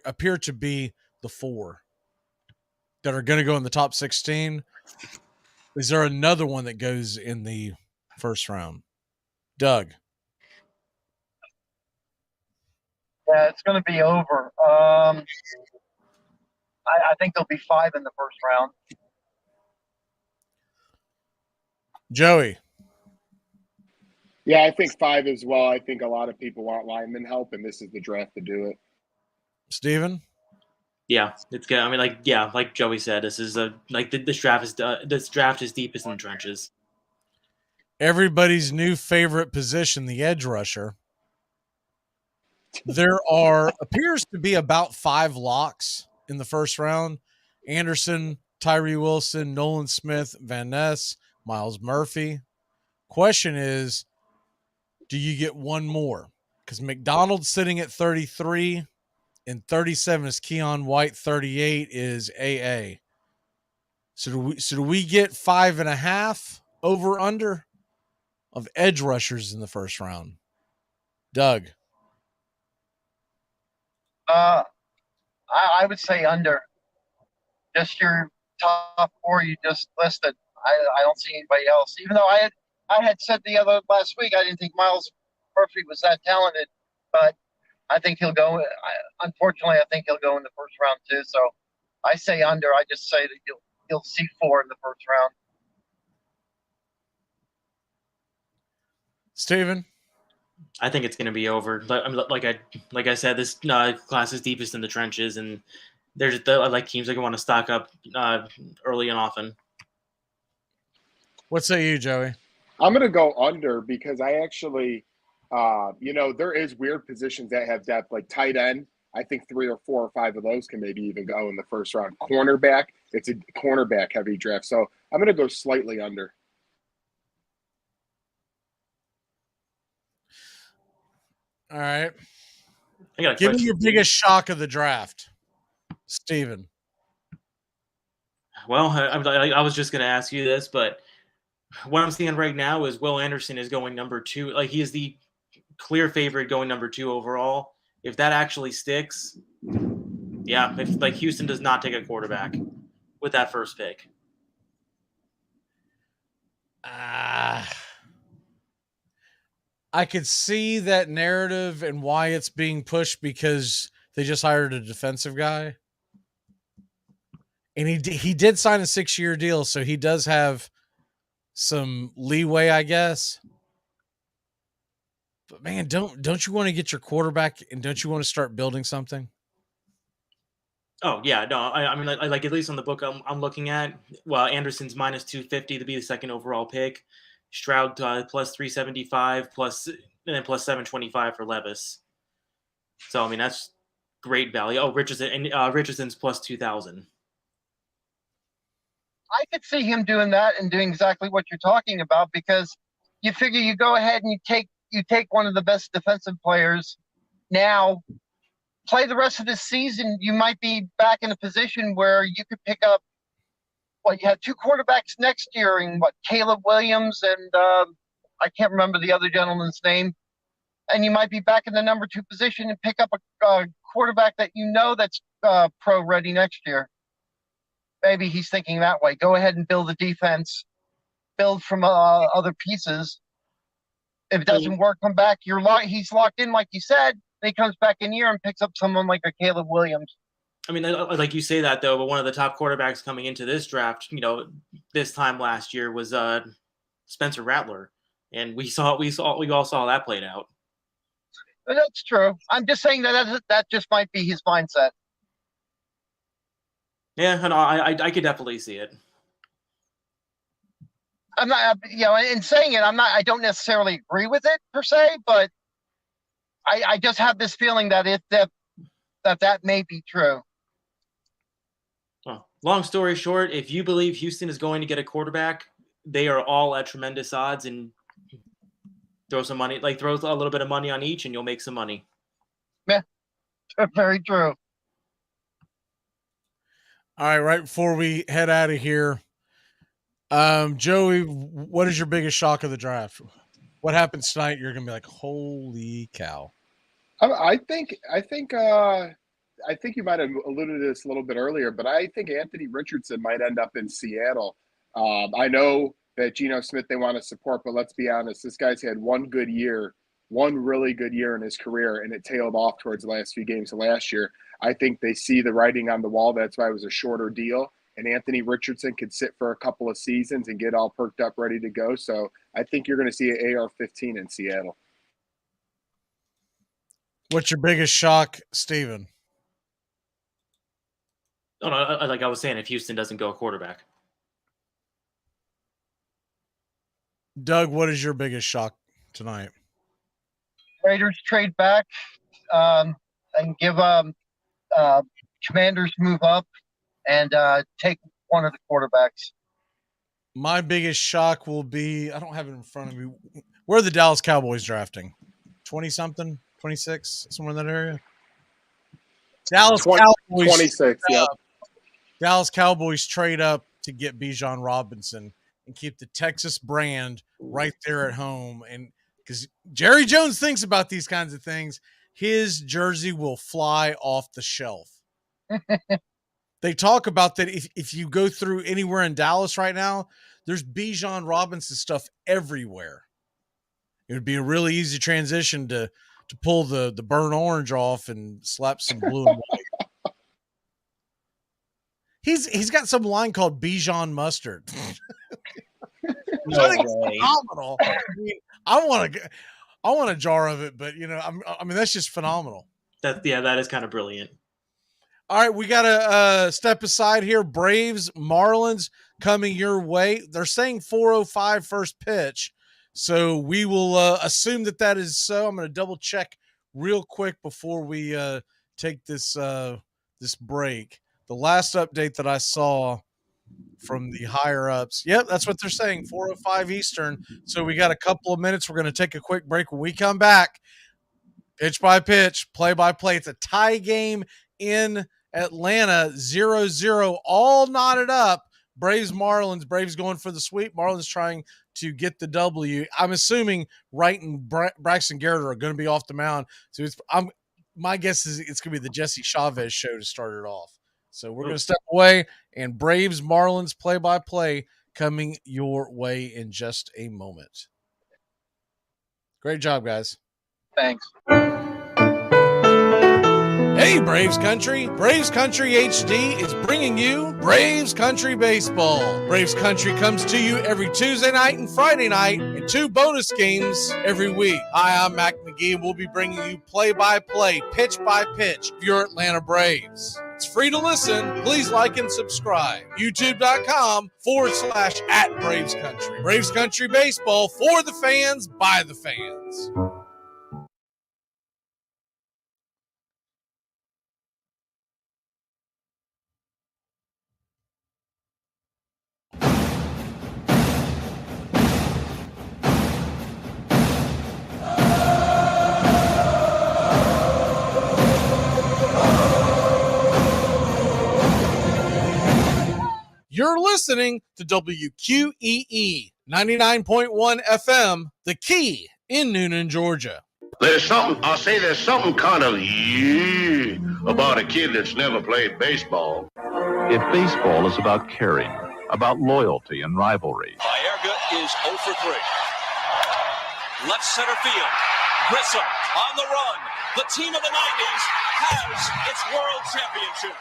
appear to be the 4 that are going to go in the top 16. Is there another one that goes in the first round? Doug. Yeah, it's going to be over. I think there'll be 5 in the first round. Joey. Yeah, I think 5 as well. I think a lot of people want lineman help, and this is the draft to do it. Steven? Yeah, it's good. I mean, like Joey said, this is this draft is deepest in the trenches. Everybody's new favorite position, the edge rusher. There appears to be about 5 locks in the first round. Anderson, Tyree Wilson, Nolan Smith, Van Ness, Miles Murphy. Question is, do you get one more? Because McDonald's sitting at 33, and 37 is Keon White, 38 is AA. So do we get 5.5 over under of edge rushers in the first round? Doug. I would say under. Just your top 4 you just listed. I don't see anybody else. Even though I had said last week I didn't think Miles Murphy was that talented, but I think he'll go. Unfortunately, I think he'll go in the first round too. So I say under. I just say that you'll see 4 in the first round. Steven? I think it's going to be over. Like I said, this class is deepest in the trenches, and there's teams that want to stock up early and often. What say you, Joey? I'm going to go under because I actually, there is weird positions that have depth, like tight end. I think 3 or 4 or 5 of those can maybe even go in the first round. Cornerback, it's a cornerback heavy draft. So I'm going to go slightly under. All right. Give me your biggest shock of the draft, Steven. Well, I was just going to ask you this, but what I'm seeing right now is Will Anderson is going number 2. Like, he is the clear favorite going number 2 overall. If that actually sticks, yeah, if Houston does not take a quarterback with that first pick. I could see that narrative and why it's being pushed because they just hired a defensive guy. And he did sign a 6-year deal, so he does have some leeway, I guess. But man, don't you want to get your quarterback and don't you want to start building something? Oh yeah, no, I mean like at least on the book I'm looking at, well, Anderson's minus 250 to be the second overall pick. Stroud plus 375 plus 725 for Levis. So I mean that's great value. Oh, Richardson's plus 2,000. I could see him doing that and doing exactly what you're talking about because you figure you go ahead and you take one of the best defensive players now, play the rest of the season. You might be back in a position where you could pick up. You had 2 quarterbacks next year in Caleb Williams and I can't remember the other gentleman's name. And you might be back in the number 2 position and pick up a quarterback that that's pro ready next year. Maybe he's thinking that way. Go ahead and build a defense, build from other pieces. If it doesn't work, come back. He's locked in, like you said. Then he comes back in here and picks up someone like a Caleb Williams. I mean, like you say that though, but one of the top quarterbacks coming into this draft, this time last year was Spencer Rattler, and we all saw that played out. That's true. I'm just saying that just might be his mindset. Yeah, no, I could definitely see it. I'm not, in saying it, I don't necessarily agree with it per se, but I just have this feeling that that may be true. Well, long story short, if you believe Houston is going to get a quarterback, they are all at tremendous odds, and throw some money, throw a little bit of money on each, and you'll make some money. Yeah, very true. All right before we head out of here, Joey, what is your biggest shock of the draft? What happens tonight? You're gonna be like, holy cow. I think you might have alluded to this a little bit earlier, but I think Anthony Richardson might end up in Seattle. I know that Geno Smith they want to support, but let's be honest, this guy's had one really good year in his career, and it tailed off towards the last few games of last year. I think they see the writing on the wall. That's why it was a shorter deal. And Anthony Richardson could sit for a couple of seasons and get all perked up, ready to go. So I think you're going to see an AR-15 in Seattle. What's your biggest shock, Steven? No, like I was saying, if Houston doesn't go a quarterback. Doug, what is your biggest shock tonight? Raiders trade back and give Commanders move up and take one of the quarterbacks. My biggest shock will be, I don't have it in front of me. Where are the Dallas Cowboys drafting? 20-something? 26? Somewhere in that area? Dallas Cowboys. 26, yeah. Dallas Cowboys trade up to get Bijan Robinson and keep the Texas brand right there at home. And because Jerry Jones thinks about these kinds of things, his jersey will fly off the shelf. They talk about that if you go through anywhere in Dallas right now, there's Bijan Robinson stuff everywhere. It would be a really easy transition to pull the burnt orange off and slap some blue and white. He's got some line called Bijan mustard. I think it's phenomenal. I mean, I want a jar of it, but I mean that's just phenomenal. That is kind of brilliant. All right, we got to step aside here. Braves, Marlins coming your way. They're saying 4:05 first pitch, so we will assume that is so. I'm going to double check real quick before we take this break. The last update that I saw from the higher ups, yep, that's what they're saying, 4:05 Eastern. So we got a couple of minutes. We're going to take a quick break. When we come back, pitch by pitch, play by play. It's a tie game in Atlanta, 0-0, all knotted up. Braves, Marlins. Braves going for the sweep. Marlins trying to get the W. I'm assuming Wright and Braxton Garrett are going to be off the mound. So my guess is it's going to be the Jesse Chavez show to start it off. So we're going to step away, and Braves, Marlins play-by-play coming your way in just a moment. Great job, guys. Thanks. Hey, Braves Country. Braves Country HD is bringing you Braves Country Baseball. Braves Country comes to you every Tuesday night and Friday night, and 2 bonus games every week. Hi, I'm Mac Magee, and we'll be bringing you play-by-play, pitch-by-pitch of your Atlanta Braves. It's free to listen. Please like and subscribe. YouTube.com/@Braves Country. Braves Country Baseball for the fans, by the fans. You're listening to WQEE 99.1 FM, The Key in Noonan, Georgia. There's something kind of about a kid that's never played baseball. If baseball is about caring, about loyalty and rivalry, Baerga is 0 for 3. Left center field. Grissom on the run. The team of the 90s has its world championship.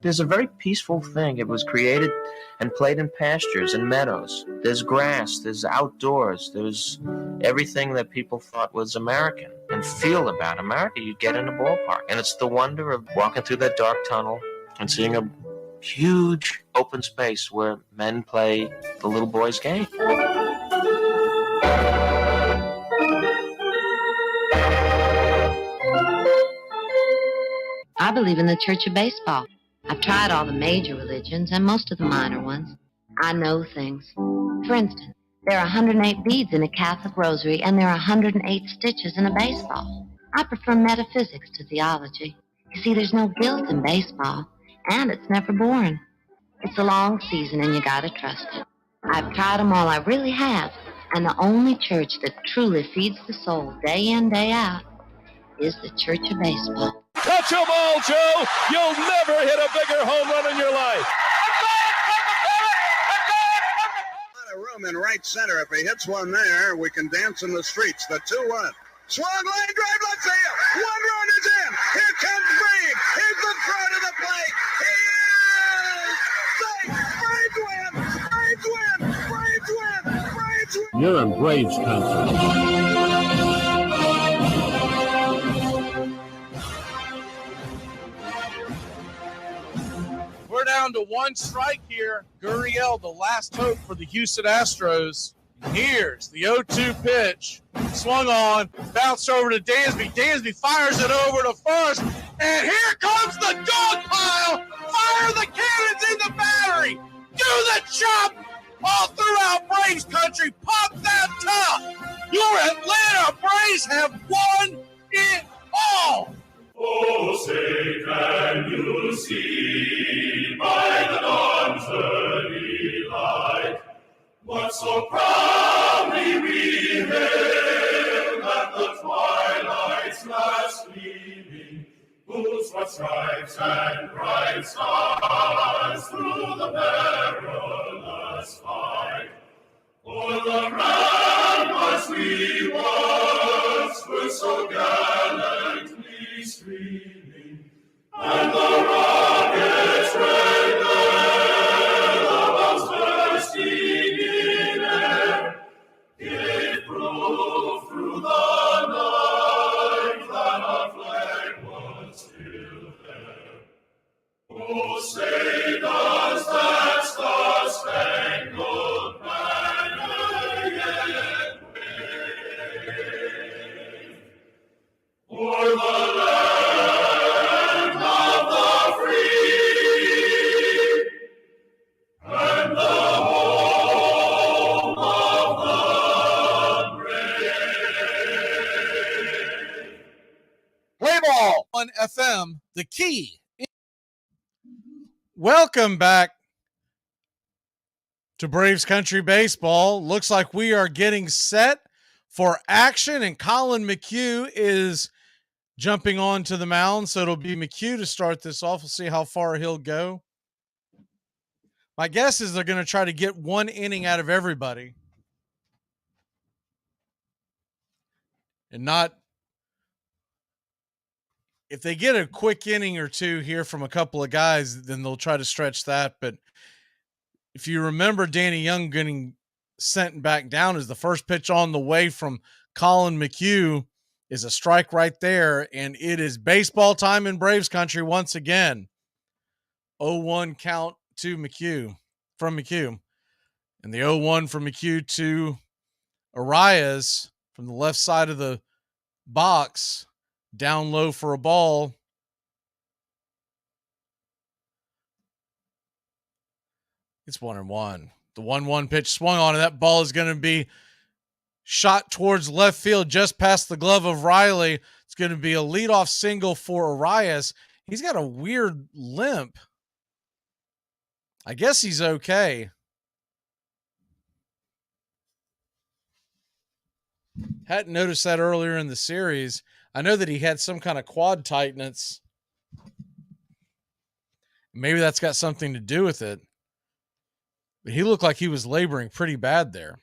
There's a very peaceful thing. It was created and played in pastures and meadows. There's grass, there's outdoors, there's everything that people thought was American and feel about America. You get in a ballpark, and it's the wonder of walking through that dark tunnel and seeing a huge open space where men play the little boy's game. I believe in the Church of Baseball. I've tried all the major religions and most of the minor ones. I know things. For instance, there are 108 beads in a Catholic rosary, and there are 108 stitches in a baseball. I prefer metaphysics to theology. You see, there's no guilt in baseball, and it's never boring. It's a long season, and you gotta trust it. I've tried them all, I really have, and the only church that truly feeds the soul day in, day out is the Church of Baseball. Touch a ball, Joe. You'll never hit a bigger home run in your life. A room in right center. If he hits one there, we can dance in the streets. The 2-1. Swung line drive, let's see it. One run is in. Here comes Brave. Here's the throw to the plate. He is safe. Braves win. Braves win. Braves win. Braves win. You're in Braves country. We're down to one strike here. Gurriel, the last hope for the Houston Astros. Here's the 0-2 pitch. Swung on, bounced over to Dansby. Dansby fires it over to first, and here comes the dog pile. Fire the cannons in the battery. Do the chop all throughout Braves country. Pop that top. Your Atlanta Braves have won it all. Oh, say can you see by the dawn's early light what so proudly we hailed at the twilight's last gleaming, whose what stripes and bright stars through the perilous fight o'er the ramparts we once were so gallantly streaming, and the rockets red glare, the bombs bursting in air, gave proof through the night that our flag was still there. Oh, say does that star-spangled banner yet wave o'er the land of the free and the home of the brave? Play ball on FM, the key. Welcome back to Braves Country Baseball. Looks like we are getting set for action, and Colin McHugh is jumping onto the mound, so it'll be McHugh to start this off. We'll see how far he'll go. My guess is they're going to try to get one inning out of everybody and not, if they get a quick inning or two here from a couple of guys, then they'll try to stretch that. But if you remember Danny Young getting sent back down, as the first pitch on the way from Colin McHugh is a strike right there, and it is baseball time in Braves country once again. 0-1 count to McHugh, from McHugh. And the 0-1 from McHugh to Arias from the left side of the box, down low for a ball. It's 1-1. The 1-1 pitch swung on, and that ball is going to be shot towards left field, just past the glove of Riley. It's going to be a leadoff single for Arias. He's got a weird limp. I guess he's okay. Hadn't noticed that earlier in the series. I know that he had some kind of quad tightness. Maybe that's got something to do with it. But he looked like he was laboring pretty bad there.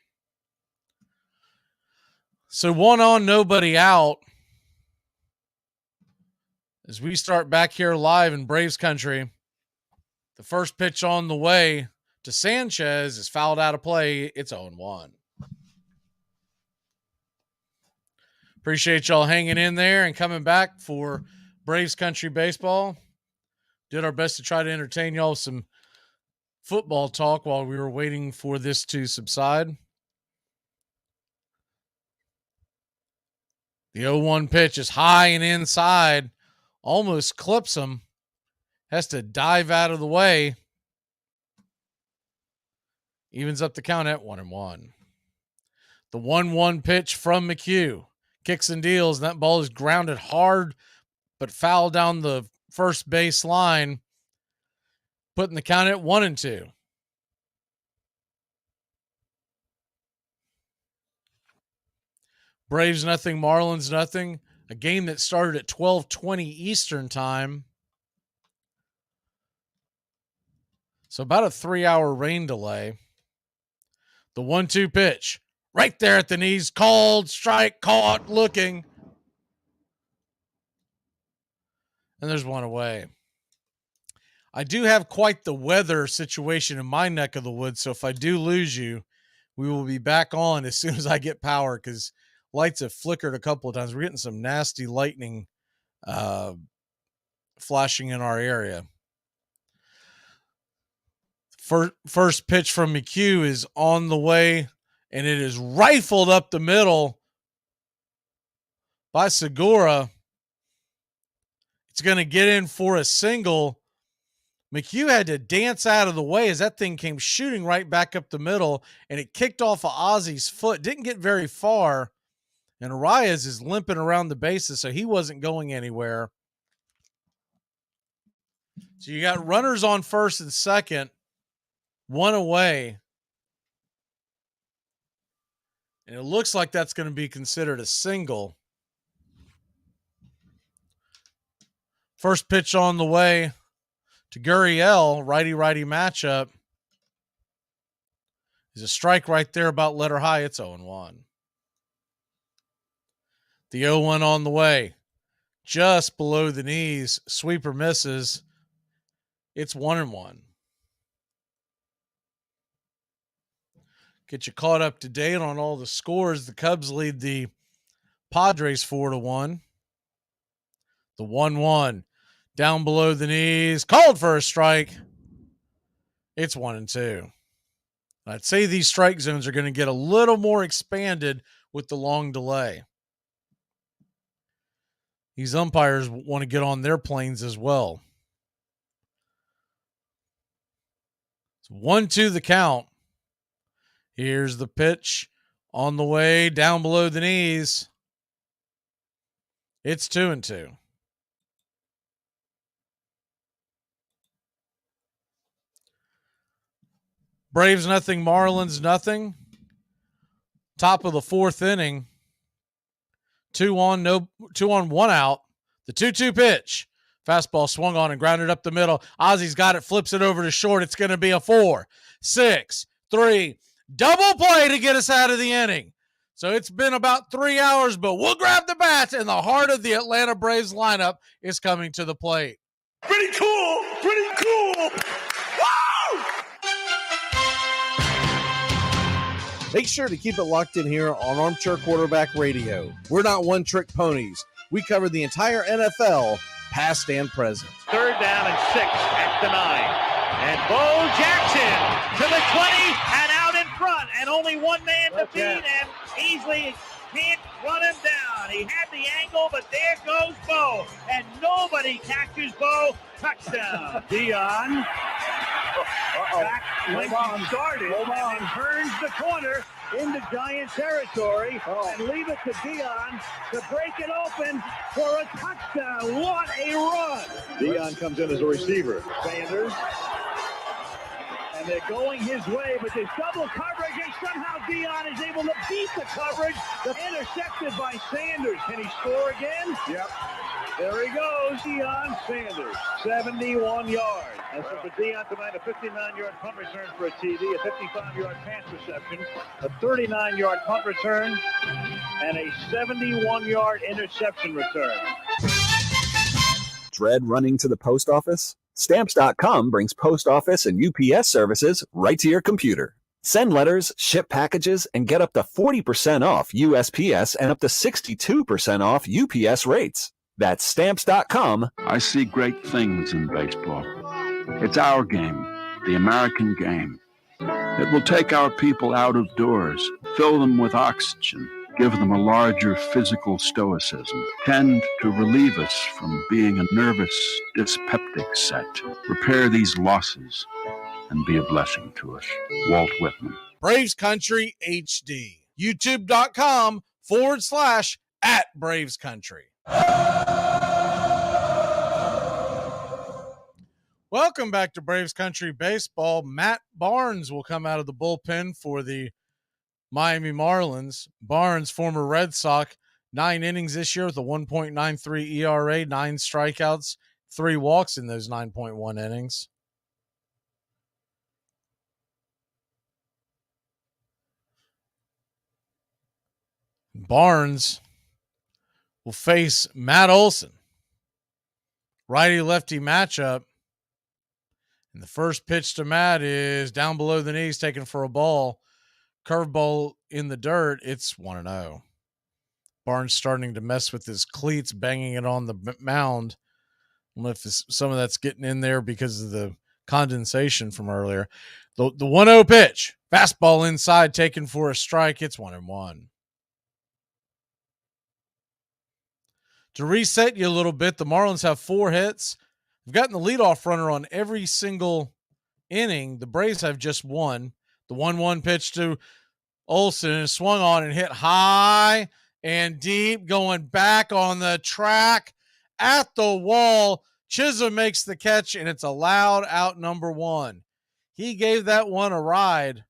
So 1 on, nobody out. As we start back here live in Braves country. The first pitch on the way to Sanchez is fouled out of play. It's 0-1. Appreciate y'all hanging in there and coming back for Braves Country Baseball. Did our best to try to entertain y'all with some football talk while we were waiting for this to subside. The 0-1 pitch is high and inside. Almost clips him. Has to dive out of the way. Evens up the count at 1-1. The 1-1 pitch from McHugh. Kicks and deals, and that ball is grounded hard, but foul down the first base line, putting the count at 1-2. Braves nothing, Marlins nothing. A game that started at 12:20 Eastern time. So about a 3-hour rain delay. The 1-2 pitch. Right there at the knees, called, strike, caught, looking. And there's one away. I do have quite the weather situation in my neck of the woods, so if I do lose you, we will be back on as soon as I get power, because lights have flickered a couple of times. We're getting some nasty lightning flashing in our area. First pitch from McHugh is on the way, and it is rifled up the middle by Segura. It's going to get in for a single. McHugh had to dance out of the way as that thing came shooting right back up the middle, and it kicked off of Ozzy's foot. Didn't get very far, and Arias is limping around the bases, so he wasn't going anywhere. So you got runners on first and second, one away. And it looks like that's going to be considered a single. First pitch on the way to Gurriel, righty-righty matchup. There's a strike right there about letter high. It's 0-1. The 0-1 on the way. Just below the knees. Sweeper misses. It's 1-1. Get you caught up to date on all the scores. The Cubs lead the Padres 4-1. The 1-1 down below the knees, called for a strike. It's 1-2. I'd say these strike zones are going to get a little more expanded with the long delay. These umpires want to get on their planes as well. It's 1-2 the count. Here's the pitch on the way down below the knees. It's 2-2. Braves nothing, Marlins nothing. Top of the fourth inning. 2 on, 1 out. The 2-2 pitch. Fastball swung on and grounded up the middle. Ozzy's got it, flips it over to short. It's going to be a 4-6-3 double play to get us out of the inning. So it's been about 3 hours, but we'll grab the bats, and the heart of the Atlanta Braves lineup is coming to the plate. Pretty cool. Pretty cool. Woo! Make sure to keep it locked in here on Armchair Quarterback Radio. We're not one-trick ponies. We cover the entire NFL, past and present. 3rd down and 6 at the 9. And Bo Jackson to the 20 and out in front. And only one man to beat, and easily can't run him down. He had the angle, but there goes Bo. And nobody catches Bo. Touchdown. Dion. Back when he started and turns the corner into Giant territory and leave it to Dion to break it open for a touchdown. What a run. Dion comes in as a receiver. Sanders. And they're going his way, but there's double coverage, and somehow Dion is able to beat the coverage. Intercepted by Sanders. Can he score again? Yep. There he goes, Deion Sanders, 71 yards. That's for Deion tonight, a 59-yard punt return for a TD, a 55-yard pass reception, a 39-yard punt return, and a 71-yard interception return. Dread running to the post office? Stamps.com brings post office and UPS services right to your computer. Send letters, ship packages, and get up to 40% off USPS and up to 62% off UPS rates. That's Stamps.com. I see great things in baseball. It's our game, the American game. It will take our people out of doors, fill them with oxygen, give them a larger physical stoicism, tend to relieve us from being a nervous, dyspeptic set, repair these losses, and be a blessing to us. Walt Whitman. Braves Country HD. YouTube.com/@Braves Country. Welcome back to Braves Country Baseball. Matt Barnes will come out of the bullpen for the Miami Marlins. Barnes, former Red Sox, 9 innings this year with a 1.93 ERA, 9 strikeouts, 3 walks in those 9.1 innings. Barnes will face Matt Olson. Righty-lefty matchup. And the first pitch to Matt is down below the knees, taken for a ball. Curveball in the dirt. It's 1-0. Barnes starting to mess with his cleats, banging it on the mound. I don't know if some of that's getting in there because of the condensation from earlier. The 1-0 pitch. Fastball inside, taken for a strike. It's 1-1. To reset you a little bit, the Marlins have 4 hits. They've gotten the leadoff runner on every single inning. The Braves have just 1. The 1-1 pitch to Olsen is swung on and hit high and deep, going back on the track at the wall. Chisholm makes the catch, and it's allowed out number 1. He gave that one a ride.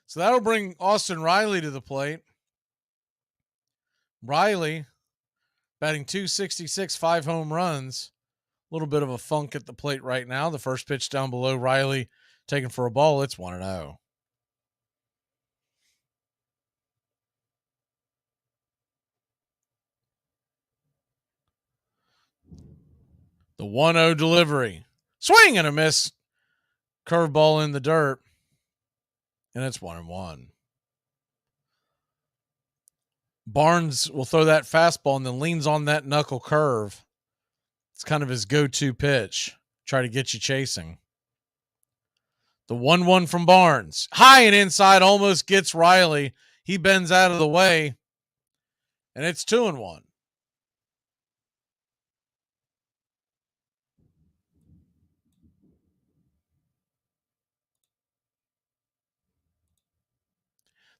So that'll bring Austin Riley to the plate. Riley batting .266, 5 home runs. A little bit of a funk at the plate right now. The first pitch down below, Riley taken for a ball. It's 1-0. The 1-0 delivery. Swing and a miss. Curveball in the dirt. And it's 1-1. Barnes will throw that fastball and then leans on that knuckle curve. It's kind of his go-to pitch. Try to get you chasing. The 1-1 from Barnes. High and inside, almost gets Riley. He bends out of the way. And it's 2-1.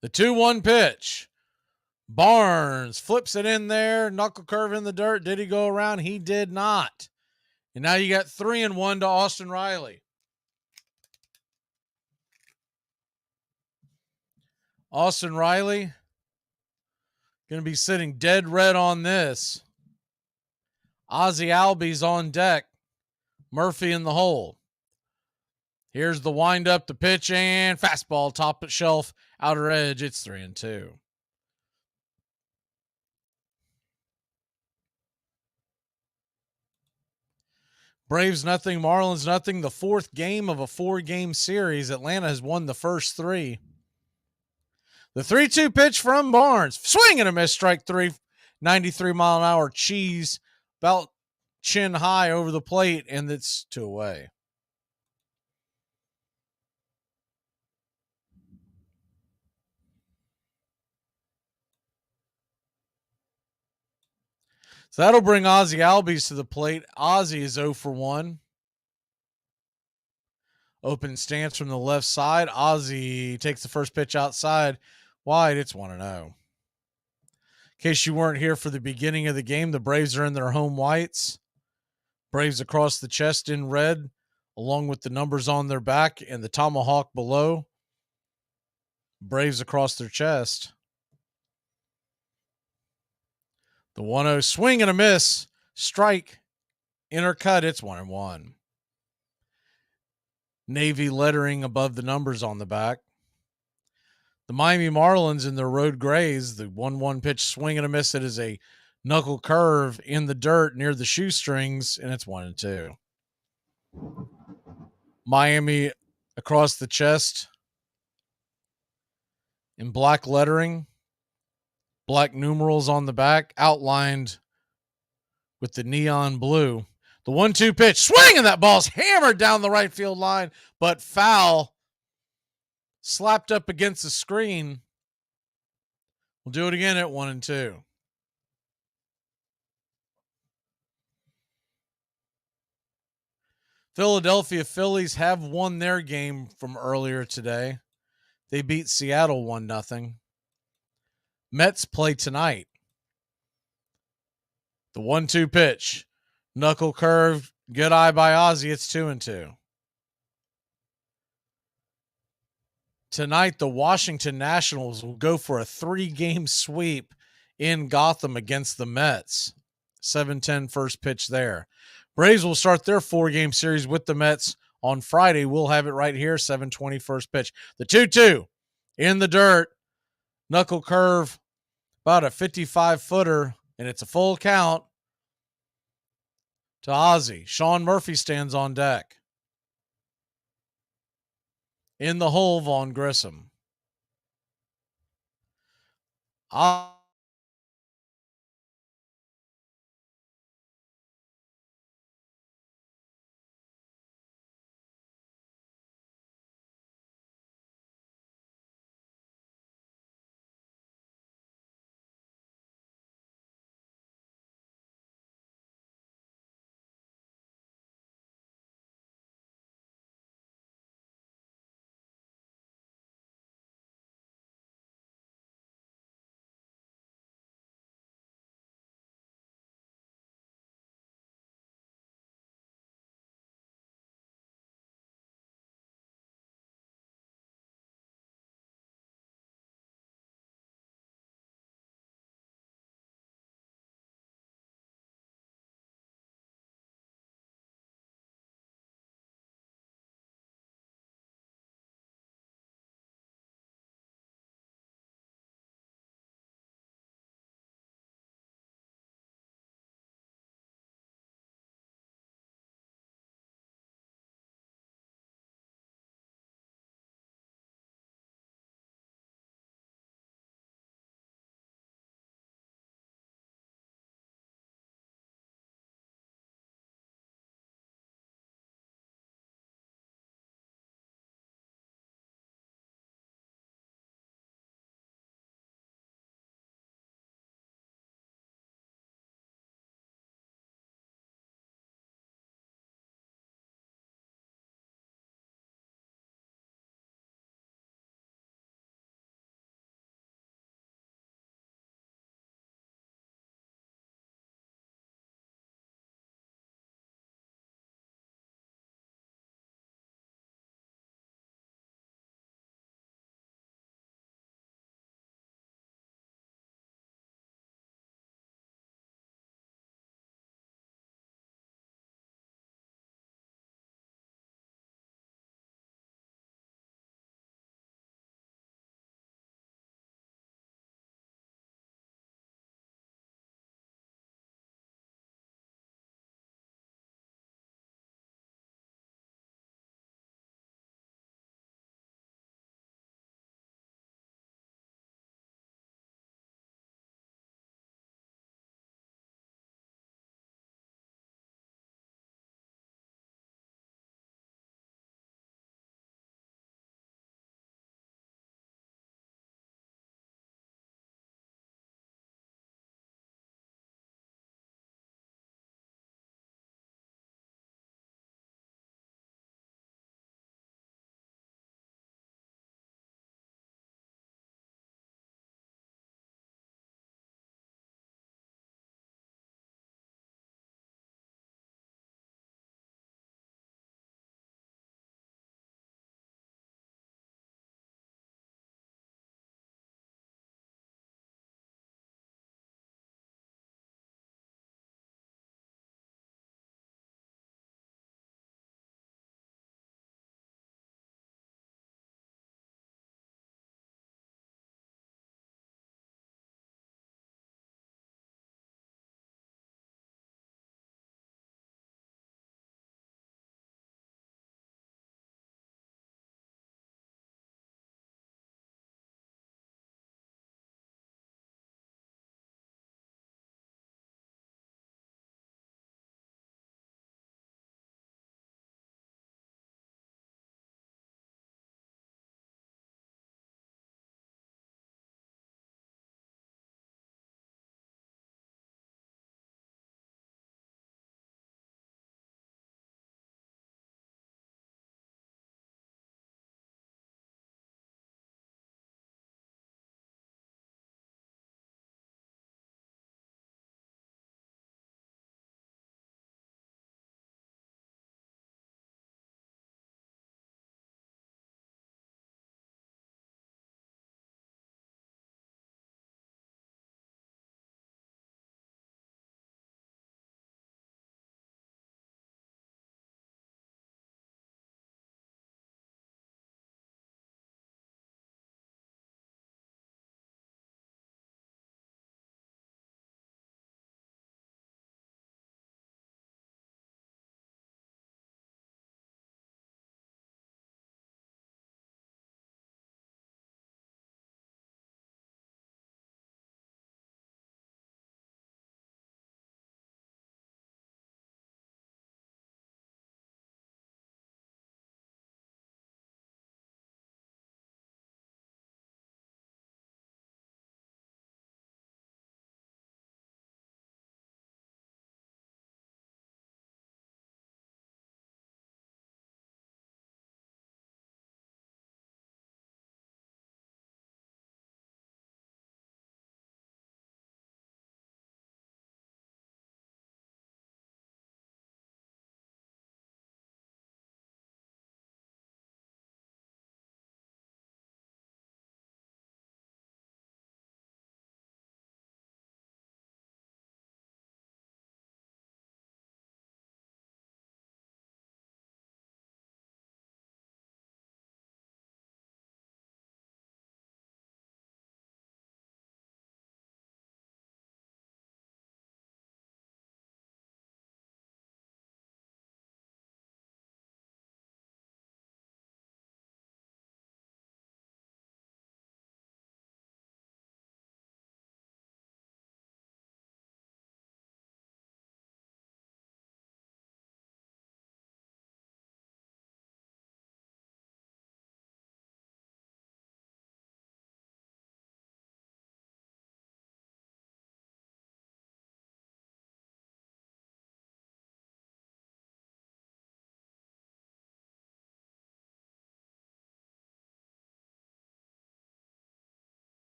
The 2-1 pitch. Barnes flips it in there. Knuckle curve in the dirt. Did he go around? He did not. And now you got 3-1 to Austin Riley. Austin Riley going to be sitting dead red on this. Ozzie Albies on deck. Murphy in the hole. Here's the windup, the pitch, and fastball, top shelf, outer edge. It's 3-2. Braves nothing, Marlins nothing. The 4th game of a 4-game series. Atlanta has won the first 3. The 3-2 pitch from Barnes. Swing and a miss, strike 3. 93-mile-an-hour cheese about chin high over the plate, and it's 2 away. So that'll bring Ozzie Albies to the plate. Ozzie is 0 for 1. Open stance from the left side. Ozzie takes the first pitch outside. Wide, it's 1-0. In case you weren't here for the beginning of the game, the Braves are in their home whites. Braves across the chest in red, along with the numbers on their back and the tomahawk below. Braves across their chest. The 1-0 swing and a miss. Strike. Inner cut. It's 1-1. navy lettering above the numbers on the back. The Miami Marlins in their road grays, the 1-1 pitch swing and a miss. It is a knuckle curve in the dirt near the shoestrings, and it's 1-2. Miami across the chest in black lettering, black numerals on the back, outlined with the neon blue. The 1-2 pitch, swing, and that ball's hammered down the right field line, but foul, slapped up against the screen. We'll do it again at 1-2. Philadelphia Phillies have won their game from earlier today. They beat Seattle 1-0. Mets play tonight. The 1-2 pitch, knuckle curve, good eye by Ozzie. It's 2-2. Tonight, the Washington Nationals will go for a 3-game sweep in Gotham against the Mets. 7:10 first pitch there. Braves will start their 4-game series with the Mets on Friday. We'll have it right here, 7:20 first pitch. The 2-2 in the dirt, knuckle curve, about a 55-footer, and it's a full count to Ozzie. Sean Murphy stands on deck. In the hole, Vaughn Grissom.